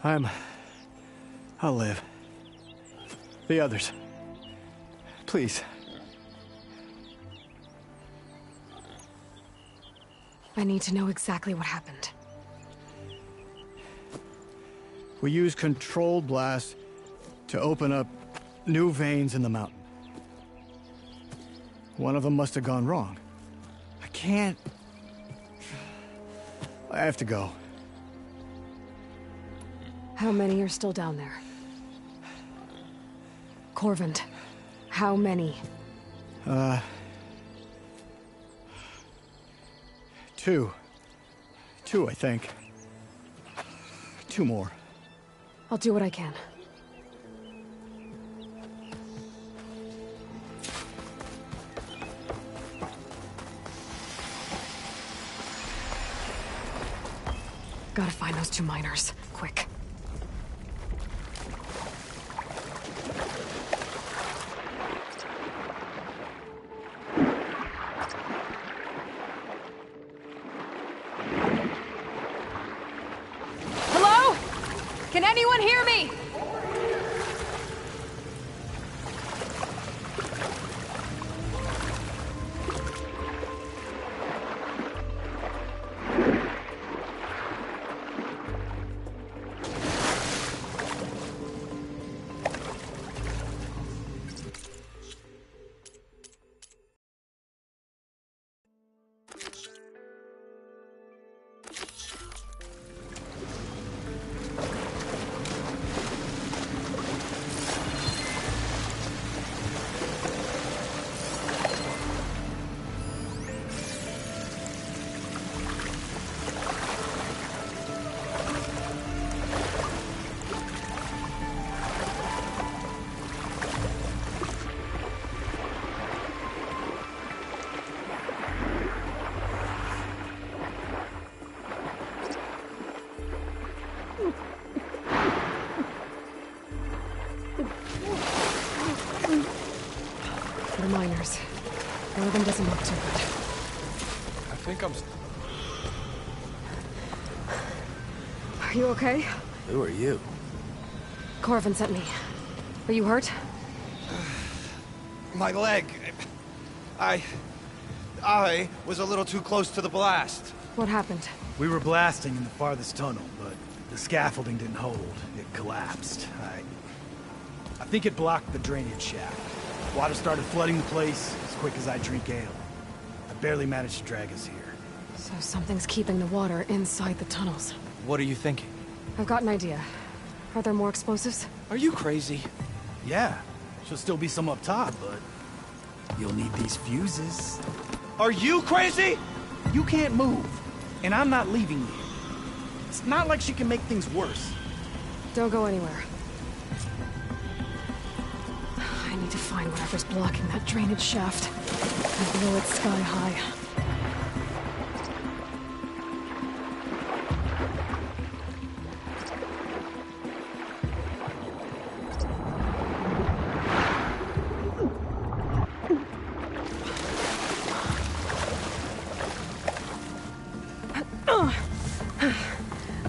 I'll live. The others. Please. I need to know exactly what happened. We used controlled blast to open up new veins in the mountain. One of them must have gone wrong. I can't... I have to go. How many are still down there? Corvin, how many? Two. Two, I think. Two more. I'll do what I can. Gotta find those two miners, quick. Hello? Can anyone hear me? for the miners. One of them doesn't look too good. I think I'm... Are you okay? Who are you? Corvin sent me. Are you hurt? My leg. I was a little too close to the blast. What happened? We were blasting in the farthest tunnel, but the scaffolding didn't hold. It collapsed. I think it blocked the drainage shaft. Water started flooding the place as quick as I drink ale. I barely managed to drag us here. So something's keeping the water inside the tunnels. What are you thinking? I've got an idea. Are there more explosives? Are you crazy? Yeah, should still be some up top, but you'll need these fuses. Are you crazy? You can't move, and I'm not leaving you. It's not like she can make things worse. Don't go anywhere. I need to find whatever's blocking that drainage shaft and blow it sky high.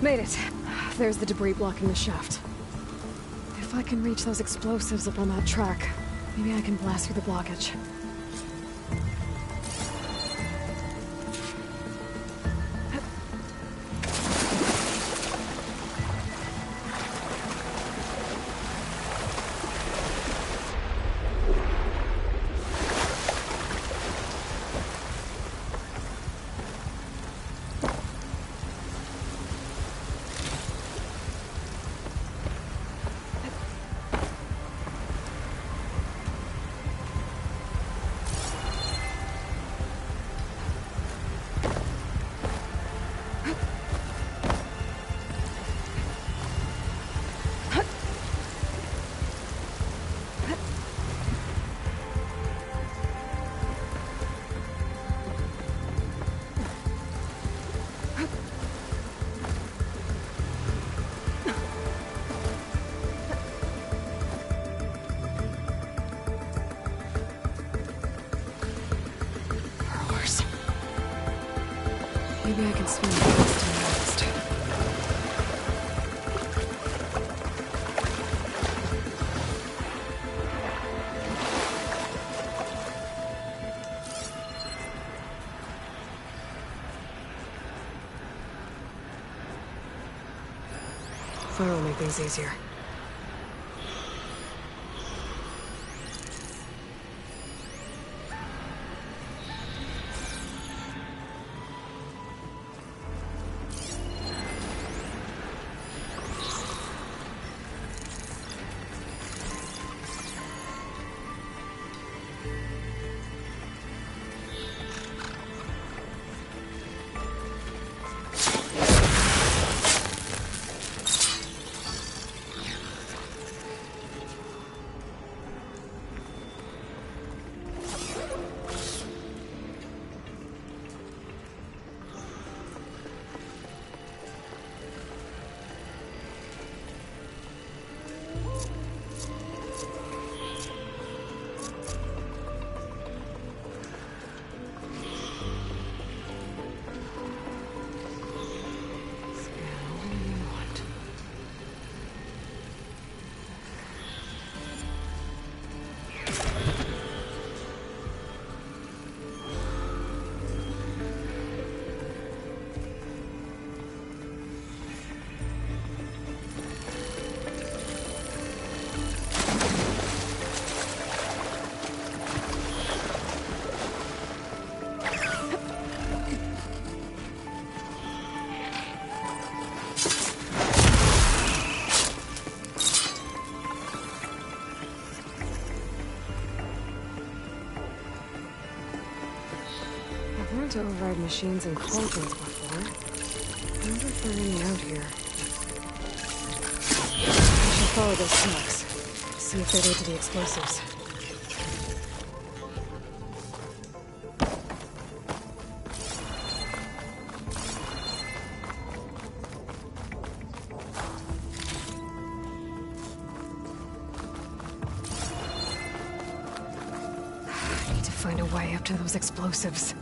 Made it. There's the debris blocking the shaft. If I can reach those explosives up on that track, maybe I can blast through the blockage. Maybe I can swim past him next. Fire will make things easier. To override machines and cauldrons before. I wonder if there are any out here. I should follow those tracks. See if they lead to the explosives. find a way up to those explosives.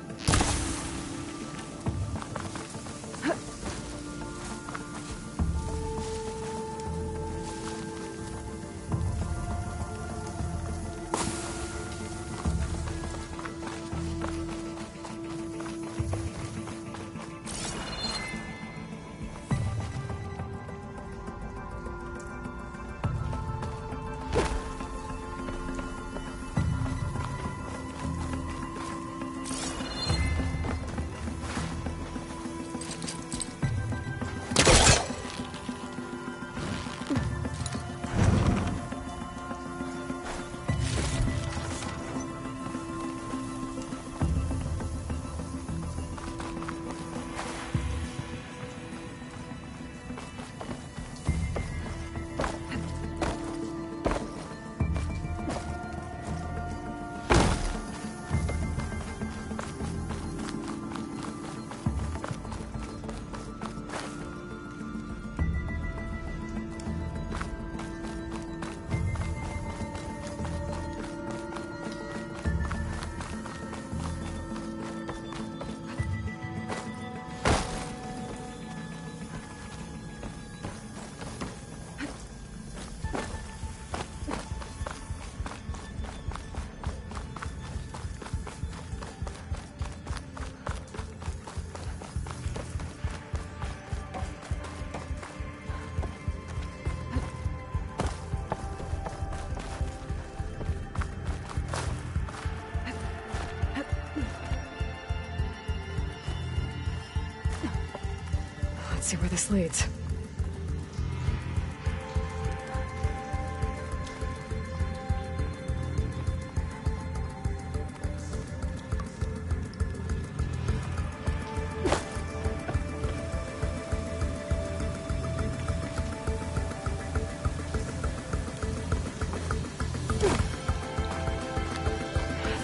Let's see where this leads.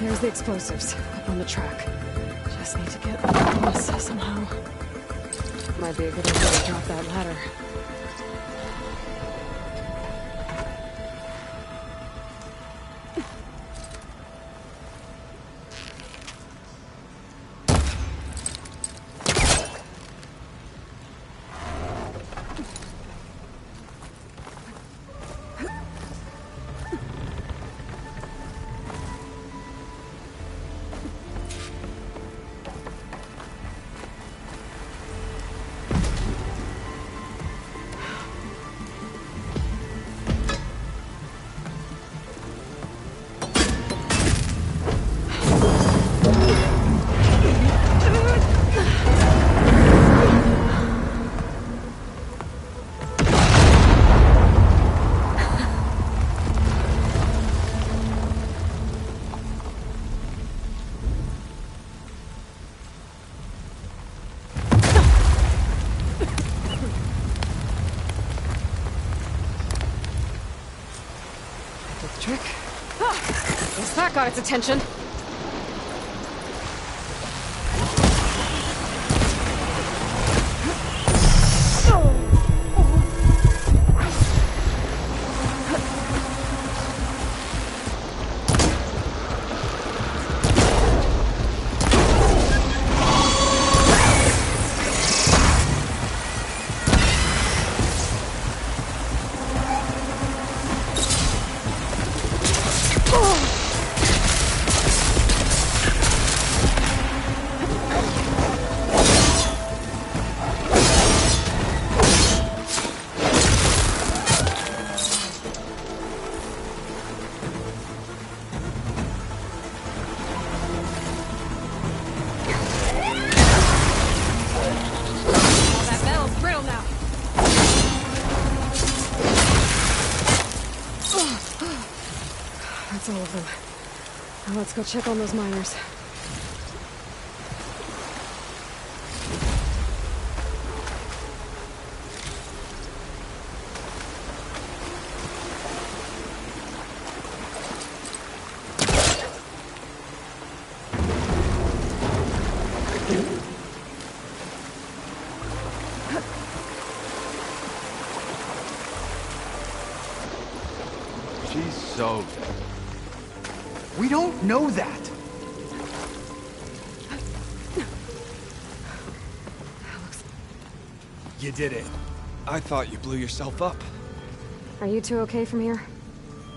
There's the explosives, up on the track. Just need to get across somehow. Might be a good idea to drop that ladder. Trick. Guess that got its attention. That's all of them. Now let's go check on those miners. She's so dead. We don't know that. You did it. I thought you blew yourself up. Are you two okay from here?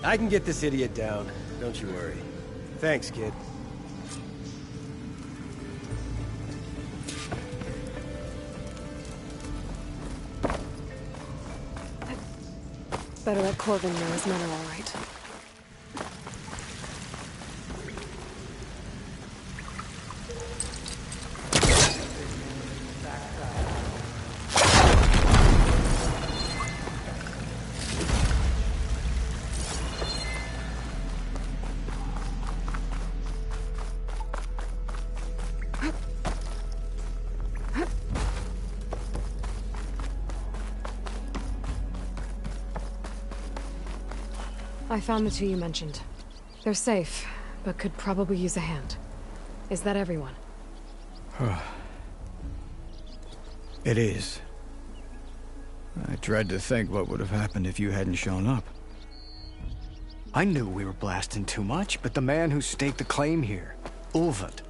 I can get this idiot down. Don't you worry. Thanks, kid. Better let Corvin know his men are all right. I found the two you mentioned. They're safe, but could probably use a hand. Is that everyone? It is. I dread to think what would have happened if you hadn't shown up. I knew we were blasting too much, but the man who staked the claim here, Ulvund,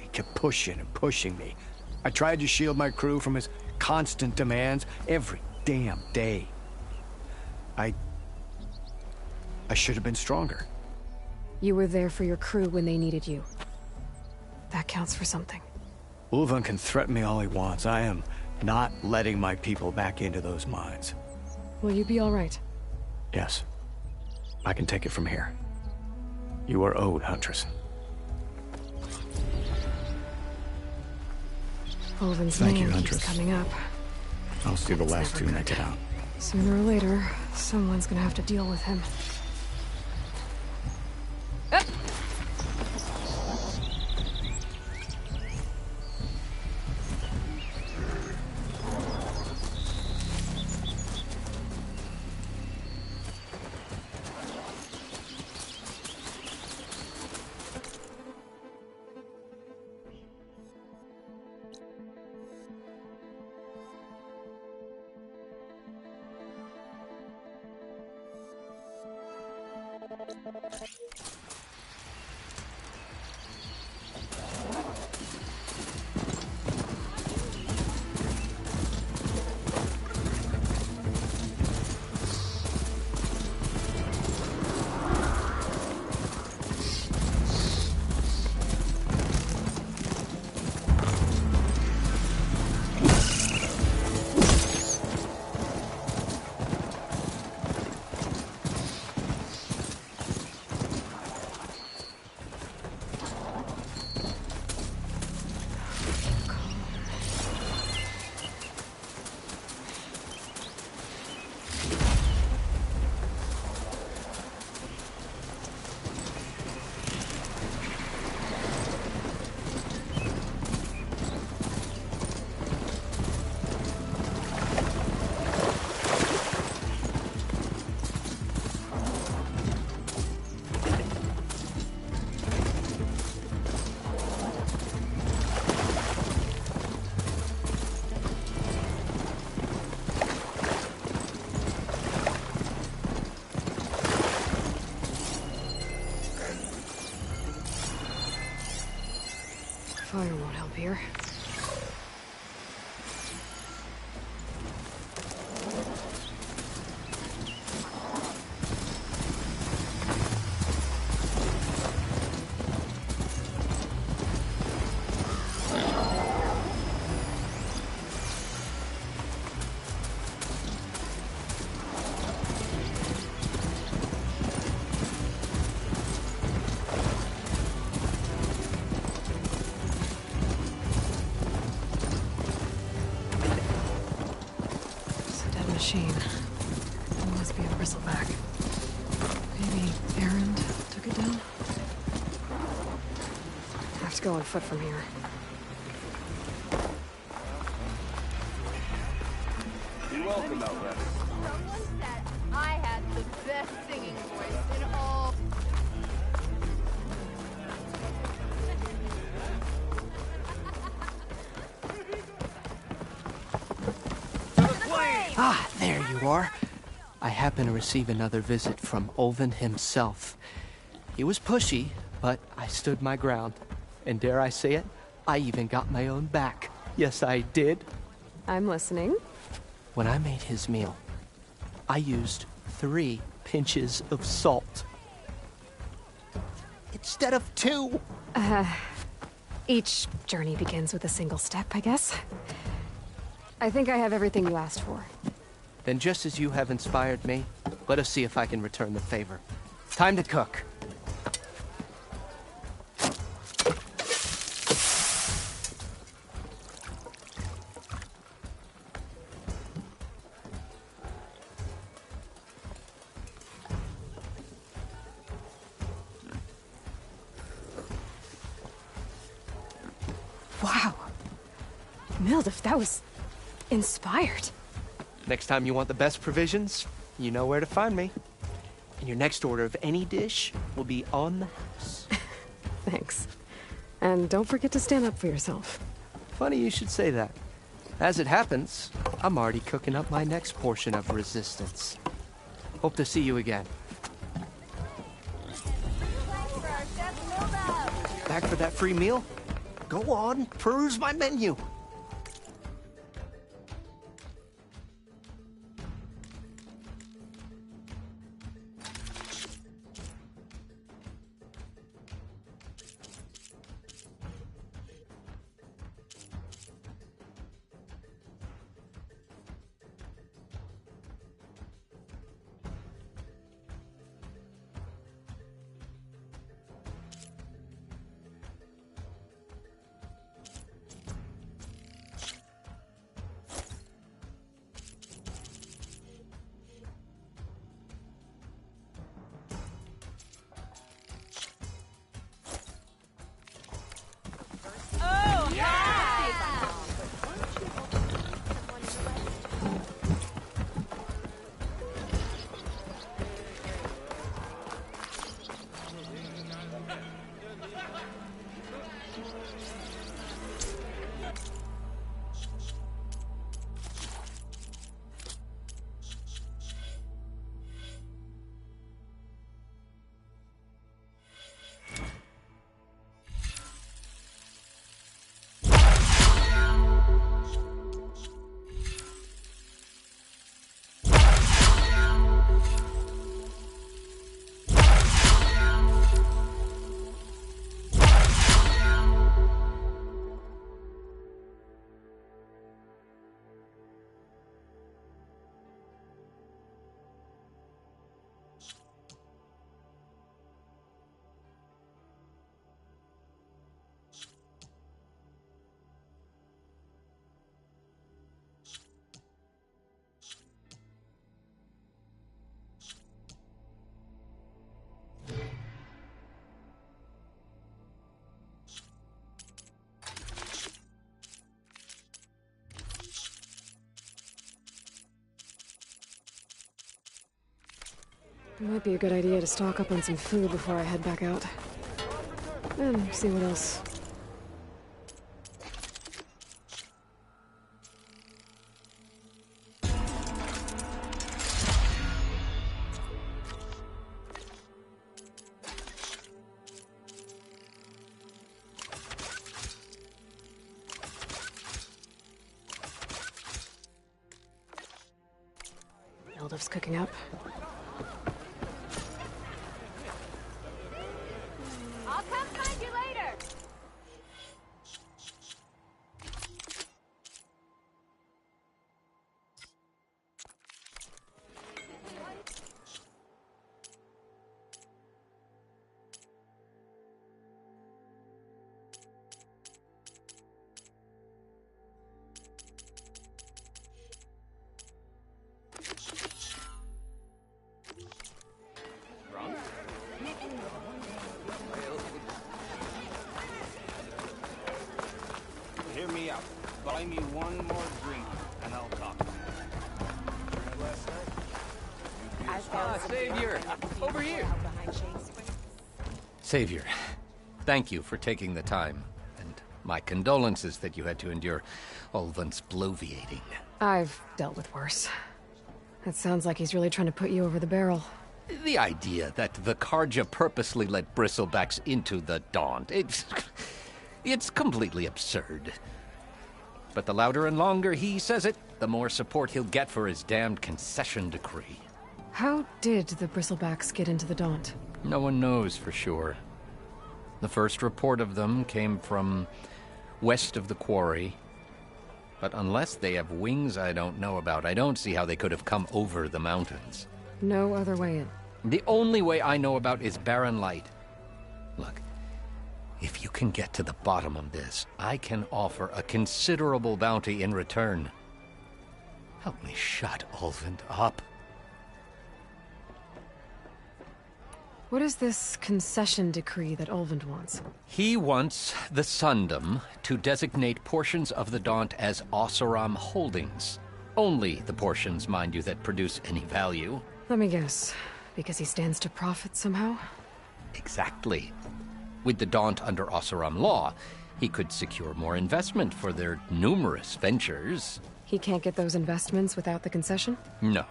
he kept pushing and pushing me. I tried to shield my crew from his constant demands every damn day. I should have been stronger. You were there for your crew when they needed you. That counts for something. Ulvund can threaten me all he wants. I am not letting my people back into those mines. Will you be all right? Yes. I can take it from here. You are owed, Huntress. Ulvund's Thank you, name Huntress. keeps coming up. I'll see the last two make it out. Sooner or later, someone's gonna have to deal with him. Fire won't help here. Machine. It must be a bristleback. Maybe Erend took it down? I have to go on foot from here. You're welcome, Outlander. Someone said I had the best singing voice in all. Ah, there you are. I happen to receive another visit from Ulvund himself. He was pushy, but I stood my ground. And dare I say it, I even got my own back. Yes, I did. I'm listening. When I made his meal, I used 3 pinches of salt. Instead of 2. Each journey begins with a single step, I guess. I think I have everything you asked for. Then just as you have inspired me, let us see if I can return the favor. Time to cook. Wow. Mildef, that was inspired. Next time you want the best provisions, you know where to find me. And your next order of any dish will be on the house. Thanks. And don't forget to stand up for yourself. Funny you should say that. As it happens, I'm already cooking up my next portion of resistance. Hope to see you again. Back for that free meal? Go on, peruse my menu. It might be a good idea to stock up on some food before I head back out. And see what else. Mildef's cooking up. I'll come find you later. Hear me out. Buy me one more drink, and I'll talk. Savior! Over here! Savior, thank you for taking the time, and my condolences that you had to endure Ulvund's bloviating. I've dealt with worse. It sounds like he's really trying to put you over the barrel. The idea that the Carja purposely let Bristlebacks into the Daunt, it's completely absurd. but the louder and longer he says it, the more support he'll get for his damned concession decree. How did the Bristlebacks get into the Daunt? No one knows for sure. The first report of them came from west of the quarry. But unless they have wings I don't know about, I don't see how they could have come over the mountains. No other way in. The only way I know about is Barren Light. Look, if you can get to the bottom of this, I can offer a considerable bounty in return. Help me shut Ulvund up. What is this concession decree that Ulvund wants? He wants the Sundom to designate portions of the Daunt as Oseram holdings. Only the portions, mind you, that produce any value. Let me guess. Because he stands to profit somehow? Exactly. With the Daunt under Oseram law, he could secure more investment for their numerous ventures. He can't get those investments without the concession? No.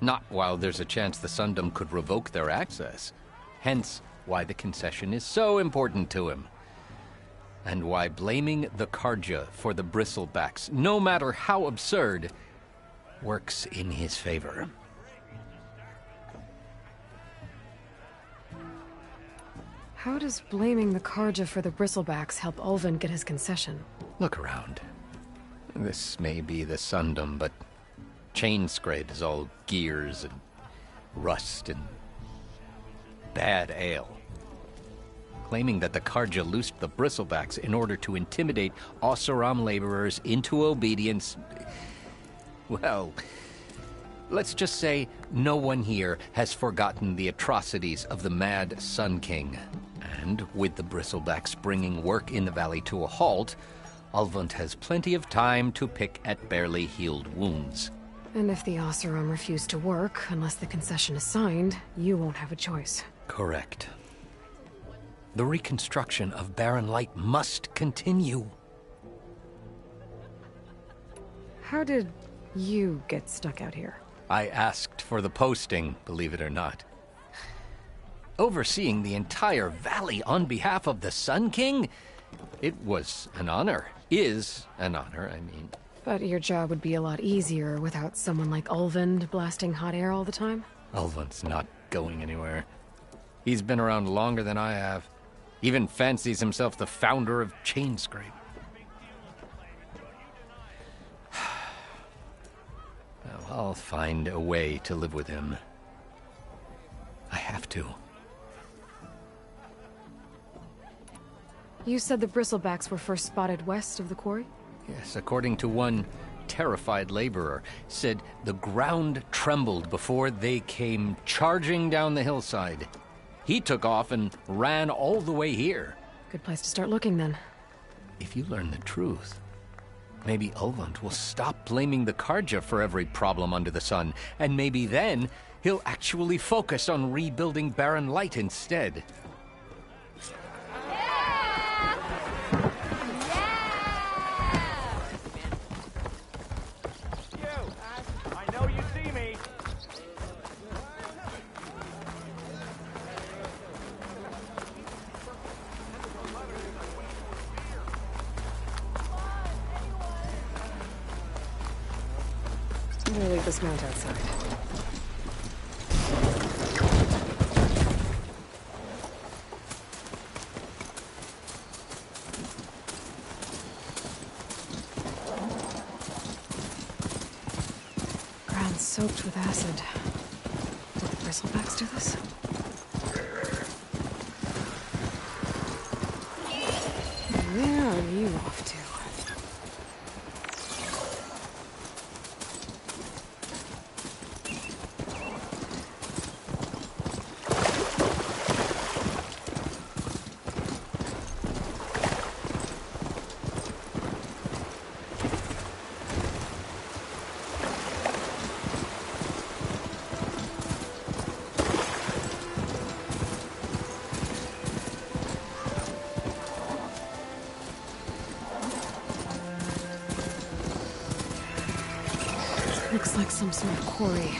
Not while there's a chance the Sundom could revoke their access. Hence, why the concession is so important to him. And why blaming the Carja for the Bristlebacks, no matter how absurd, works in his favor. How does blaming the Carja for the Bristlebacks help Ulvund get his concession? Look around. This may be the Sundom, but Chainscrape is all gears and rust and bad ale. Claiming that the Carja loosed the Bristlebacks in order to intimidate Oseram laborers into obedience. Well, let's just say no one here has forgotten the atrocities of the Mad Sun King. And with the Bristlebacks bringing work in the valley to a halt, Ulvund has plenty of time to pick at barely healed wounds. And if the Oseram refuse to work, unless the concession is signed, you won't have a choice. Correct. The reconstruction of Barren Light must continue. How did you get stuck out here? I asked for the posting, believe it or not. Overseeing the entire valley on behalf of the Sun King? It was an honor. Is an honor, I mean. But your job would be a lot easier without someone like Ulvund blasting hot air all the time? Ulvund's not going anywhere. He's been around longer than I have. Even fancies himself the founder of Chainscrape. Well, I'll find a way to live with him. I have to. You said the Bristlebacks were first spotted west of the quarry? Yes, according to one terrified laborer, said the ground trembled before they came charging down the hillside. He took off and ran all the way here. Good place to start looking, then. If you learn the truth, maybe Ulvund will stop blaming the Carja for every problem under the sun, and maybe then he'll actually focus on rebuilding Barren Light instead. I'm gonna leave this mount outside. Ground soaked with acid. Did the Bristlebacks do this? Where are you off to? Looks like some sort of quarry.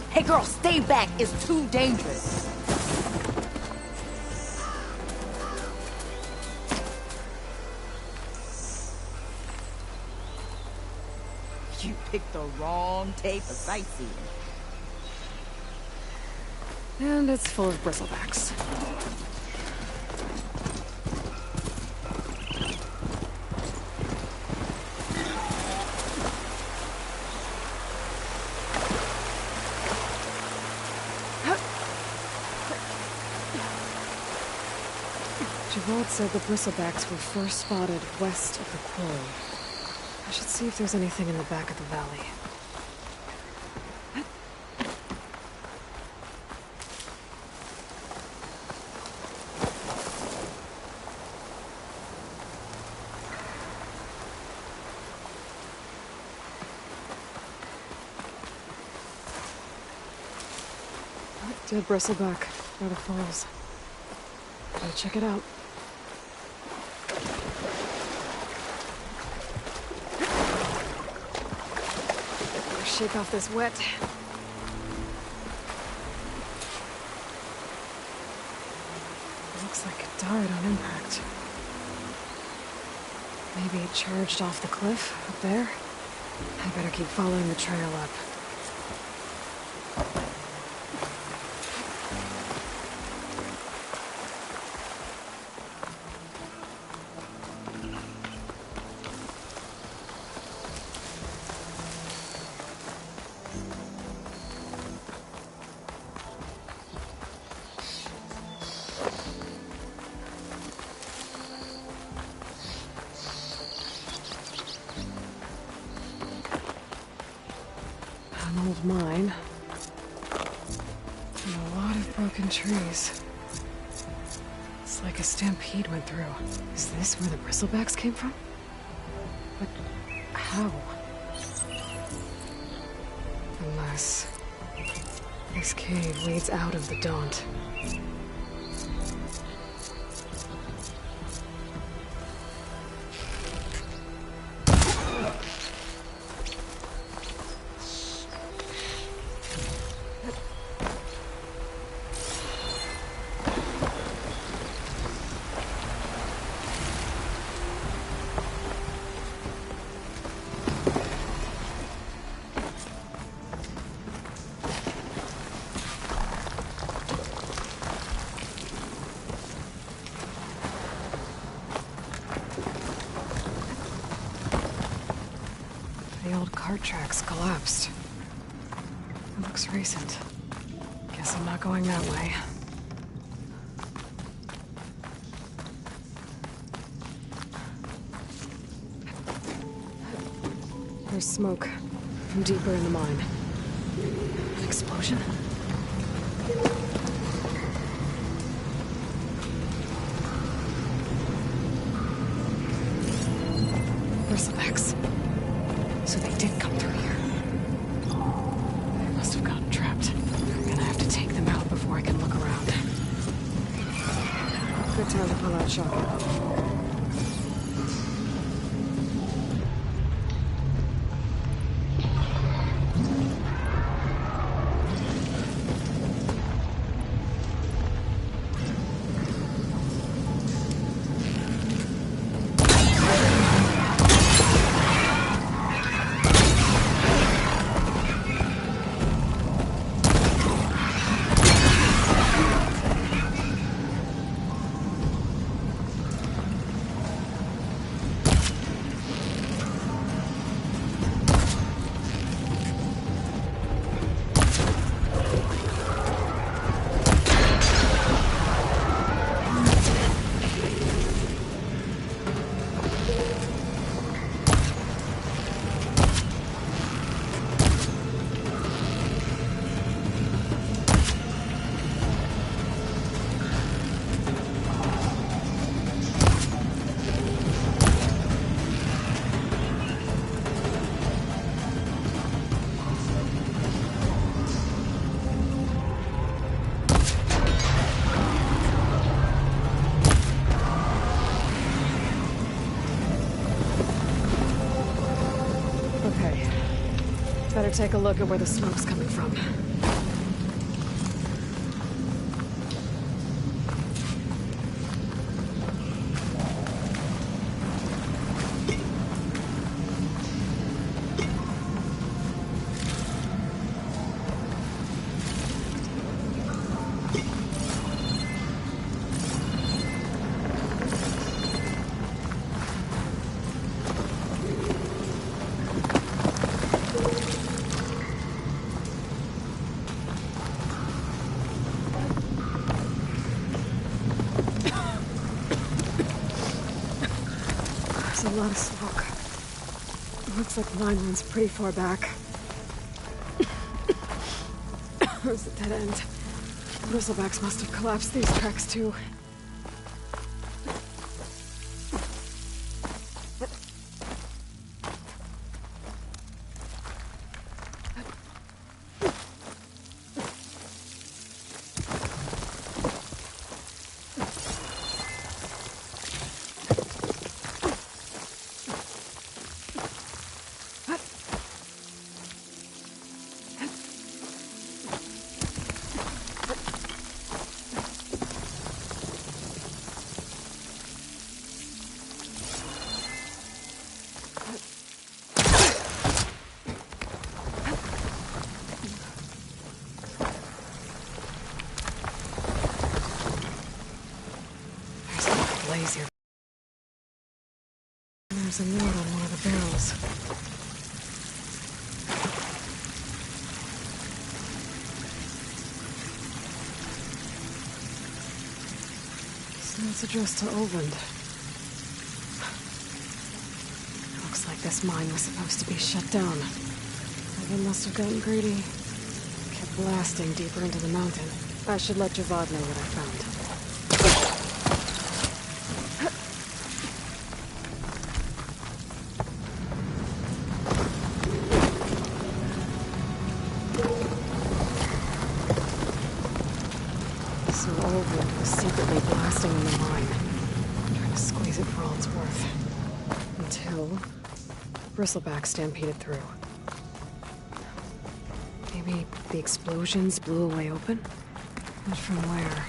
Hey girl, stay back. It's too dangerous. the wrong tape of sightseeing. And it's full of bristlebacks. Gerard said the bristlebacks were first spotted west of the quarry. I should see if there's anything in the back of the valley. Dead bristleback by the falls. Gotta check it out. Better shake off this wet. Looks like it died on impact. Maybe it charged off the cliff up there. I better keep following the trail up. An old mine. And a lot of broken trees. It's like a stampede went through. Is this where the bristlebacks came from? But how? Unless this cave leads out of the Daunt. The old cart tracks collapsed. It looks recent. Guess I'm not going that way. There's smoke from deeper in the mine. An explosion? Bristlebacks. So they did come through here. They must have gotten trapped. I'm gonna have to take them out before I can look around. Good time to pull out shotgun. Better take a look at where the smoke's coming from. lot of smoke. Looks like the mine runs pretty far back. There's a dead end. Bristlebacks must have collapsed these tracks too. Here. There's a note on one of the barrels. So it's addressed to Oland. Looks like this mine was supposed to be shut down. They must have gotten greedy. Kept blasting deeper into the mountain. I should let Javad know what I found. Secretly blasting in the mine, trying to squeeze it for all it's worth. Until Bristleback stampeded through. Maybe the explosions blew a way open? But from where?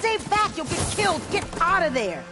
Stay back! You'll get killed! Get out of there!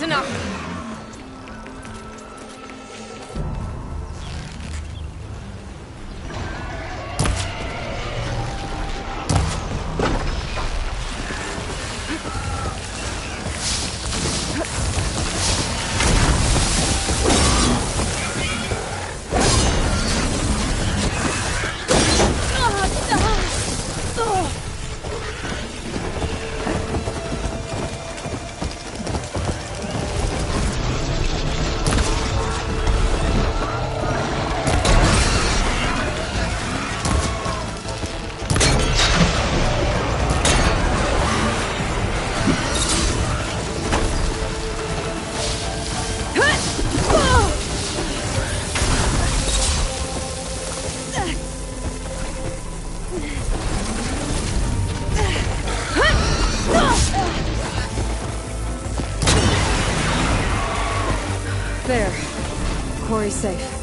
enough. There. Quarry's safe.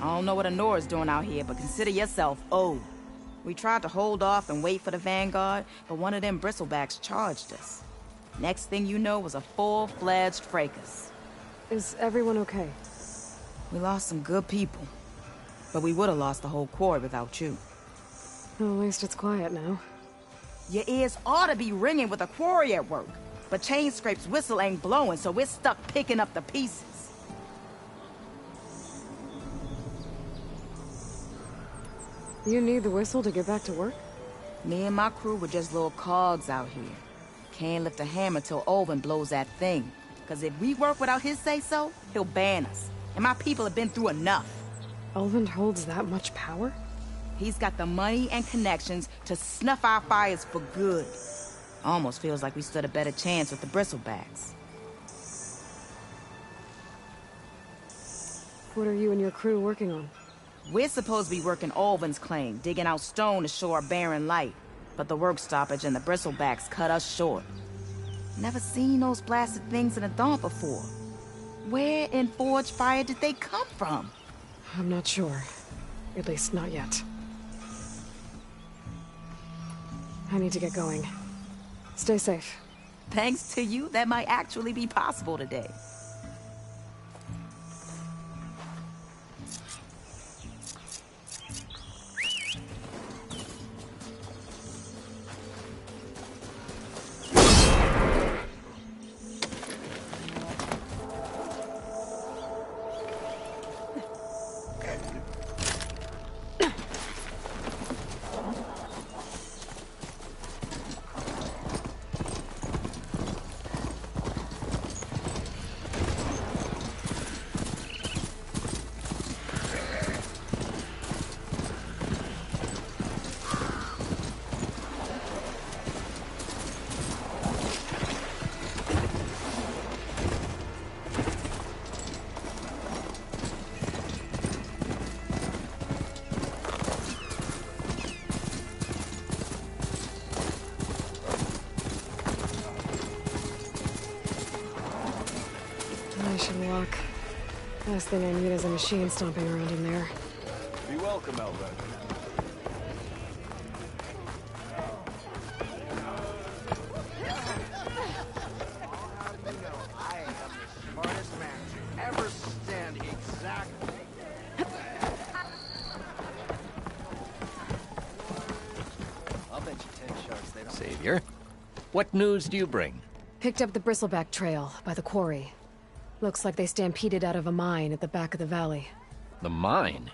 I don't know what Anora's doing out here, but consider yourself owed. We tried to hold off and wait for the Vanguard, but one of them bristlebacks charged us. Next thing you know was a full-fledged fracas. Is everyone okay? We lost some good people, but we would have lost the whole quarry without you. Well, at least it's quiet now. Your ears ought to be ringing with a quarry at work, but Chainscrape's whistle ain't blowing, so we're stuck picking up the pieces. You need the whistle to get back to work? Me and my crew were just little cogs out here. Can't lift a hammer till Olvin blows that thing. Cause if we work without his say-so, he'll ban us. And my people have been through enough. Olvin holds that much power? He's got the money and connections to snuff our fires for good. Almost feels like we stood a better chance with the bristlebacks. What are you and your crew working on? We're supposed to be working Olvin's claim, digging out stone to show our barren light. But the work stoppage and the bristlebacks cut us short. Never seen those blasted things in a dawn before. Where in Forge Fire did they come from? I'm not sure. At least not yet. I need to get going. Stay safe. Thanks to you, that might actually be possible today. Last thing I need is a machine stomping around in there. Be welcome, Elvin. warrior. What news do you bring? Picked up the Bristleback Trail by the quarry. Looks like they stampeded out of a mine at the back of the valley. The mine?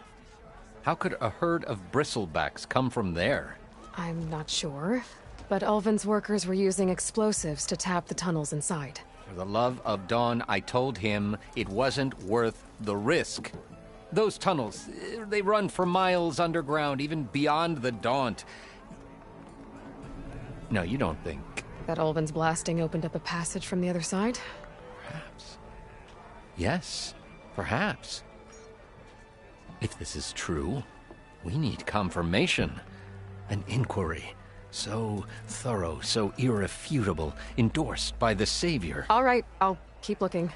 How could a herd of bristlebacks come from there? I'm not sure, but Ulvin's workers were using explosives to tap the tunnels inside. For the love of Dawn, I told him it wasn't worth the risk. Those tunnels, they run for miles underground, even beyond the Daunt. No, you don't think... That Ulvin's blasting opened up a passage from the other side? Perhaps. Yes, perhaps. If this is true, we need confirmation. An inquiry. So thorough, so irrefutable, endorsed by the Savior. All right, I'll keep looking.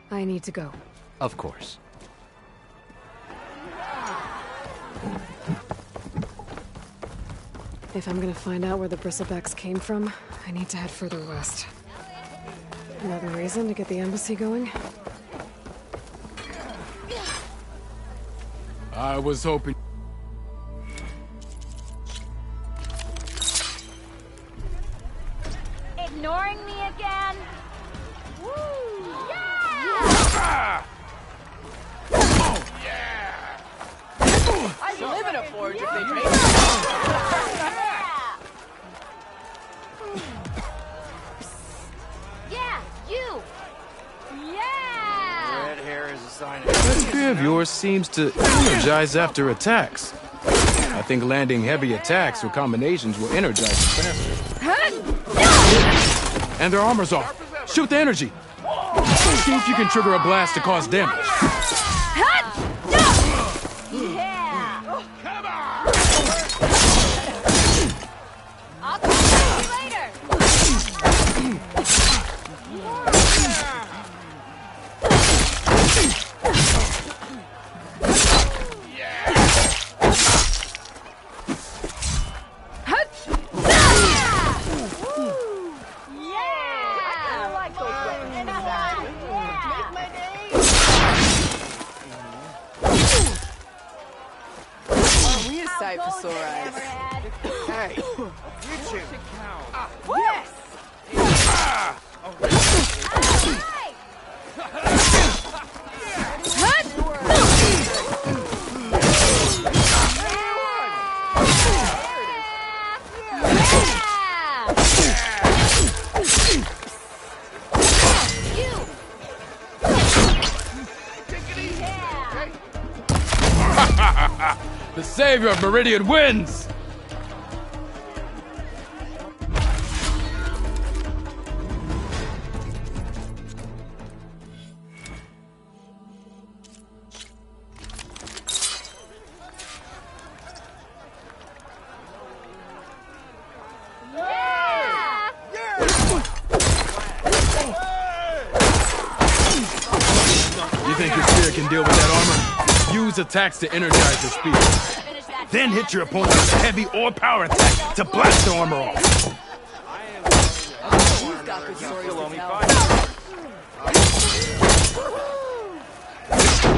I need to go. Of course. If I'm gonna find out where the Bristlebacks came from, I need to head further west. Another reason to get the embassy going? I was hoping... Ignoring me again? Woo! Ah! Oh, yeah! I live in a forge if they make Yeah, you! Yeah! Red hair is a sign of... That spear of yours seems to energize after attacks. I think landing heavy attacks or combinations will energize them faster. And their armor's off. Shoot the energy. See if you can trigger a blast to cause damage. I'll talk to you later! Sight for sore eyes. Hey, you two. Yes! The savior of Meridian wins! You think your spear can deal with that armor? Use attacks to energize the spear. Then hit your opponent with a heavy or power attack to blast the armor off.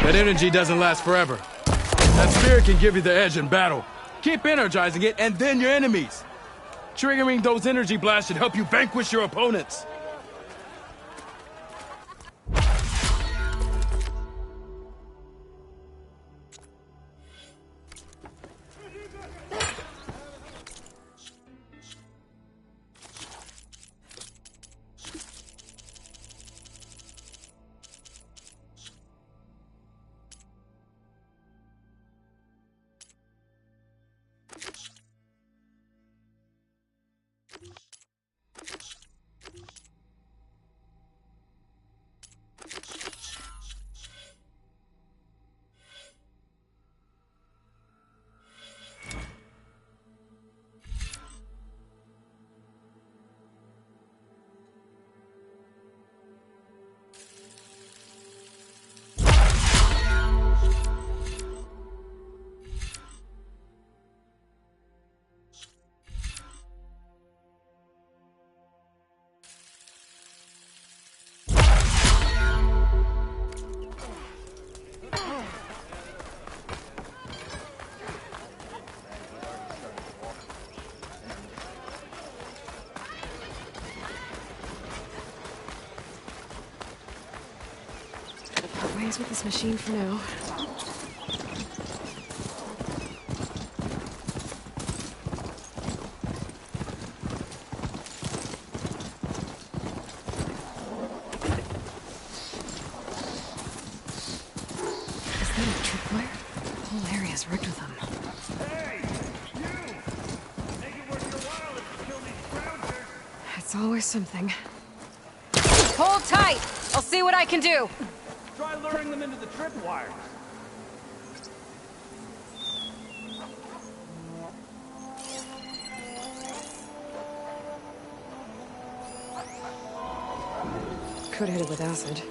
That energy doesn't last forever. That spear can give you the edge in battle. Keep energizing it, and then your enemies. Triggering those energy blasts should help you vanquish your opponents. Hands with this machine for now. Is that a tripwire? The whole area's rigged with them. Hey! You! Make it worth your while if you kill these scroungers! It's always something. Hold tight! I'll see what I can do! Try luring them into the tripwire. Could hit it with acid.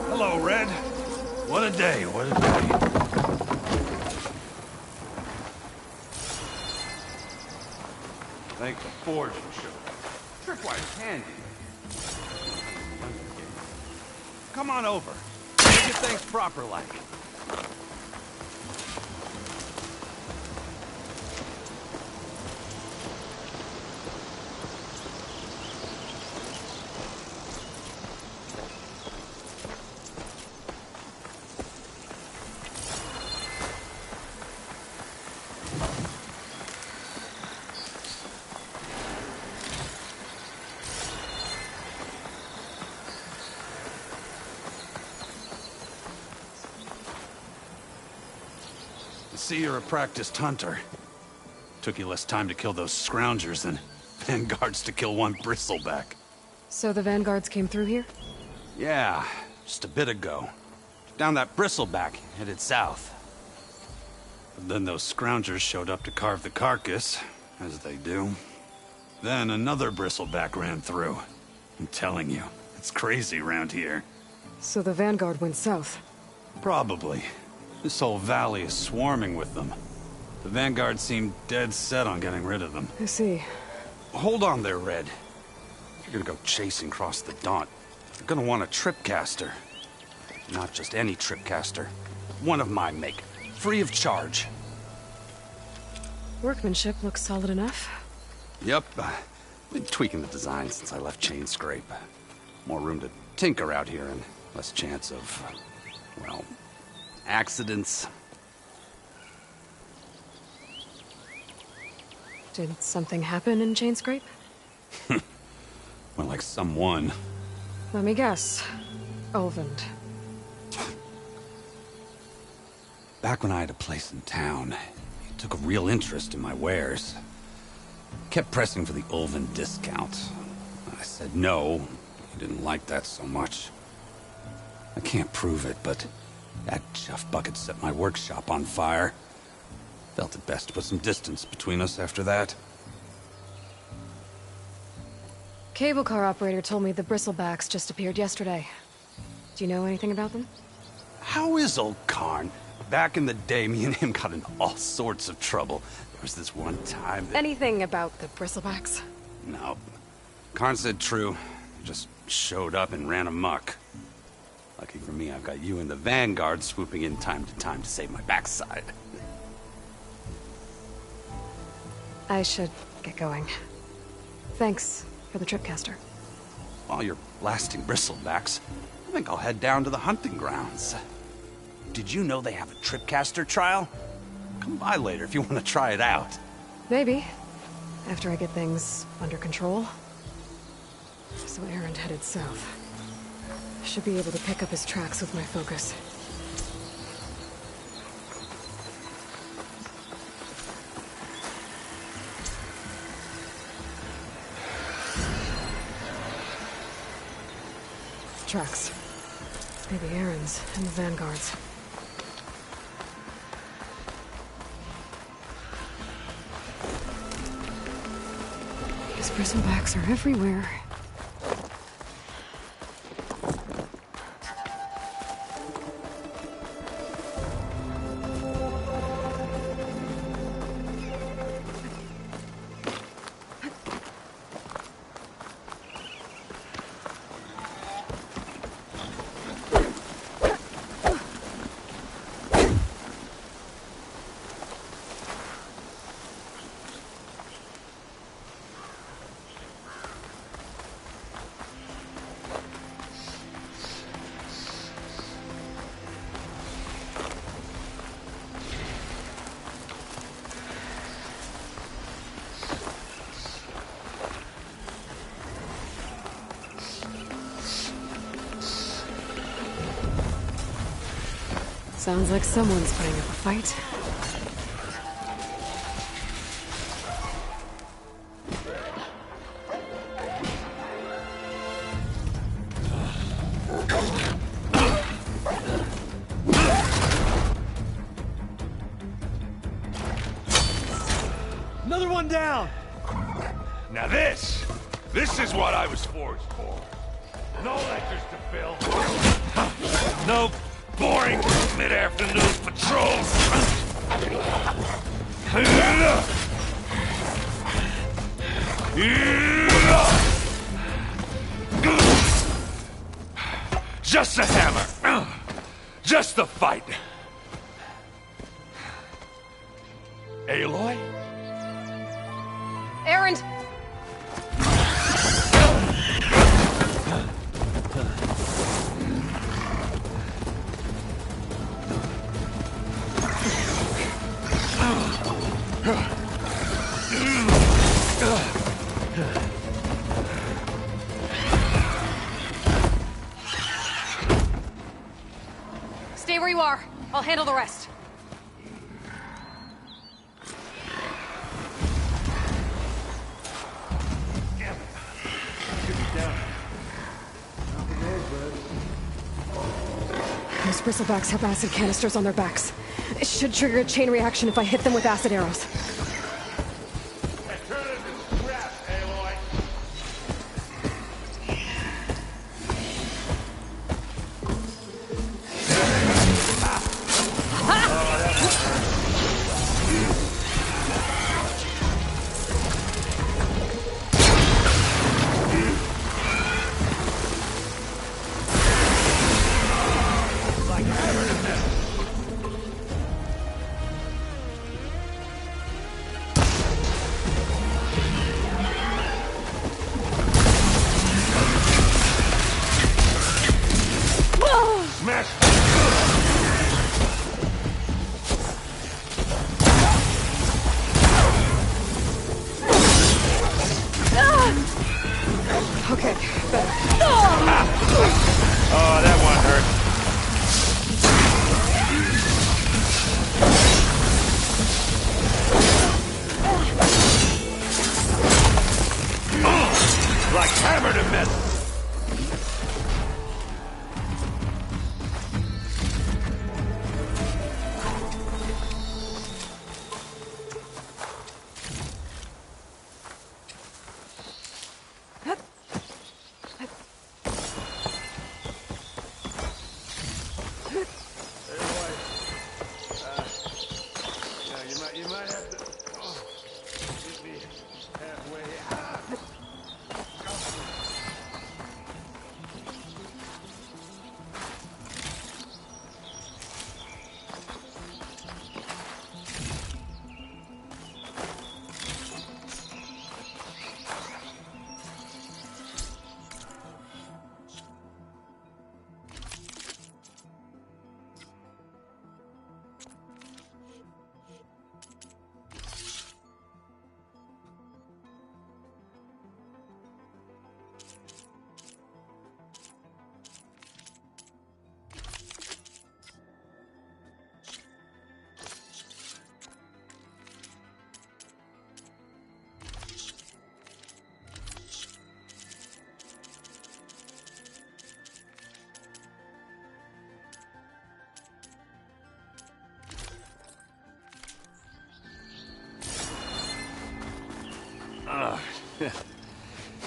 Hello, Red. What a day, what a day. Thank the Forge for showing. Tripwire's handy. Come on over. Make your things proper like. See, you're a practiced hunter. Took you less time to kill those scroungers than vanguards to kill one bristleback. So the vanguards came through here? Yeah, just a bit ago. Down that bristleback, headed south. But then those scroungers showed up to carve the carcass, as they do. Then another bristleback ran through. I'm telling you, it's crazy around here. So the vanguard went south? Probably. This whole valley is swarming with them. The Vanguard seemed dead set on getting rid of them. I see. Hold on there, Red. If you're gonna go chasing across the Daunt, you're gonna want a tripcaster. Not just any tripcaster. One of my make. Free of charge. Workmanship looks solid enough. Yep. Been tweaking the design since I left Chainscrape. More room to tinker out here and less chance of, well, accidents. Did something happen in Chainscrape? Well, like someone. Let me guess. Ulvund. Back when I had a place in town, he took a real interest in my wares. Kept pressing for the Ulvund discount. I said no. He didn't like that so much. I can't prove it, but that chuff bucket set my workshop on fire. Felt it best to put some distance between us after that. Cable car operator told me the bristlebacks just appeared yesterday. Do Do you know anything about them? How is old Karn? Back in the day, me and him got into all sorts of trouble. There was this one time that... Anything about the bristlebacks? No. Karn said true. Just showed up and ran amok. Lucky for me, I've got you and the Vanguard swooping in time to save my backside. I should get going. Thanks for the tripcaster. While you're blasting bristlebacks, I think I'll head down to the hunting grounds. Did you know they have a tripcaster trial? Come by later if you want to try it out. Maybe. After I get things under control. So Erend headed south. Should be able to pick up his tracks with my focus. Tracks. Maybe Erend's and the Vanguard's. These bristlebacks are everywhere. Sounds like someone's putting up a fight. Another one down! Now this is what I was forged for. No lectures to fill. No boring mid-afternoon patrols. Just a hammer. Just the fight. Aloy? Erend! Stay where you are. I'll handle the rest. Those bristlebacks have acid canisters on their backs. It should trigger a chain reaction if I hit them with acid arrows.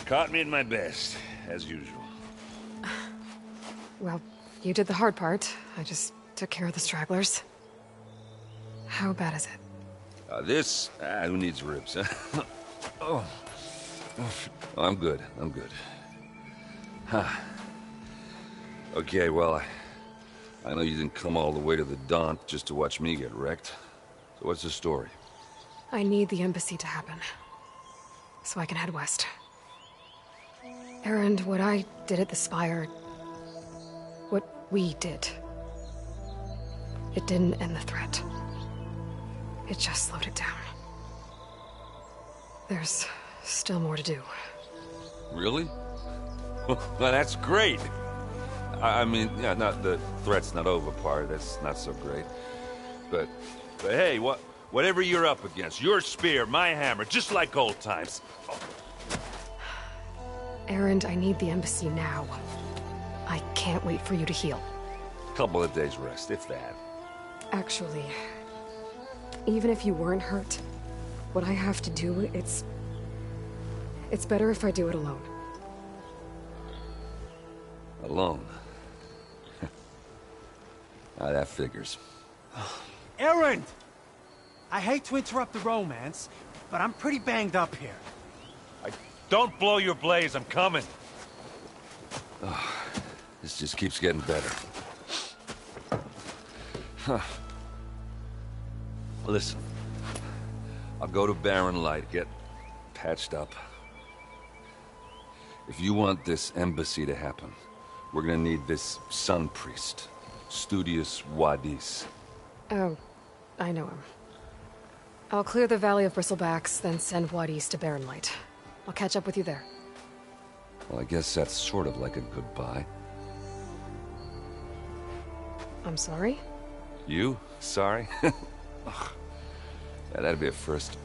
Caught me at my best, as usual. Well, you did the hard part. I just took care of the stragglers. How bad is it? This? Who needs ribs, huh? Oh. I'm good. I'm good. Huh. Okay, well, I know you didn't come all the way to the Daunt just to watch me get wrecked. So what's the story? I need the embassy to happen, so I can head west. Erend, what I did at the Spire... what we did... it didn't end the threat. It just slowed it down. There's still more to do. Really? Well, that's great. I mean, yeah, not the threat's not over part. That's not so great. But hey, whatever you're up against, your spear, my hammer, just like old times. Oh. Erend, I need the embassy now. I can't wait for you to heal. Couple of days rest, if that. Actually, even if you weren't hurt, what I have to do, it's better if I do it alone. Alone? That figures. Erend! I hate to interrupt the romance, but I'm pretty banged up here. Don't blow your blaze, I'm coming. Oh, this just keeps getting better. Huh. Listen, I'll go to Barren Light, get patched up. If you want this embassy to happen, we're gonna need this Sun Priest, Studius Wadis. Oh, I know him. I'll clear the Valley of Bristlebacks, then send Wadis to Barren Light. I'll catch up with you there. Well, I guess that's sort of like a goodbye. I'm sorry? You? Sorry? Ugh. That'd be a first.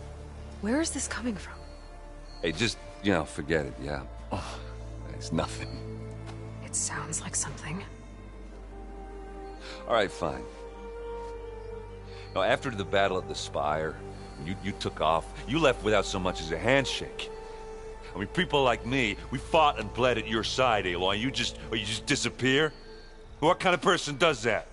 Where is this coming from? Hey, just, forget it, yeah. Oh, it's nothing. It sounds like something. All right, fine. Now, after the Battle at the Spire, you took off. You left without so much as a handshake. I mean, people like me, we fought and bled at your side, Aloy. You just disappear? What kind of person does that?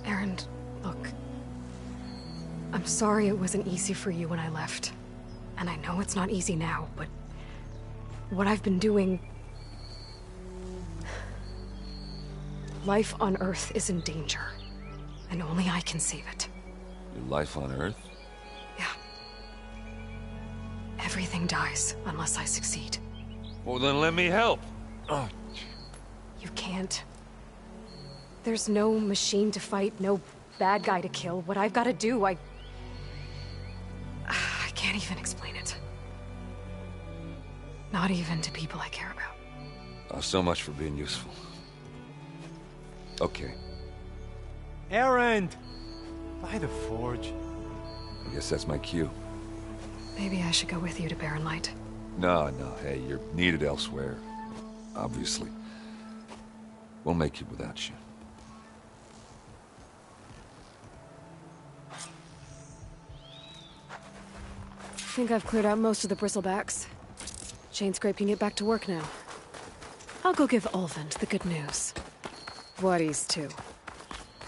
Erend, look. I'm sorry it wasn't easy for you when I left. And I know it's not easy now, but... what I've been doing... life on Earth is in danger. And only I can save it. Your life on Earth? Yeah. Everything dies unless I succeed. Well, then let me help. Oh. You can't. There's no machine to fight, no bad guy to kill. What I've got to do, I can't even explain it. Not even to people I care about. Oh, so much for being useful. Okay. Erend! By the Forge. I guess that's my cue. Maybe I should go with you to Barren Light. No, hey, you're needed elsewhere. Obviously. We'll make it without you. I think I've cleared out most of the Bristlebacks. Chainscrape can get back to work now. I'll go give Ulvund the good news. Wadis, too.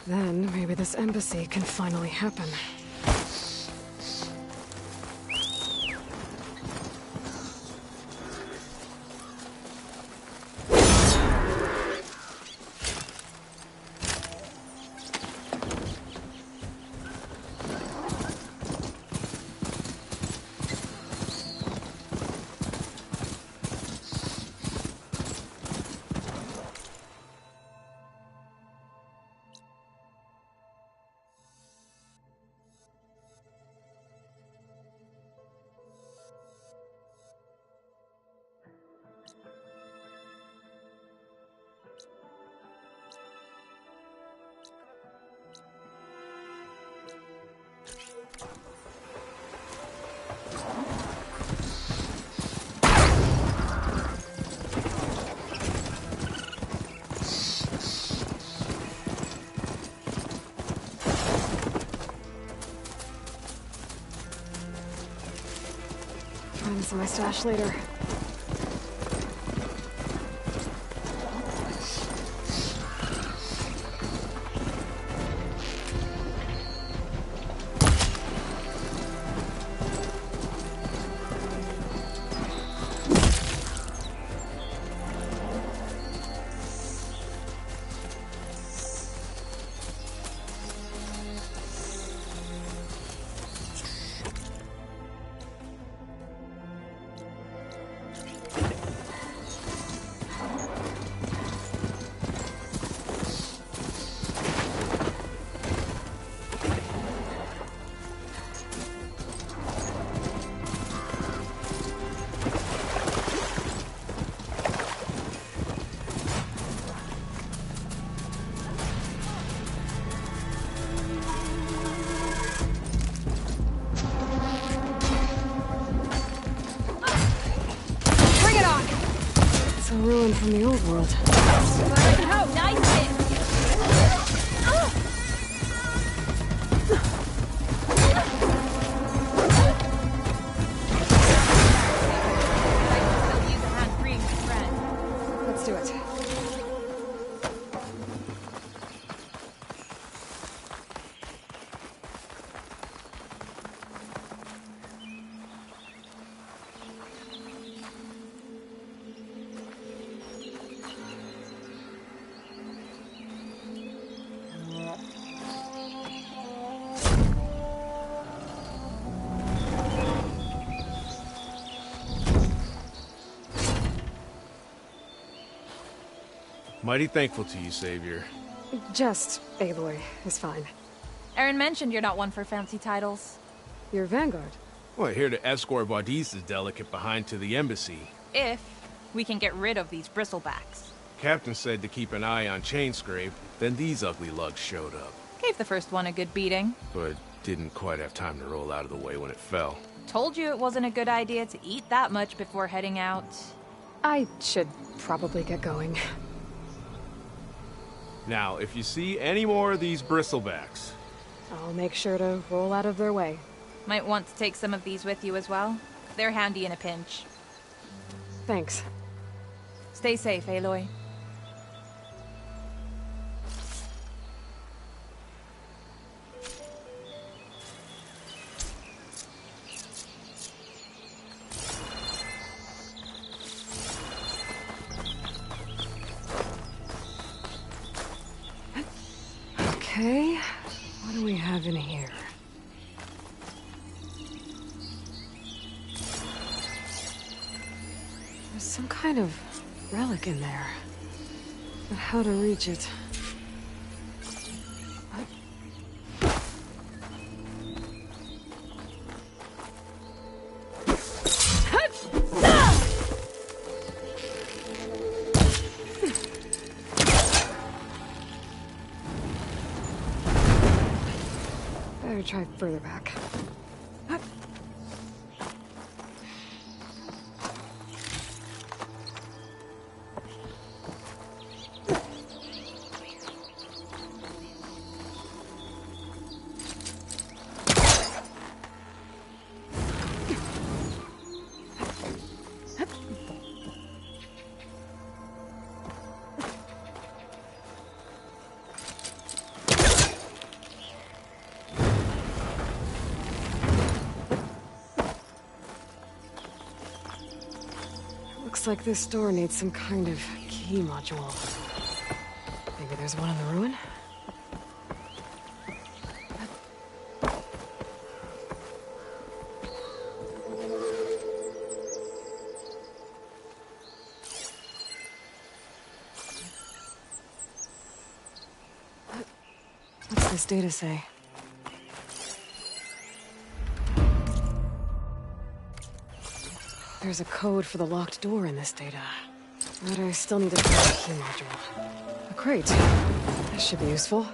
Then maybe this embassy can finally happen. find this in my stash later. A ruin from the old world. Nice hit. Let's do it. Mighty thankful to you, Savior. Just Aloy is fine. Aaron mentioned you're not one for fancy titles. You're Vanguard. Well, here to escort Wadis's delegate behind to the embassy. If we can get rid of these bristlebacks. Captain said to keep an eye on Chainscrape, then these ugly lugs showed up. Gave the first one a good beating. But didn't quite have time to roll out of the way when it fell. Told you it wasn't a good idea to eat that much before heading out. I should probably get going. Now, if you see any more of these bristlebacks... I'll make sure to roll out of their way. Might want to take some of these with you as well. They're handy in a pinch. Thanks. Stay safe, Aloy. Okay, what do we have in here? There's some kind of relic in there. But how to reach it? Better try further back. Looks like this door needs some kind of key module. Maybe there's one in the ruin? What's this data say? There's a code for the locked door in this data. But I still need to find the key module. A crate. That should be useful.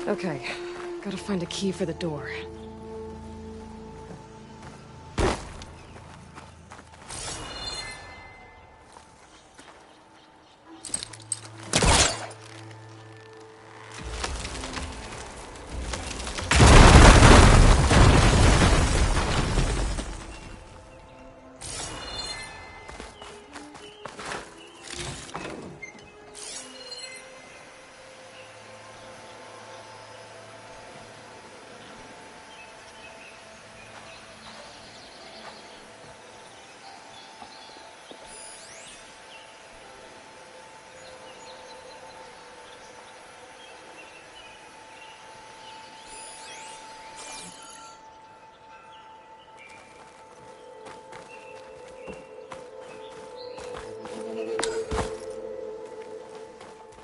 Okay, gotta find a key for the door.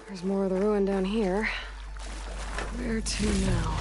There's more of the ruin down here. Where to now?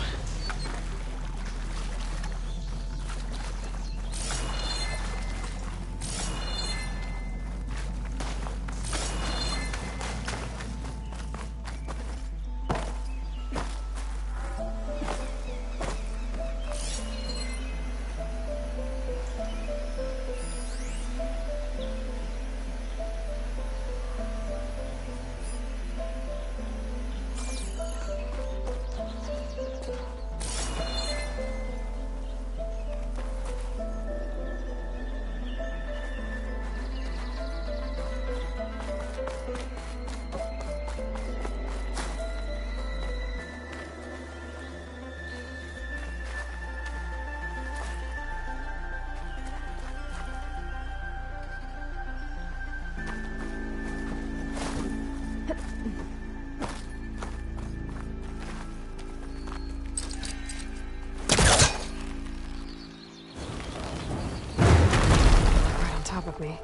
Top of me.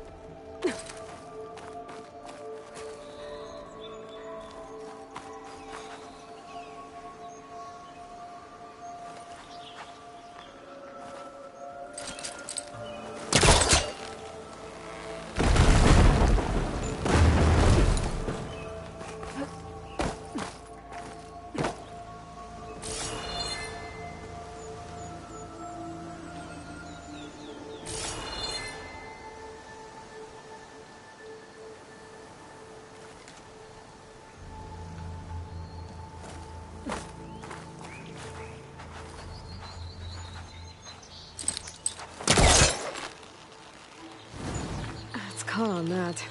Caught on that.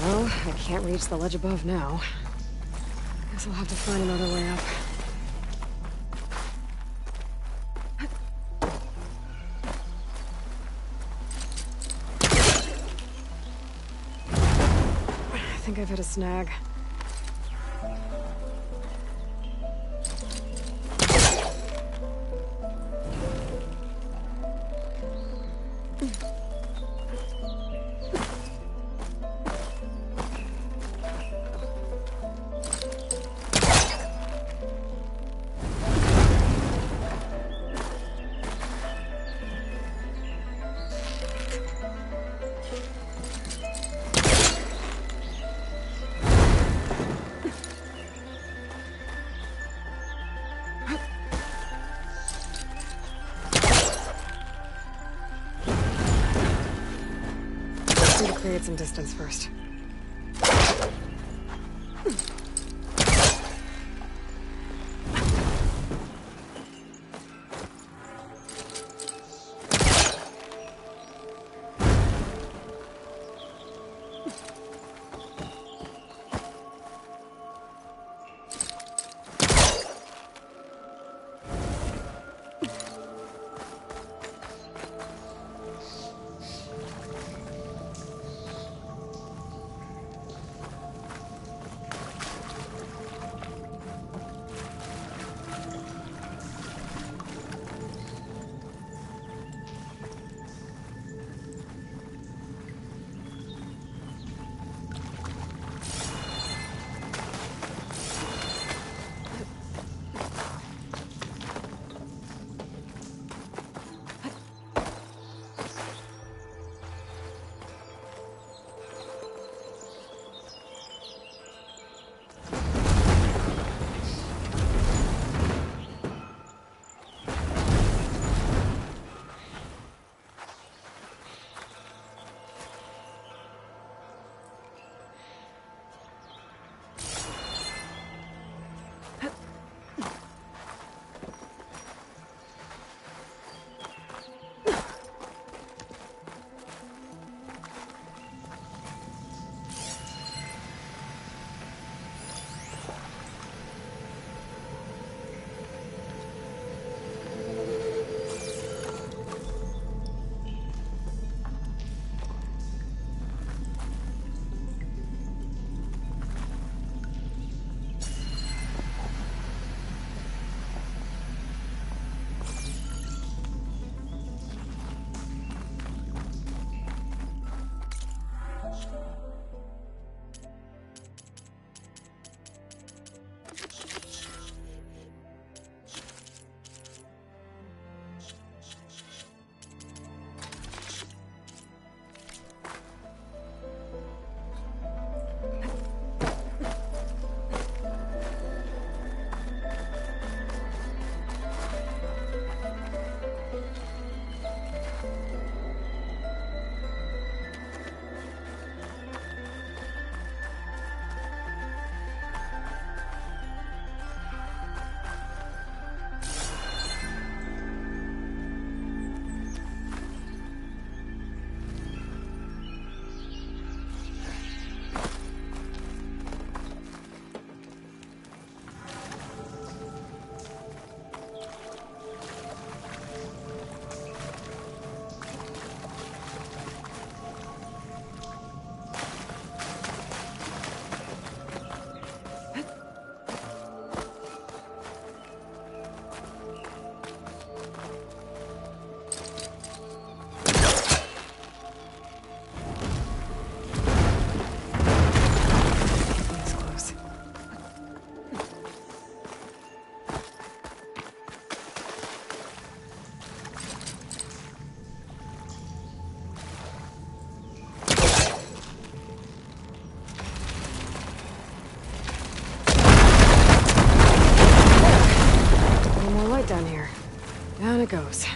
Well, I can't reach the ledge above now. Guess I'll have to find another way up. I think I've hit a snag. Need to create some distance first. it goes.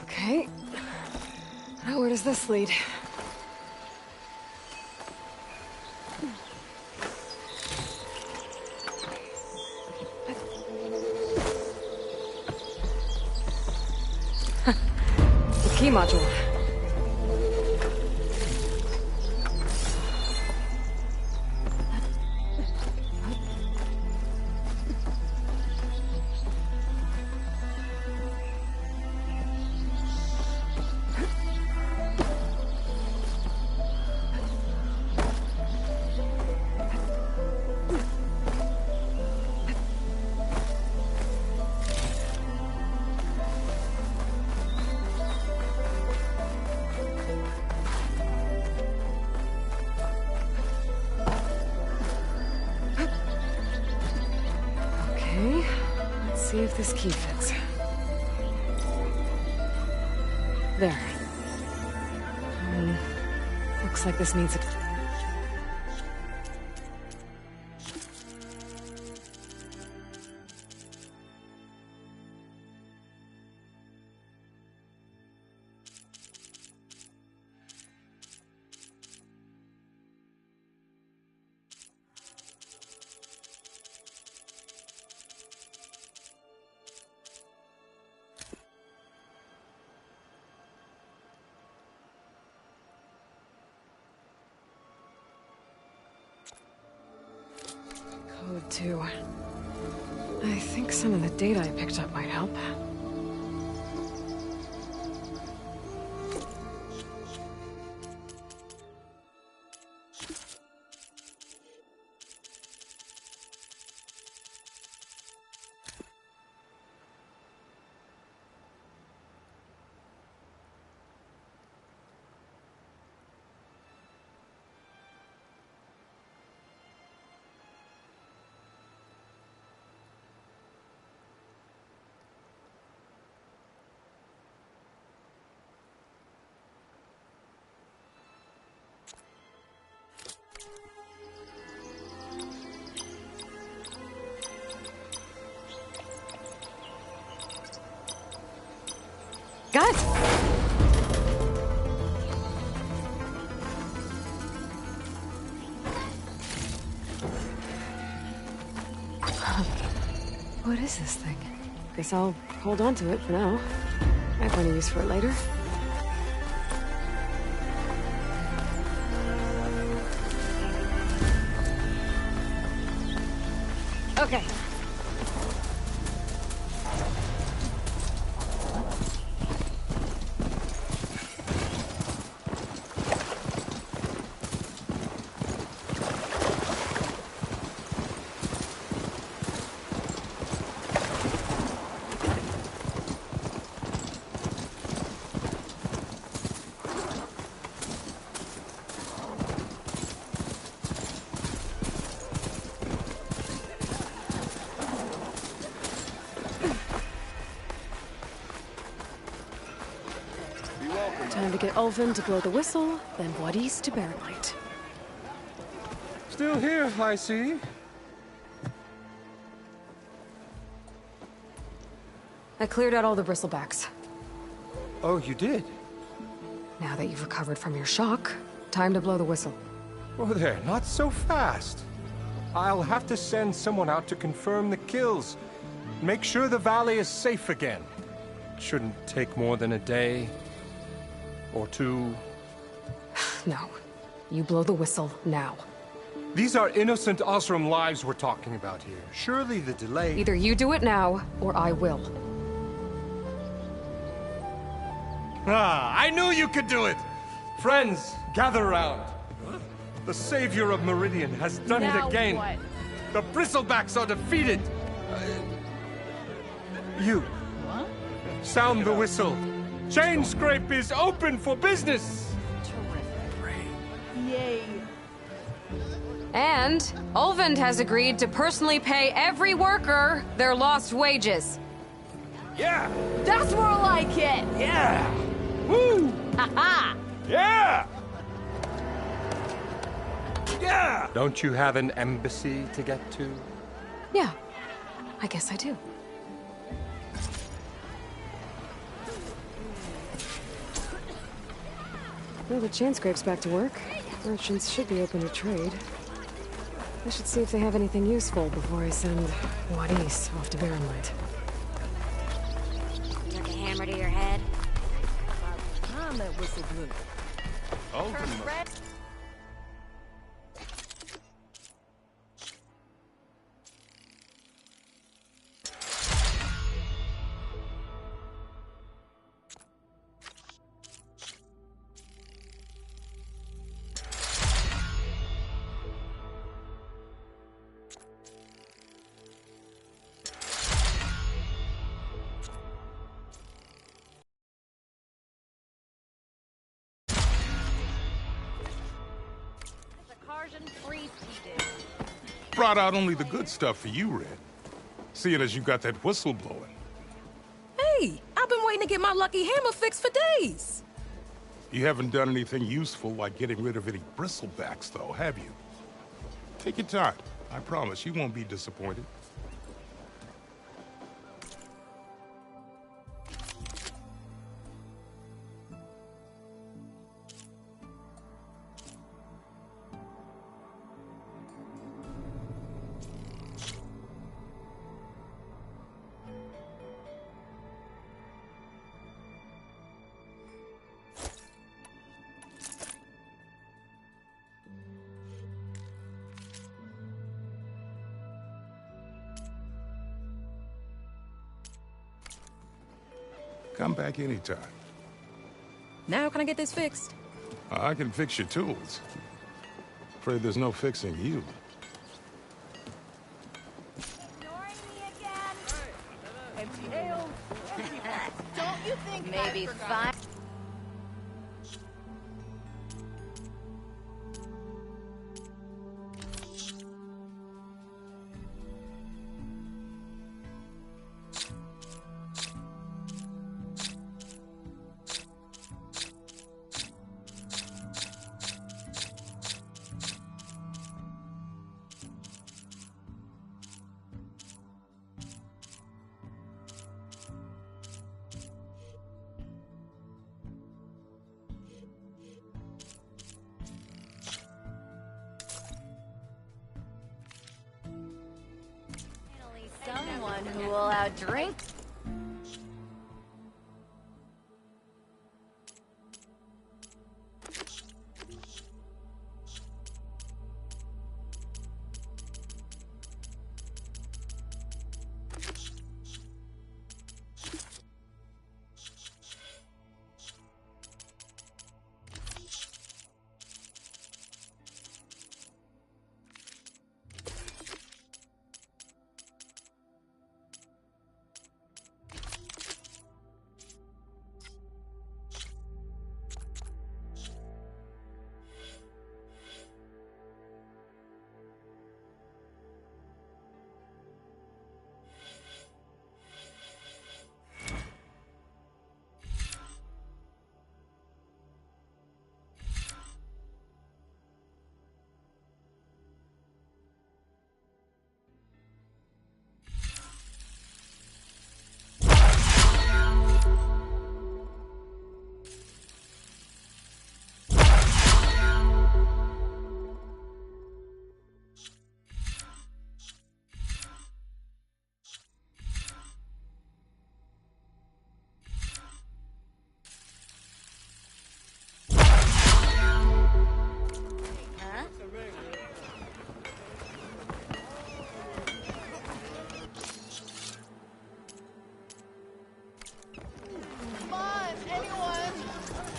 Okay. Now where does this lead? The key module. Okay, let's see if this key fits. There. Looks like this needs it. Code 2. I think some of the data I picked up might help. Got it! What is this thing? Guess I'll hold on to it for now. Might find a use for it later. Okay. Time to get Ulvin to blow the whistle, then Wadis to bear light. Still here, I see. I cleared out all the bristlebacks. Oh, you did? Now that you've recovered from your shock, time to blow the whistle. Oh there, not so fast. I'll have to send someone out to confirm the kills. Make sure the valley is safe again. Shouldn't take more than a day. Or two. No. You blow the whistle now. These are innocent Osram lives we're talking about here. Surely the delay... Either you do it now, or I will. Ah, I knew you could do it! Friends, gather around. The savior of Meridian has done it again. What? The Bristlebacks are defeated. You. What? Sound the whistle. Chainscrape is open for business! Yay. And Ulvund has agreed to personally pay every worker their lost wages. Yeah! That's more like it! Yeah! Woo! Ha-ha! Yeah! Yeah! Don't you have an embassy to get to? Yeah, I guess I do. Well, the Chainscrape's back to work. Merchants should be open to trade. I should see if they have anything useful before I send Wadis off to Barren Light. Took a hammer to your head? That whistle blew. Oh, Brought out only the good stuff for you, Red. Seeing as you got that whistle blowing. Hey, I've been waiting to get my lucky hammer fixed for days. You haven't done anything useful like getting rid of any bristlebacks, though, have you? Take your time. I promise you won't be disappointed. Come back anytime. Now can I get this fixed? I can fix your tools. Afraid there's no fixing you. Empty ale. Don't you think maybe fine? Someone who will outdrink.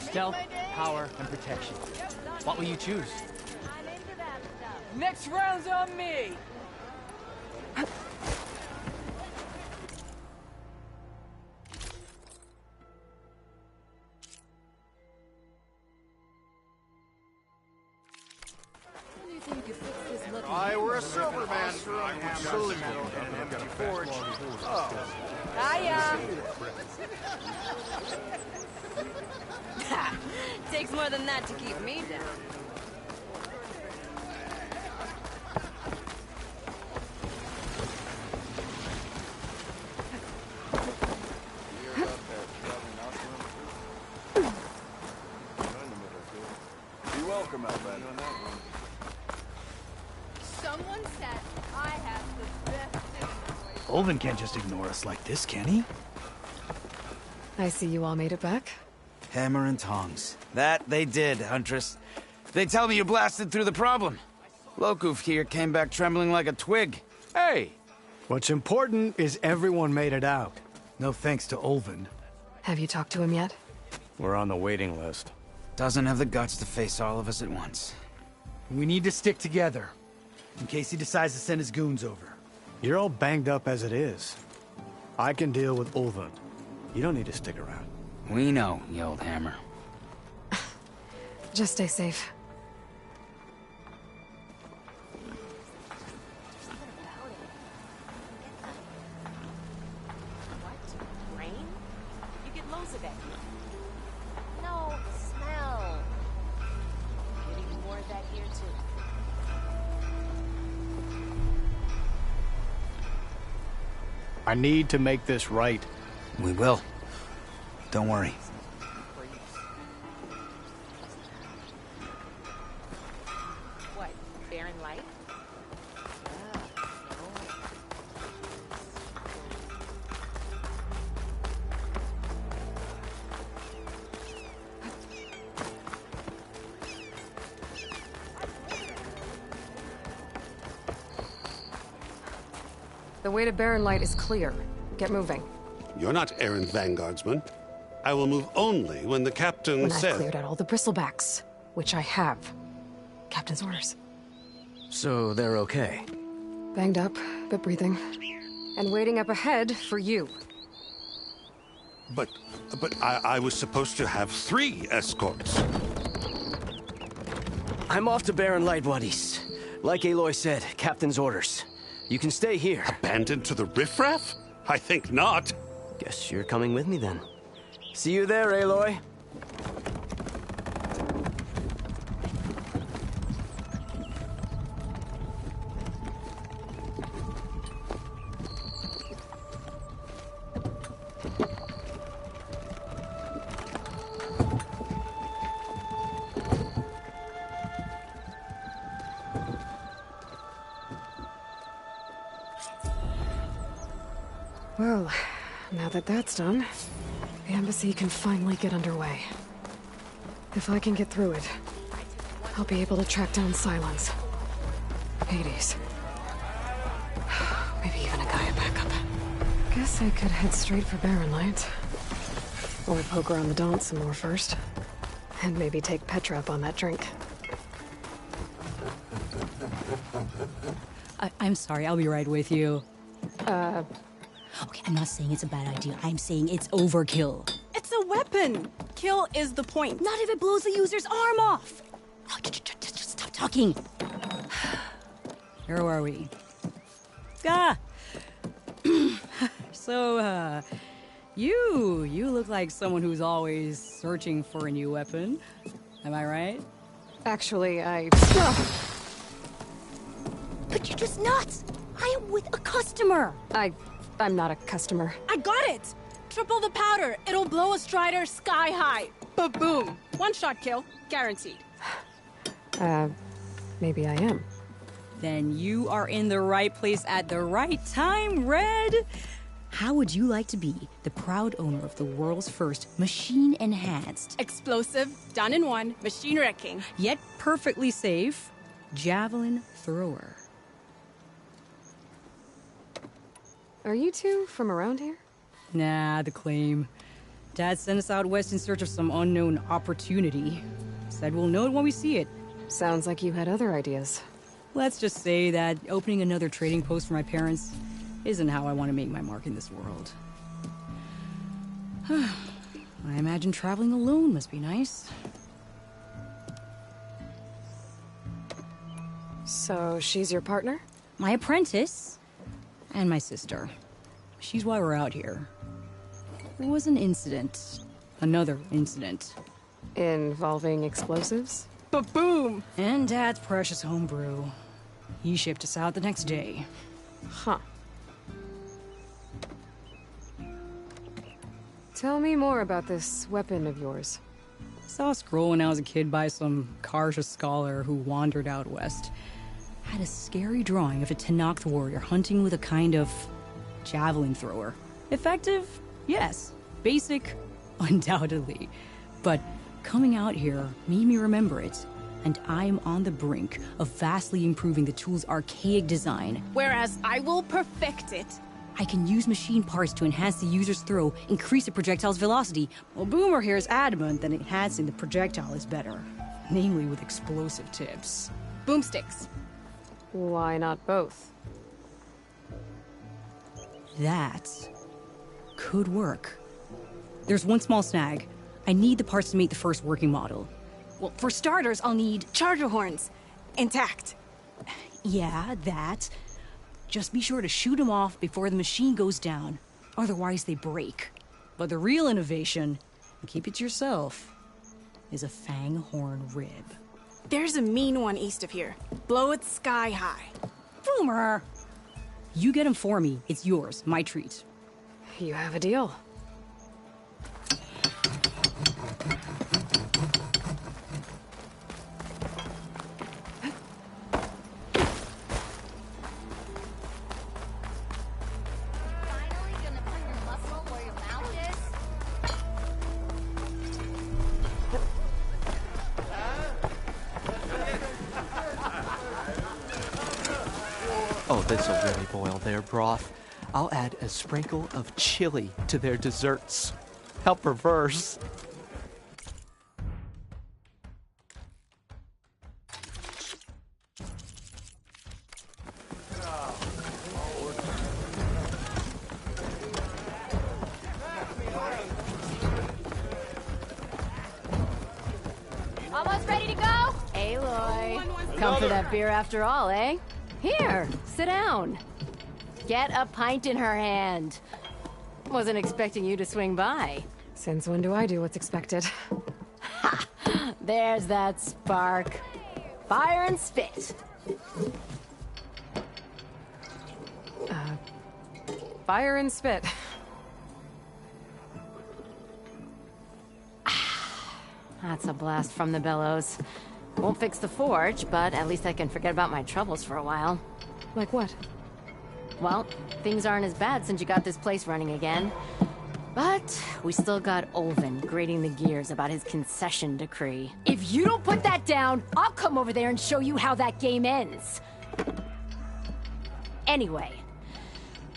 Stealth, power, and protection. What will you choose? Next round's on me! Hiya! Takes more than that to keep me down. You're welcome, Alban. Someone said I have the best signal. Olvin can't just ignore us like this, can he? I see you all made it back. Hammer and tongs. That they did, Huntress. They tell me you blasted through the problem. Lokuf here came back trembling like a twig. Hey! What's important is everyone made it out. No thanks to Olvin. Have you talked to him yet? We're on the waiting list. Doesn't have the guts to face all of us at once. We need to stick together, in case he decides to send his goons over. You're all banged up as it is. I can deal with Ulvund. You don't need to stick around. We know, you old hammer. Just stay safe. Rain? You get loads of that. No, smell. Getting more of that here too. I need to make this right. We will. Don't worry. What? Barren light? The way to Barren Light is clear. Get moving. You're not errant vanguardsman. I will move only when the captain When says... I've cleared out all the bristlebacks, which I have. Captain's orders. So they're okay? Banged up, but breathing. And waiting up ahead for you. But I was supposed to have 3 escorts. I'm off to Barren Light, buddies. Like Aloy said, Captain's orders. You can stay here. Abandoned to the riffraff? I think not. Guess you're coming with me then. See you there, Aloy. Well, now that that's done, the embassy can finally get underway. If I can get through it, I'll be able to track down Cylons. Hades. Maybe even a Gaia backup. Guess I could head straight for Barren Light. Or poke around the Daunt some more first. And maybe take Petra up on that drink. I'm sorry, I'll be right with you. Okay, I'm not saying it's a bad idea. I'm saying it's overkill. It's a weapon. Kill is the point. Not if it blows the user's arm off. Oh, just stop talking. Where are we? So, you look like someone who's always searching for a new weapon. Am I right? Actually, But you're just nuts. I am with a customer. I'm not a customer. I got it. Triple the powder. It'll blow a Strider sky high. Ba-boom. One shot kill. Guaranteed. Maybe I am. Then you are in the right place at the right time, Red. How would you like to be the proud owner of the world's first machine-enhanced, explosive, done in one, machine wrecking, yet perfectly safe, javelin thrower? Are you two from around here? Nah, the claim. Dad sent us out west in search of some unknown opportunity. Said we'll know it when we see it. Sounds like you had other ideas. Let's just say that opening another trading post for my parents isn't how I want to make my mark in this world. I imagine traveling alone must be nice. So, she's your partner? My apprentice. And my sister. She's why we're out here. There was an incident. Another incident. Involving explosives? Ba-boom! And Dad's precious homebrew. He shipped us out the next day. Huh. Tell me more about this weapon of yours. Saw a scroll when I was a kid by some Karja scholar who wandered out west. Had a scary drawing of a Tenakth warrior hunting with a kind of javelin thrower. Effective? Yes. Basic? Undoubtedly. But coming out here made me remember it, and I'm on the brink of vastly improving the tool's archaic design. Whereas I will perfect it. I can use machine parts to enhance the user's throw, increase the projectile's velocity. Well, Boomer here is adamant that enhancing the projectile is better. Namely with explosive tips. Boomsticks. Why not both? That could work. There's one small snag. I need the parts to make the first working model. Well, for starters, I'll need charger horns. Intact. Yeah, that. Just be sure to shoot them off before the machine goes down. Otherwise, they break. But the real innovation, and keep it to yourself, is a fang horn rib. There's a mean one east of here. Blow it sky high. Boomer! You get him for me. It's yours. My treat. You have a deal. Oh, this'll really boil their broth. I'll add a sprinkle of chili to their desserts. How perverse. Almost ready to go? Aloy. Come for that beer after all, eh? Here, sit down. Get a pint in her hand. Wasn't expecting you to swing by. Since when do I do what's expected? Ha! There's that spark. Fire and spit. Fire and spit. That's a blast from the bellows. Won't fix the forge, but at least I can forget about my troubles for a while. Like what? Well, things aren't as bad since you got this place running again. But we still got Olvin grating the gears about his concession decree. If you don't put that down, I'll come over there and show you how that game ends. Anyway,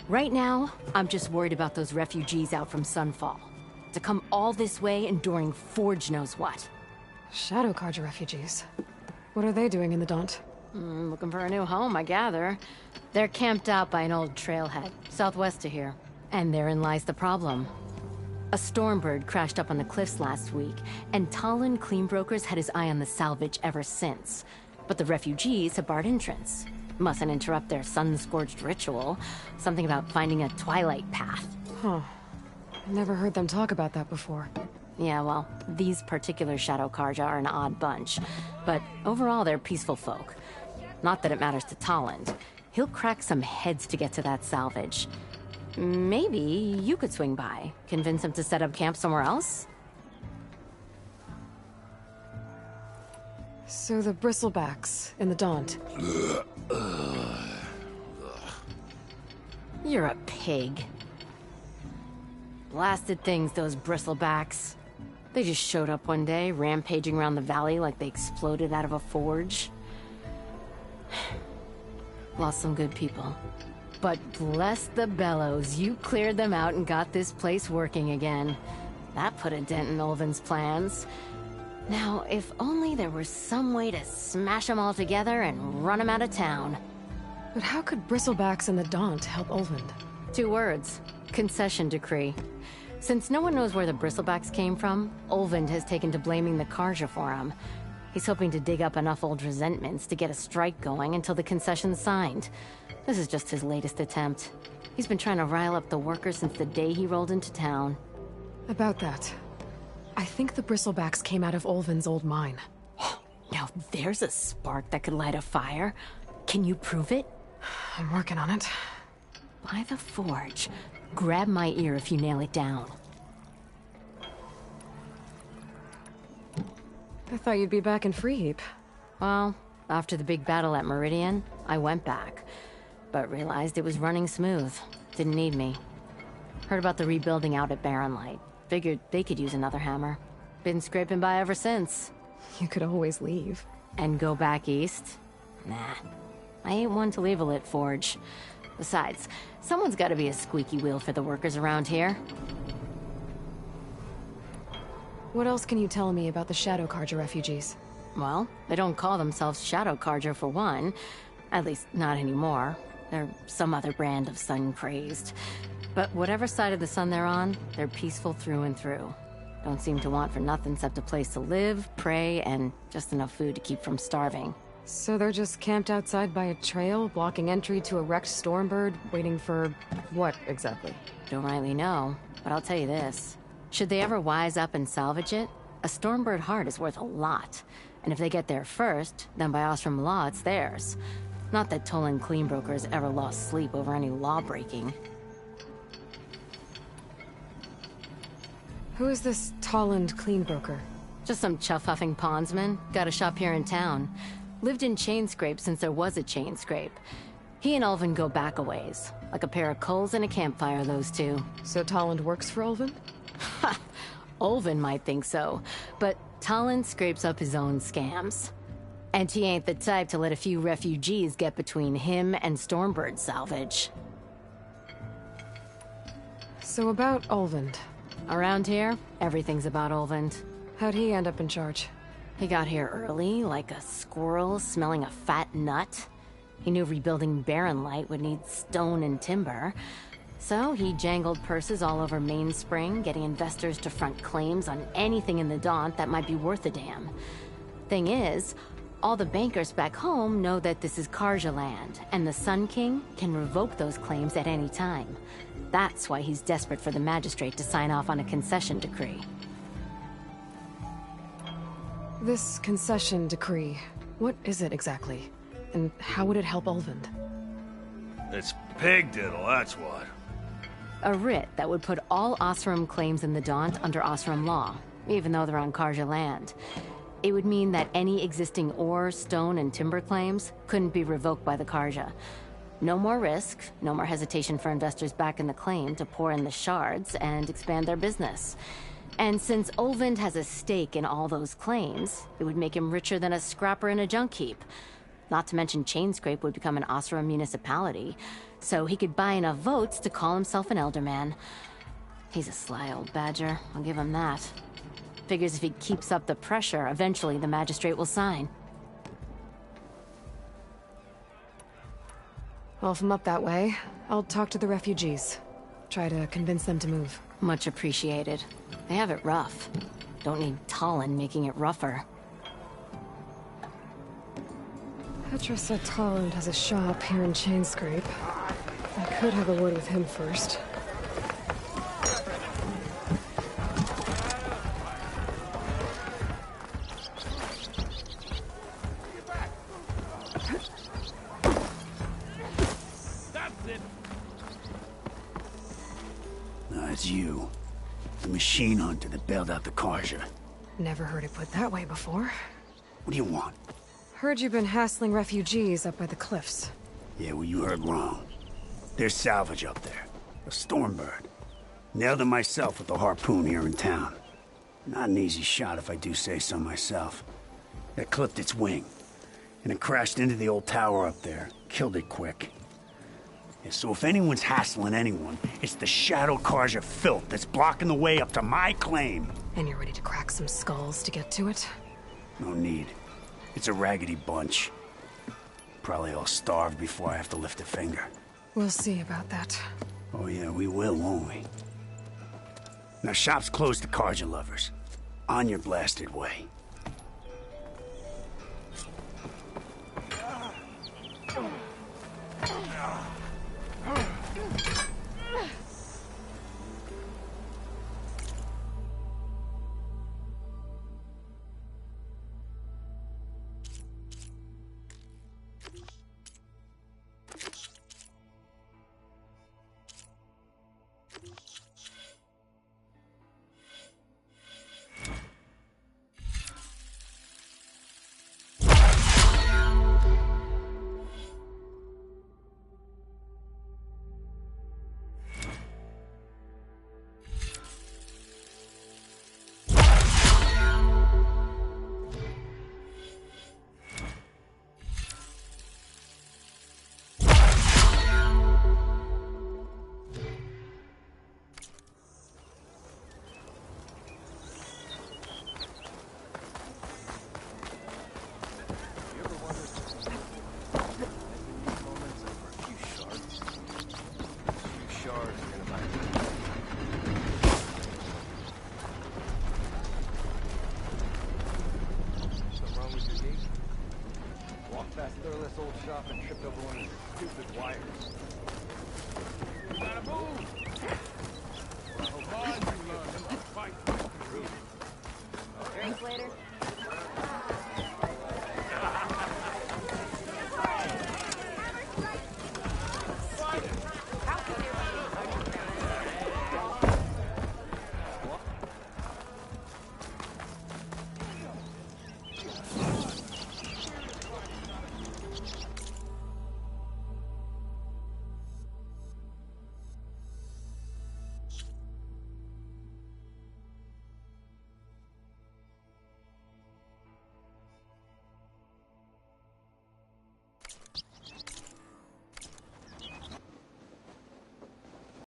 right now, I'm just worried about those refugees out from Sunfall. To come all this way enduring Forge knows what. Shadow Karja refugees. What are they doing in the Daunt? Looking for a new home, I gather. They're camped out by an old trailhead, southwest of here. And therein lies the problem. A Stormbird crashed up on the cliffs last week, and Talon Cleanbrokers had his eye on the salvage ever since. But the refugees have barred entrance. Mustn't interrupt their sun-scorched ritual. Something about finding a twilight path. Huh. Never heard them talk about that before. Yeah, well, these particular Shadow Karja are an odd bunch. But overall, they're peaceful folk. Not that it matters to Talon. He'll crack some heads to get to that salvage. Maybe you could swing by, convince him to set up camp somewhere else? So the bristlebacks in the Daunt. You're a pig. Blasted things, those bristlebacks. They just showed up one day, rampaging around the valley like they exploded out of a forge. Lost some good people. But bless the bellows, you cleared them out and got this place working again. That put a dent in Olvin's plans. Now, if only there was some way to smash them all together and run them out of town. But how could bristlebacks in the Daunt help Olvin? 2 words. Concession decree. Since no one knows where the bristlebacks came from, Olvind has taken to blaming the Karja for them. He's hoping to dig up enough old resentments to get a strike going until the concession's signed. This is just his latest attempt. He's been trying to rile up the workers since the day he rolled into town. About that. I think the bristlebacks came out of Ulvin's old mine. Now there's a spark that could light a fire. Can you prove it? I'm working on it. By the Forge. Grab my ear if you nail it down. I thought you'd be back in Freeheap. Well, after the big battle at Meridian, I went back. But realized it was running smooth. Didn't need me. Heard about the rebuilding out at Barren Light. Figured they could use another hammer. Been scraping by ever since. You could always leave. And go back east? Nah. I ain't one to leave a lit forge. Besides, someone's gotta be a squeaky wheel for the workers around here. What else can you tell me about the Shadow Carja refugees? Well, they don't call themselves Shadow Carja for one. At least, not anymore. They're some other brand of sun-crazed. But whatever side of the sun they're on, they're peaceful through and through. Don't seem to want for nothing except a place to live, pray, and just enough food to keep from starving. So they're just camped outside by a trail, blocking entry to a wrecked Stormbird, waiting for what, exactly? Don't rightly know, but I'll tell you this. Should they ever wise up and salvage it, a Stormbird heart is worth a lot. And if they get there first, then by Ostrom law, it's theirs. Not that Tolan Cleanbrokers ever lost sleep over any law-breaking. Who is this Tolland Cleanbroker? Just some chuff-huffing pondsman. Got a shop here in town. Lived in Chainscrape since there was a Chainscrape. He and Ulvin go back a ways. Like a pair of coals and a campfire, those two. So Tolland works for Ulvin? Ha! Ulvin might think so, but Tolland scrapes up his own scams. And he ain't the type to let a few refugees get between him and Stormbird salvage. So about Ulvin. Around here, everything's about Ulvin. How'd he end up in charge? He got here early, like a squirrel smelling a fat nut. He knew rebuilding Barren Light would need stone and timber. So he jangled purses all over Mainspring, getting investors to front claims on anything in the Daunt that might be worth a damn. Thing is, all the bankers back home know that this is Carja land, and the Sun King can revoke those claims at any time. That's why he's desperate for the magistrate to sign off on a concession decree. This concession decree, what is it exactly? And how would it help Ulvin? It's pig diddle, that's what. A writ that would put all Osram claims in the Daunt under Osram law, even though they're on Carja land. It would mean that any existing ore, stone, and timber claims couldn't be revoked by the Carja. No more risk, no more hesitation for investors back in the claim to pour in the shards and expand their business. And since Ulvin has a stake in all those claims, it would make him richer than a scrapper in a junk heap. Not to mention Chainscrape would become an Osram municipality, so he could buy enough votes to call himself an Elderman. He's a sly old badger, I'll give him that. Figures if he keeps up the pressure, eventually the magistrate will sign. Well, if I'm up that way, I'll talk to the refugees. Try to convince them to move. Much appreciated. They have it rough. Don't need Tolland making it rougher. Petra said Tolland has a shop here in Chainscrape. I could have a word with him first. It's you. The machine hunter that bailed out the Carja. Never heard it put that way before. What do you want? Heard you've been hassling refugees up by the cliffs. Yeah, well, you heard wrong. There's salvage up there. A Stormbird. Nailed it myself with the harpoon here in town. Not an easy shot if I do say so myself. That clipped its wing. And it crashed into the old tower up there. Killed it quick. Yeah, so if anyone's hassling anyone, it's the Shadow Carja filth that's blocking the way up to my claim. And you're ready to crack some skulls to get to it? No need. It's a raggedy bunch. Probably all starved before I have to lift a finger. We'll see about that. Oh yeah, we will, won't we? Now shop's closed to Carja lovers. On your blasted way. up one of your stupid wires.